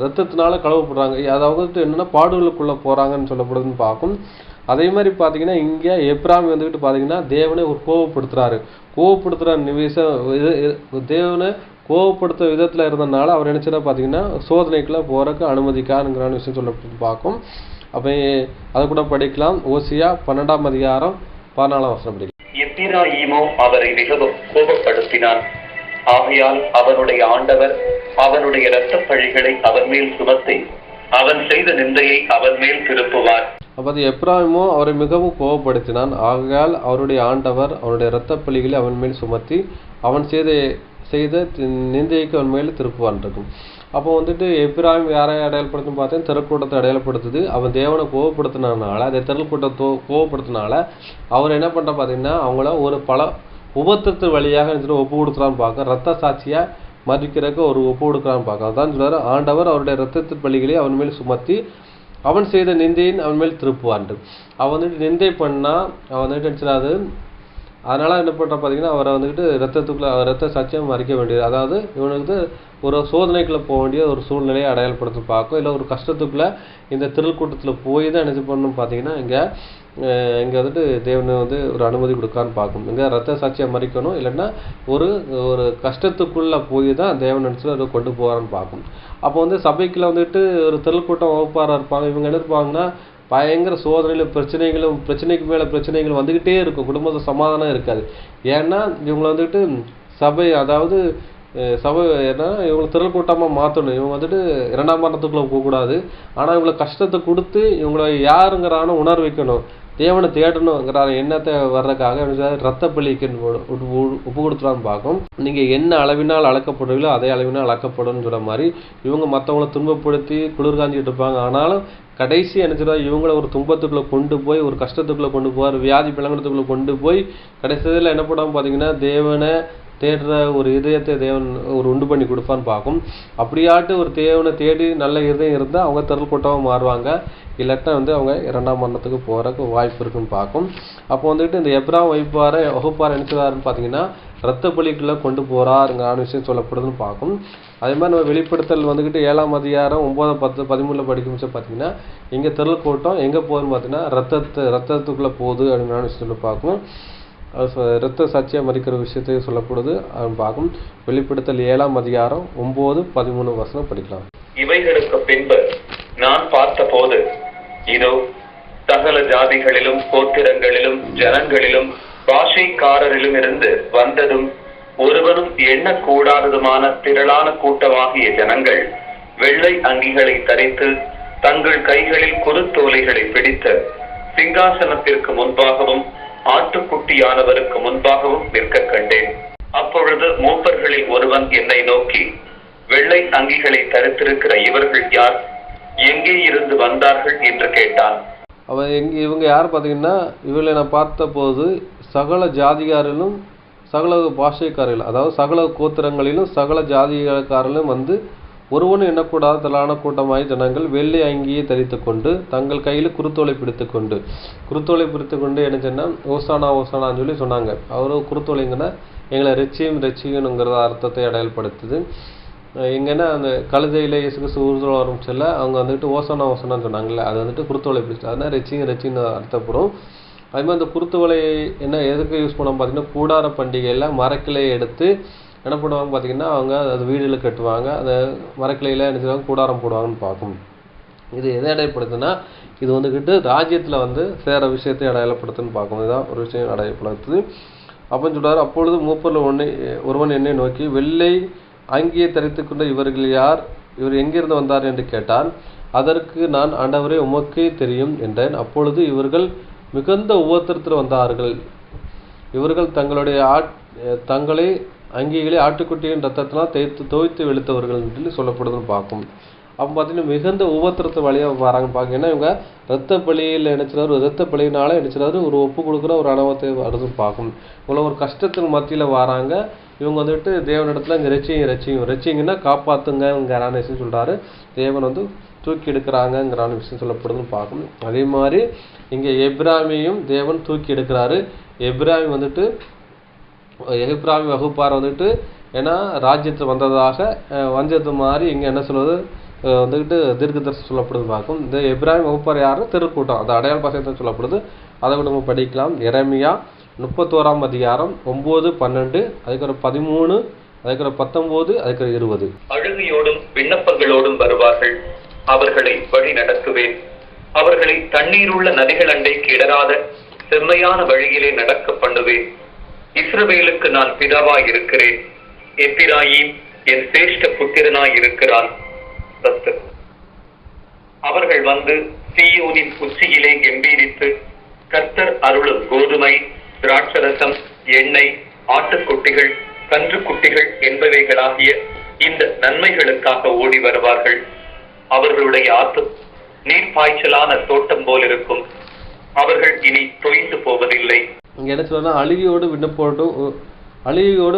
ரத்தத்தினால கழுவப்படுறாங்க, அதாவது வந்துட்டு என்னென்னா பாடுகளுக்குள்ளே போகிறாங்கன்னு சொல்லப்படுதுன்னு பார்க்கும். அதே மாதிரி பார்த்தீங்கன்னா இங்கே எப்ராயிம் வந்துக்கிட்டு பார்த்தீங்கன்னா தேவனை ஒரு கோவப்படுத்துகிற தேவனை கோவப்படுத்த விதத்தில் இருந்ததுனால அவர் நினச்சதா பார்த்தீங்கன்னா சோதனைக்குள்ளே போகிறக்கு அனுமதிக்காருங்கிற விஷயம் சொல்லப்பட்டு பார்க்கும். அப்போ அதை கூட படிக்கலாம். ஓசியா 12:14 படிக்கலாம். எப்பிராயீமோ அவரை மிகவும் கோபப்படுத்தினான், ஆகையால் அவனுடைய ஆண்டவர் அவனுடைய இரத்த பழிகளை அவன் மேல் சுமத்தி அவன் செய்த நிந்தையை அவன் மேல் திருப்புவார். அப்போ எப்ராயிமோ அவரை மிகவும் கோபப்படுத்தினான், ஆகையால் அவருடைய ஆண்டவர் அவனுடைய இரத்த பழிகளை அவன் மேல் சுமத்தி அவன் செய்த நிந்தைக்கு அவன் மேல் திருப்புவான் இருக்கும். அப்போ வந்துட்டு எப்ராயிம் யாரை அடையாளப்படுத்துன்னு பார்த்தேன், திரள்கூட்டத்தை அடையாளப்படுத்துது. அவன் தேவனை கோவப்படுத்தினால அதை திரள்கூட்டத்தை கோவப்படுத்தினால அவர் என்ன பண்ணுற பார்த்தீங்கன்னா அவங்கள ஒரு பல உபத்திரத்து வழியாக ஒப்பு கொடுக்குறான்னு பார்க்க, ரத்த சாட்சியாக மதிக்கிறதுக்கு ஒரு ஒப்பு கொடுக்குறான்னு பார்க்க. அதான் சொல்றாரு, ஆண்டவர் அவருடைய இரத்தத்தின் பழிகளை அவன் மேல் சுமத்தி அவன் செய்த நிந்தையின் அவன் மேல் திருப்புவான். அவன் வந்துட்டு நிந்தை பண்ணால் அவன் வந்துட்டு நினச்சிடாது அதனால் என்ன பண்ணுற பார்த்தீங்கன்னா அவரை வந்துக்கிட்டு ரத்த சாட்சியம் மறிக்க வேண்டியது, அதாவது இவனுக்கு ஒரு சோதனைக்குள்ளே போக வேண்டிய ஒரு சூழ்நிலையை அடையாளப்படுத்தி பார்க்கும். இல்லை ஒரு கஷ்டத்துக்குள்ளே இந்த திரள் கூட்டத்தில் போய் தான் என்ன பண்ணணும் பார்த்தீங்கன்னா இங்கே வந்துட்டு தேவனை வந்து ஒரு அனுமதி கொடுக்கான்னு பார்க்கணும். இங்கே ரத்த சாட்சியை மறிக்கணும், இல்லைன்னா ஒரு ஒரு கஷ்டத்துக்குள்ளே போய் தான் தேவன் நினச்சி அதை கொண்டு போகிறான்னு பார்க்கணும். அப்போ வந்து சபைக்குள்ள வந்துட்டு ஒரு திரள் கூட்டம் வகுப்பாராக இருப்பாங்க. இவங்க என்ன இருப்பாங்கன்னா பயங்கர சோதனையில் பிரச்சனைக்கு மேலே பிரச்சனைகள் வந்துக்கிட்டே இருக்கும். குடும்பத்தில் சமாதானம் இருக்காது. ஏன்னா இவங்களை வந்துட்டு சபை, அதாவது சபை ஏன்னா இவங்களை திரள் கூட்டமாக மாற்றணும். இவங்க வந்துட்டு 2ஆம் மரணத்துக்குள்ளே போகக்கூடாது. ஆனால் இவங்களை கஷ்டத்தை கொடுத்து இவங்களை யாருங்கிறான உணர வைக்கணும், தேவனை தேடணுங்கிற எண்ணத்தை வர்றதுக்காக ரத்த பலிக்கு ஒப்பு கொடுத்துடான்னு பார்க்கும். நீங்கள் என்ன அளவினால் அளக்கப்படுறீங்களோ அதே அளவினால் அளக்கப்படும்னு சொல்கிற மாதிரி இவங்க மற்றவங்களை துன்பப்படுத்தி குளிர்காஞ்சிட்டு இருப்பாங்க. ஆனாலும் கடைசி என்ன இவங்கள ஒரு துன்பத்துக்குள்ளே கொண்டு போய் ஒரு கஷ்டத்துக்குள்ளே கொண்டு போவார், வியாதி பிளங்கத்துக்குள்ளே கொண்டு போய் கடைசியில் என்ன பண்ணாமல் பார்த்தீங்கன்னா தேவனை தேடுற ஒரு இதயத்தை தேவன் ஒரு உண்டு பண்ணி கொடுப்பான்னு பார்க்கும். அப்படியாட்டு ஒரு தேவனை தேடி நல்ல இதயம் இருந்தால் அவங்க திரள் கூட்டமாக மாறுவாங்க. இல்லாட்டா வந்து அவங்க 2ஆம் மரணத்துக்கு போகிறதுக்கு வாய்ப்பு இருக்குன்னு பார்க்கும். அப்போ வந்துட்டு இந்த எப்ராம் வகுப்பார் நினைச்சதாருன்னு பார்த்தீங்கன்னா ரத்த பலிக்குள்ளே கொண்டு போகிறாருங்கிற விஷயம் சொல்லப்படுதுன்னு பார்க்கும். அதே மாதிரி நம்ம வெளிப்படுத்தல் வந்துக்கிட்டு 7ஆம் அதிகாரம் 9, 10, 13 படிக்கும் பார்த்தீங்கன்னா இங்கே திரள் கூட்டம் எங்கே போகுதுன்னு பார்த்தீங்கன்னா ரத்தத்துக்குள்ளே போகுது அப்படிங்கிற விஷயத்தை பார்க்கும். இரத்த சாட்சியை மறிக்கிற விஷயத்தை சொல்லப்படுது பார்க்கும். வெளிப்படுத்தல் 7ஆம் அதிகாரம் 9, 13 வசனம் படிக்கலாம். இவைகளுக்கு பின்பு நான் பார்த்த போது இதோ சகல ஜாதிகளிலும் கோத்திரங்களிலும் ஜனங்களிலும் பாஷைக்காரரிலும் இருந்து வந்ததும் ஒருவனும் எண்ணக்கூடாததுமான திரளான கூட்டமாகிய ஜனங்கள் வெள்ளை அங்கிகளை தரித்து தங்கள் கைகளில் குருத்தோலைகளை பிடித்து சிங்காசனத்திற்கு முன்பாகவும் ஆட்டுக்குட்டியானவருக்கு முன்பாகவும் நிற்க கண்டேன். அப்பொழுது மூப்பர்களில் ஒருவன் என்னை நோக்கி, வெள்ளை அங்கிகளை தரித்திருக்கிற இவர்கள் யார், எங்கே இருந்து வந்தார்கள் என்று கேட்டான். இவங்க யார் பார்த்தீங்கன்னா இவர்களை நான் பார்த்த போது சகல ஜாதிகாரிலும் சகல பாஷைக்காரர்களும், அதாவது சகல கோத்திரங்களிலும் சகல ஜாதிகாரர்களும் வந்து ஒருவனும் எண்ணக்கூடாத திரளான கூட்டமாய் ஜனங்கள் வெள்ளை அங்கியை தரித்து கொண்டு தங்கள் கையில் குருத்தோலை பிடித்து கொண்டு என்ன சொன்னா ஓசானா ஓசானான்னு சொல்லி சொன்னாங்க. அவரும் குருத்தோலைங்கன்னா எங்களை ரெச்சியும்ங்கிறத அர்த்தத்தை அடையாளப்படுத்துது. எங்கன்னா அந்த கழுதையில் இயேசுக்கு ஊர்தோலை ஆரம்பிச்சல அவங்க வந்துட்டு ஓசானான்னு சொன்னாங்கல்ல, அது வந்துட்டு குருத்தோலை பிடிச்சி, அதனால் ரெச்சின்னு அர்த்தப்படும். அதே மாதிரி அந்த குருத்தோலை என்ன எதுக்கு யூஸ் பண்ணோம் பார்த்தீங்கன்னா கூடார பண்டிகையில் மரக்கிளையை எடுத்து என்ன பண்ணுவாங்க பார்த்தீங்கன்னா அவங்க அது வீடுகளை கட்டுவாங்க, அந்த மரக்கிளையில் என்ன செய்வாங்க கூடாரம் போடுவாங்கன்னு பார்க்கும். இது எதை அடையாளப்படுத்துன்னா இது வந்துக்கிட்டு ராஜ்யத்தில் வந்து சேர விஷயத்தை அடையாளப்படுத்துன்னு பார்க்கும். இதுதான் ஒரு விஷயம் அடையாளப்படுத்துது அப்படின்னு சொல்கிறார். அப்பொழுது மூப்பரில் ஒருவன் என்னை நோக்கி, வெள்ளை அங்கியை தரித்து கொண்ட இவர்கள் யார், இவர் எங்கிருந்து வந்தார் என்று கேட்டான். அதற்கு நான், ஆண்டவரே உமக்கே தெரியும் என்றேன். அப்பொழுது இவர்கள் மிகுந்த உபத்திரத்தில் வந்தார்கள். இவர்கள் தங்களை அங்கிகளை ஆட்டுக்குட்டியின் ரத்தத்தினால் தோய்த்து வெளுத்தவர்கள் என்று சொல்லப்படுதுன்னு பார்க்கும். அப்போ பார்த்தீங்கன்னா மிகுந்த உபத்திரத்தை வழியாக வராங்கன்னு பார்க்க. ஏன்னா இவங்க ரத்த பலியில் நினைச்சிடாரு, ரத்த பலியினால நினைச்சிடாரு ஒரு ஒப்பு கொடுக்குற ஒரு அனுபவத்தை வருதுன்னு பார்க்கும். இவ்வளோ ஒரு கஷ்டத்துக்கு மத்தியில் வராங்க. இவங்க வந்துட்டு தேவனிடத்துல இங்கே ரெச்சிங்கன்னா காப்பாற்றுங்கிற விஷயம் சொல்கிறாரு. தேவன் வந்து தூக்கி எடுக்கிறாங்கங்கிற விஷயம் சொல்லப்படுதுன்னு பார்க்கும். அதே மாதிரி இங்கே எப்ராமையும் தேவன் தூக்கி எடுக்கிறாரு. எப்ராமி வகுப்பார் வந்துட்டு ஏன்னா ராஜ்யத்தில் வந்ததாக வஞ்சது மாதிரி இங்கே என்ன சொல்வது வந்துக்கிட்டு தீர்க்கதரிசனம் சொல்லப்படுது பார்க்கும். இந்த எப்ராஹிம் வகுப்பார் யாருன்னு திருக்கூட்டம், அது அடையாள பாசத்தை சொல்லப்படுது. அதை விட நம்ம படிக்கலாம். எரேமியா 31ஆம் அதிகாரம் 9, 12, அதுக்கப்புறம் 13, அதுக்கப்புறம் 19, அதுக்கப்புறம் 20. அழுகையோடும் விண்ணப்பங்களோடும் வருவார்கள், அவர்களை வழி நடத்துவேன். அவர்களை தண்ணீருள்ள நதிகள் அண்டைக்கு இடராத செம்மையான வழியிலே நடக்க பண்ணுவேன். இஸ்ரவேலுக்கு நான் பிதாவாய் இருக்கிறேன், எப்பிராயீம் என் சிரேஷ்ட புத்திரனாய் இருக்கிறான். அவர்கள் வந்து சீயோனின் உச்சியிலே கெம்பீரித்து கர்த்தர் அருளும் கோதுமை, திராட்சரசம், எண்ணெய், ஆட்டுக்குட்டிகள், கன்றுக்குட்டிகள் என்பவைகளாகிய இந்த நன்மைகளுக்காக ஓடி வருவார்கள். அவர்களுடைய ஆத்து நீர்ப்பாய்ச்சலான தோட்டம் போல் இருக்கும். அவர்கள் இனி தொய்ந்து போவதில்லை. இங்க என்ன சொல்றா, அழுகையோடு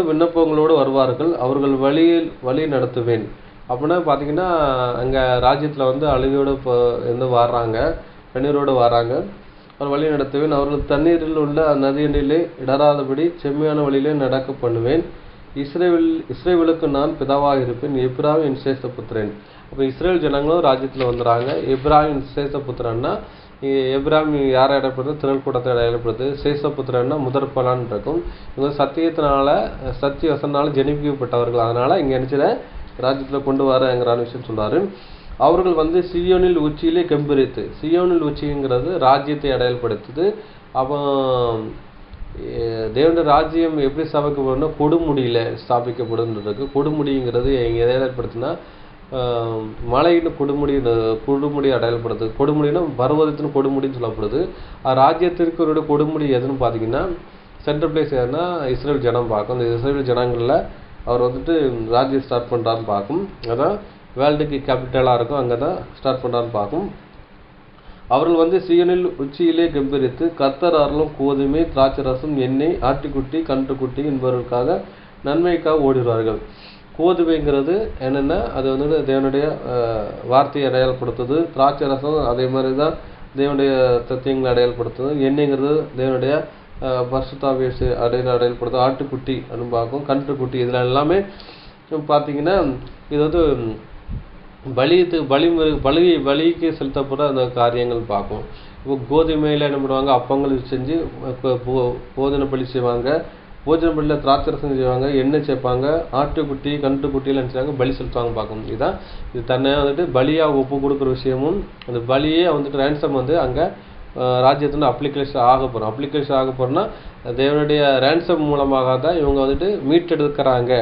விண்ணப்பங்களோடு வருவார்கள், அவர்கள் வழி நடத்துவேன். அப்படின்னா பார்த்தீங்கன்னா அங்கே ராஜ்யத்தில் வந்து அழுகையோடு இருந்து வர்றாங்க, கண்ணீரோடு வராங்க. அவர் வழி நடத்துவேன். அவர்கள் தண்ணீரில் உள்ள நதியிலே இடராதபடி செம்மையான வழியிலே நடக்க பண்ணுவேன். இஸ்ரேலுக்கு நான் பிதாவாக இருப்பேன். எப்ராஹிம் என் சேஷ புத்திரன். அப்போ இஸ்ரேல் ஜனங்களும் ராஜ்யத்தில் வந்துடுறாங்க. எப்ராஹிம் சேஷ புத்திரன்னா எப்ராஹிம் யாரை அடையப்படுறது? திரள் கூட்டத்தை அடையப்படுறது. சேஷபுத்திரன்னா முதற் பலன் இருக்கும். இவங்க சத்தியத்தினால சத்திய வசனால ஜெனிப்பிக்கப்பட்டவர்கள். அதனால இங்கே நினைச்சத ராஜ்யத்தில் கொண்டு வரங்கிற விஷயம் சொல்றாரு. அவர்கள் சியோனில் உச்சியிலே கெம்பீரித்து, சியோனில் உச்சிங்கிறது ராஜ்யத்தை அடையாளப்படுத்துது. அப்போ தேவனுடைய ராஜ்யம் எப்படி ஸ்தாபிக்கப்படும்? கொடுமுடியில் ஸ்தாபிக்கப்படுன்றது. கொடுமுடிங்கிறது எங்கே ஏற்படுத்துனா மலைன்னு கொடுமுடி அடையாளப்படுது. கொடுமுடினா பர்வதத்தின் கொடுமுடின்னு சொல்லப்படுது. ராஜ்யத்திற்கு ஒரு கொடுமுடி எதுன்னு பார்த்தீங்கன்னா சென்ட்ரல் பிளேஸ் எதுனா இஸ்ரேல் ஜனம் பார்க்கும். இந்த இஸ்ரேல் ஜனங்களில் அவர் ராஜ்யம் ஸ்டார்ட் பண்ணுறாருன்னு பார்க்கும். அதான் வேர்ல்டுக்கு கேபிட்டலாக இருக்கும், அங்கே தான் ஸ்டார்ட் பண்ணுறான்னு பார்க்கும். அவர்கள் சீயோனில் உச்சியிலே கம்பீரித்து கர்த்தர் அருளும் கோதுமை திராட்சை ரசம் எண்ணெய் ஆட்டுக்குட்டி கன்றுக்குட்டி என்பவர்களுக்காக நன்மைக்காக ஓடுகிறார்கள். கோதுமைங்கிறது என்னென்னா அது தேவனுடைய வார்த்தையை அடையாளப்படுத்துது. திராட்சை ரசம் அதே மாதிரி தான் தேவனுடைய தத்துவங்களை அடையாளப்படுத்துது. எண்ணெய்ங்கிறது தேவனுடைய பரிசுத்தாவியை அடையாளப்படுத்தும். ஆட்டுக்குட்டி அப்படின்னு பார்க்கும், கன்றுக்குட்டி இதில் எல்லாமே பார்த்தீங்கன்னா இது பலிக்கு செலுத்தப்படுற அந்த காரியங்கள் பார்க்கும். இப்போ கோதுமையில் என்ன பண்ணுவாங்க? அப்பங்கள் செஞ்சு போதனை பலி செய்வாங்க. போஜன பலியில் திராட்சை ரசம் செய்வாங்க, எண்ணெய் சேர்ப்பாங்க, ஆட்டுக்குட்டி கன்றுக்குட்டியில் என்ன செய்வாங்க? பலி செலுத்துவாங்க பார்க்கும். இதுதான் இது தன்னை பலியாக ஒப்பு கொடுக்குற விஷயமும் அந்த பலியே ரேன்சம் அங்கே ராஜ்யத்தின் அப்ளிகேஷன் ஆக போகிறோம்னா தேவனுடைய ரேன்சம் மூலமாக தான் இவங்க மீட்டெடுக்கிறாங்க.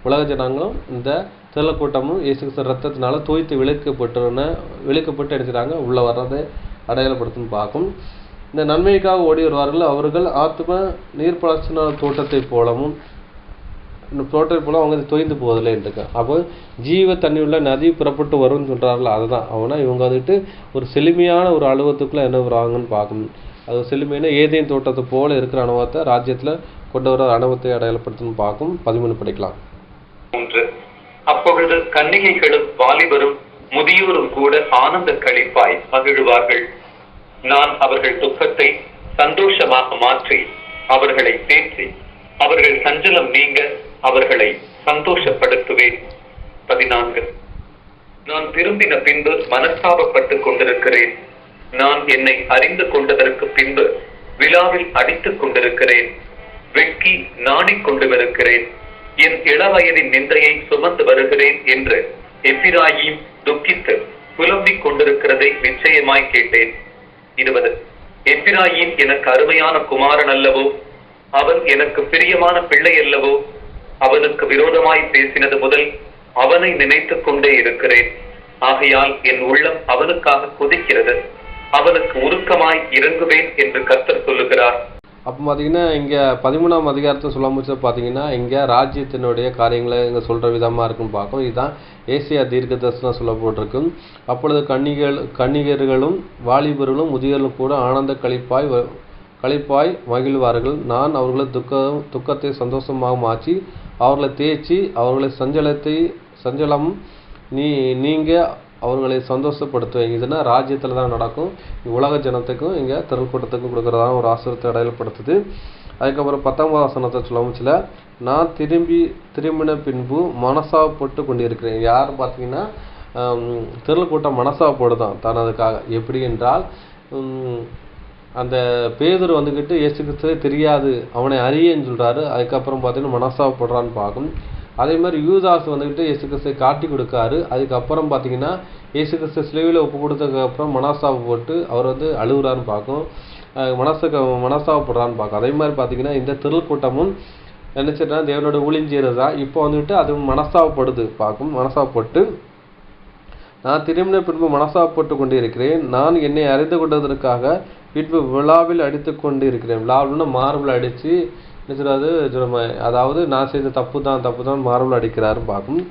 உலக ஜனங்களும் இந்த திரளக்கூட்டமும் இயேசு கிறிஸ்து ரத்தத்தினால தோய்த்து விழுக்கப்பட்டு எடுக்கிறாங்க உள்ள வர்றதை அடையாளப்படுத்தும் பார்க்கும். இந்த நன்மைக்காக ஓடி வருவார்கள். அவர்கள் ஆத்ம நீர்ப்பாசன தோட்டத்தை போலவும் அவங்க தொய்ந்து போவதில்லை இருக்கு. அப்போ ஜீவ தண்ணி உள்ள நதி புறப்பட்டு வரும்னு சொல்றாருல, அதுதான் அவனா இவங்க ஒரு செழுமையான ஒரு அனுபவத்துக்குள்ள என்ன வராங்கன்னு பார்க்கணும். அது செழுமையான ஏதேன் தோட்டத்தை போல இருக்கிற அனுபவத்தை ராஜ்யத்துல கொண்டு வர அனுபவத்தை அடையாளப்படுத்தணும்னு பார்க்கும். 13 படிக்கலாம். அப்பொழுது கன்னிகைகளும் வாலிபரும் முதியோரும் கூட ஆனந்த களிப்பாய் மகிழ்வார்கள். நான் அவர்கள் துக்கத்தை சந்தோஷமாக மாற்றி அவர்களை தேற்றி அவர்கள் சஞ்சலம் நீங்க அவர்களை சந்தோஷப்படுத்துவேன். 14 நான் திரும்பின பின்பு மனஸ்தாபப்பட்டுக் கொண்டிருக்கிறேன். நான் என்னை அறிந்து கொண்டதற்கு பின்பு விழாவில் அடித்துக் கொண்டிருக்கிறேன். வெட்கி நாணிக் கொண்டிருக்கிறேன். என் இளவயதின் நிந்தையை சுமந்து வருகிறேன் என்று எப்பிராயீம் துக்கித்து புலம்பிக் கொண்டிருக்கிறதை நிச்சயமாய் கேட்டேன். 20 எப்பிராயீம் எனக்கு அருமையான குமாரன் அல்லவோ? அவன் எனக்கு பிரியமான பிள்ளை அல்லவோ? அவனுக்கு விரோதமாய் பேசினது முதல் அவனை நினைத்துக் கொண்டே இருக்கிறேன். ஆகையால் என் உள்ளம் அவனுக்காக கொதிக்கிறது. அவனுக்கு உருக்கமாய் இறங்குவேன் என்று கர்த்தர் சொல்லுகிறார். அப்போ பார்த்தீங்கன்னா இங்கே 13ஆம் அதிகாரத்தை சொல்ல முடிச்ச பார்த்தீங்கன்னா இங்கே ராஜ்யத்தினுடைய காரியங்களை இங்கே சொல்கிற விதமாக இருக்குன்னு பார்க்கும். இதுதான் ஏசியா தீர்க்க தரிசனம் சொல்லப்பட்டிருக்கும். அப்பொழுது கன்னிகர்களும் வாலிபர்களும் முதியர்களும் கூட ஆனந்த களிப்பாய் மகிழ்வார்கள். நான் அவர்களை துக்கத்தை சந்தோஷமாக மாற்றி அவர்களை தேய்ச்சி அவர்களை சஞ்சலம் நீங்க அவர்களை சந்தோஷப்படுத்துவேன். இதுனா ராஜ்யத்தில் தான் நடக்கும். உலக ஜனத்துக்கும் இங்கே திரள் கூட்டத்துக்கும் கொடுக்குறதான ஒரு ஆசிரியத்தை அடையாளப்படுத்துது. அதுக்கப்புறம் 19ஆம் வசனத்தை சொல்லமுச்சில் நான் திரும்பின பின்பு மனசாவப்பட்டு கொண்டிருக்கிறேன். யார் பார்த்தீங்கன்னா திரள் கூட்டம் மனசாவப்படுதான் தனதுக்காக. எப்படி என்றால் அந்த பேதுரு இயேசு கிறிஸ்துவே தெரியாது அவனை அறியன்னு சொல்கிறாரு. அதுக்கப்புறம் பார்த்தீங்கன்னா மனசாவப்படுறான்னு பார்க்கும். அதே மாதிரி யூதாஸ் இயேசு கிறிஸ்துவை காட்டி கொடுக்காரு. அதுக்கப்புறம் பார்த்தீங்கன்னா இயேசு கிறிஸ்து சிலுவையில் ஒப்பு கொடுத்ததுக்கப்புறம் மனசாவப்பட்டு அவர் அழுகுறான்னு பார்க்கும். மனசாவப்படுறான்னு பார்க்கும். அதே மாதிரி பார்த்தீங்கன்னா இந்த திரள் கூட்டமும் நினைச்சிட்டா தேவனோட ஊழியர் இப்போ அது மனசாவப்படுது பார்க்கும். மனசாவப்பட்டு நான் திரும்பின பின்பு மனசாவப்பட்டு கொண்டு இருக்கிறேன். நான் என்னை அறிந்து கொண்டதற்காக பின்பு விழாவில் அடித்து கொண்டு இருக்கிறேன். விழாவில்னா மார்பிள் அடித்து நினைச்சிடாது. அதாவது நான் செய்த தப்பு தான் மார்பிள் அடிக்கிறாரு பார்க்கும்.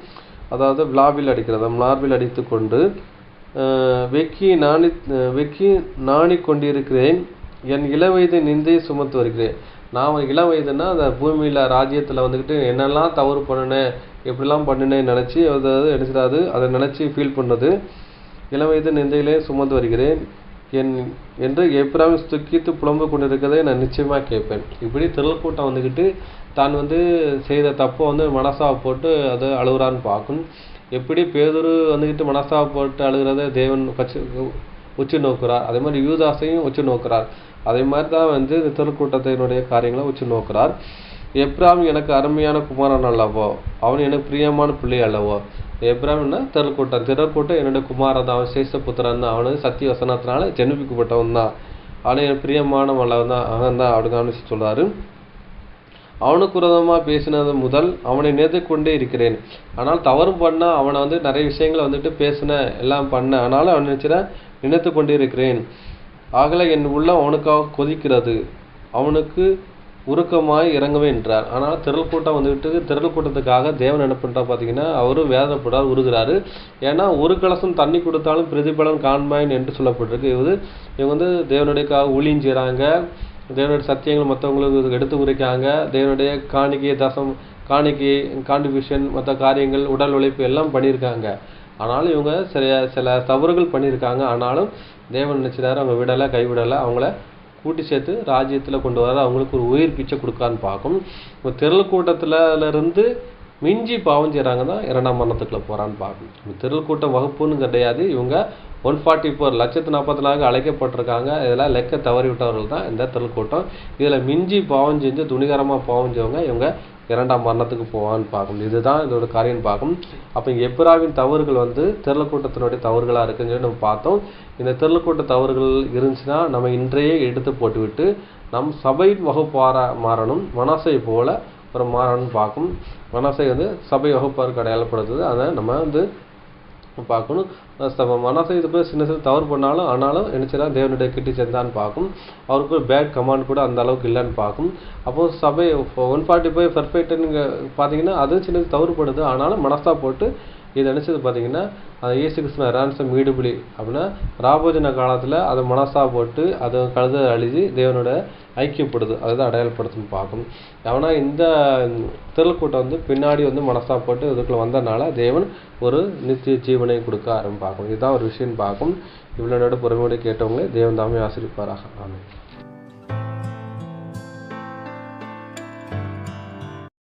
அதாவது விழாவில் அடிக்கிறது. மார்பிள் அடித்து கொண்டு வெக்கி நாணி கொண்டிருக்கிறேன். என் இளவயது நிந்தையை சுமத்து வருகிறேன். நான் இளவயதுன்னா அந்த பூமியில் ராஜ்யத்தில் என்னெல்லாம் தவறு பண்ணினேன் எப்படிலாம் பண்ணினேன்னு நினச்சி நினைச்சிடாது. அதை நினச்சி ஃபீல் பண்ணது. இளவயது நிந்தையிலே சுமந்து வருகிறேன். என்று எப்பிராமி துக்கித்து புலம்பு கொண்டிருக்கிறதை நான் நிச்சயமாக கேட்பேன். இப்படி திரள் கூட்டம் வந்துக்கிட்டு தான் செய்த தப்பை மனசாவை போட்டு அதை அழுகுறான்னு பார்க்கும். எப்படி பேதுரு வந்துக்கிட்டு மனசாவை போட்டு அழுகிறத தேவன் உச்சி நோக்குறார், அதே மாதிரி யூதாசையும் உச்சி நோக்குறார். அதே மாதிரி தான் திரள் கூட்டத்தினுடைய காரியங்களை உச்சி நோக்குறார். எப்ராம் எனக்கு அருமையான குமாரன் அல்லவோ, அவன் எனக்கு பிரியமான பிள்ளை அல்லவோ. எப்ராம்னா திரள் கூட்டம் என்னுடைய குமாரன் தான், அவன் சேஷ புத்திரன், அவனுக்கு சத்திய வசனத்தினால ஜெனிப்பிக்கப்பட்டவன் தான், அவனை எனக்கு பிரியமான அல்லவன் தான், அவன் தான் அப்படி கவனிச்சு சொல்றாரு. அவனுக்கு விரோதமாக பேசினது முதல் அவனை நினைத்து கொண்டே இருக்கிறேன். ஆனால் தவறு பண்ண அவனை நிறைய விஷயங்களை பேசின எல்லாம் பண்ண, ஆனாலும் அவன் நினைத்து கொண்டே இருக்கிறேன். ஆகல என் உள்ளம் அவனுக்காக கொதிக்கிறது, அவனுக்கு உருக்கமாய் இறங்கவே என்றார். ஆனால் திரள் கூட்டம் திரள் கூட்டத்துக்காக தேவன் என்ன பண்ணுறார் பார்த்தீங்கன்னா, அவரும் வேதனைப்படுறார், உருகிறாரு. ஏன்னா ஒரு கலசம் தண்ணி கொடுத்தாலும் பிரதிபலன் காண்பாயின் என்று சொல்லப்பட்டிருக்கு. இவங்க தேவனுடையக்காக ஊழியம் செய்கிறாங்க, தேவனுடைய சத்தியங்கள் மற்றவங்களுக்கு எடுத்து உரைக்காங்க, தேவனுடைய கான்ட்ரிபியூஷன் மற்ற காரியங்கள் உடல் உழைப்பு எல்லாம் பண்ணியிருக்காங்க. ஆனாலும் இவங்க சில தவறுகள் பண்ணியிருக்காங்க. ஆனாலும் தேவன் நினைச்சிட்டாரு, அவங்க விடலை, கைவிடலை, அவங்கள கூட்டி சேர்த்து ராஜ்யத்தில் கொண்டு வர அவங்களுக்கு ஒரு உயிர் பிச்சை கொடுக்கான்னு பார்க்கும். இப்போ திரள் கூட்டத்துல இருந்து மிஞ்சி பாவம் செய்கிறாங்க தான் 2ஆம் மரணத்துக்குள்ள போகிறான்னு பார்க்கணும். திரள் கூட்டம் வகுப்புன்னு கிடையாது, இவங்க 144 1,40,000 அழைக்கப்பட்டிருக்காங்க. இதெல்லாம் லெக்க தவறி விட்டவர்கள் தான் இந்த திரள் கூட்டம். இதில் மிஞ்சி பாவம் செஞ்சு துணிகரமாக பாவம் செய்வங்க இவங்க 2ஆம் மரணத்துக்கு போவான்னு பார்க்கணும். இதுதான் இதோட காரியம் பார்க்கணும். அப்போ இங்கே எப்ராவின் தவறுகள் திரள் கூட்டத்தினுடைய தவறுகளாக இருக்குன்னு சொல்லி நம்ம பார்த்தோம். இந்த திரள் கூட்ட தவறுகள் இருந்துச்சுன்னா நம்ம இன்றையே எடுத்து போட்டுவிட்டு நம் சபையின் வகுப்பார மாறணும். மனாசை போல ஒரு மாறணும்னு பார்க்கும். மனாசை சபை வகுப்பாருக்கு அடையாளப்படுத்துது. அதை நம்ம பார்க்கணும். மனசை இது போய் சின்ன தவறு பண்ணாலும் ஆனாலும் நினைச்சா தேவனுடைய கிட்டி சேர்ந்தான்னு பார்க்கும். அவருக்கு பேட் கமாண்ட் கூட அந்த அளவுக்கு இல்லைன்னு பார்க்கும். அப்போ சபை 145 பெர்ஃபெக்ட்னு பார்த்தீங்கன்னா அது சின்ன தவறுபடுது. ஆனாலும் மனசா போட்டு இதை நினைச்சது பார்த்தீங்கன்னா அந்த இயேசு கிறிஸ்துவ ரான்சம் ஈடுபலி அப்படின்னா ராபோஜன காலத்தில் அதை மனசா போட்டு அதை கழுத அழிஞ்சு தேவனோட ஐக்கியப்படுது, அதுதான் அடையாளப்படுத்துன்னு பார்க்கும். ஆனால் இந்த திரள் கூட்டம் பின்னாடி மனசா போட்டு இதுக்குள்ள வந்ததுனால தேவன் ஒரு நித்திய ஜீவனை கொடுக்க ஆரம்பிப்பாக்கும். இதுதான் ஒரு விஷயம் பார்க்கும். இவ்வளோ பொறுமையோடு கேட்டவங்களே தேவன் தாமே ஆசீர்வதிப்பாராக. ஆமென்.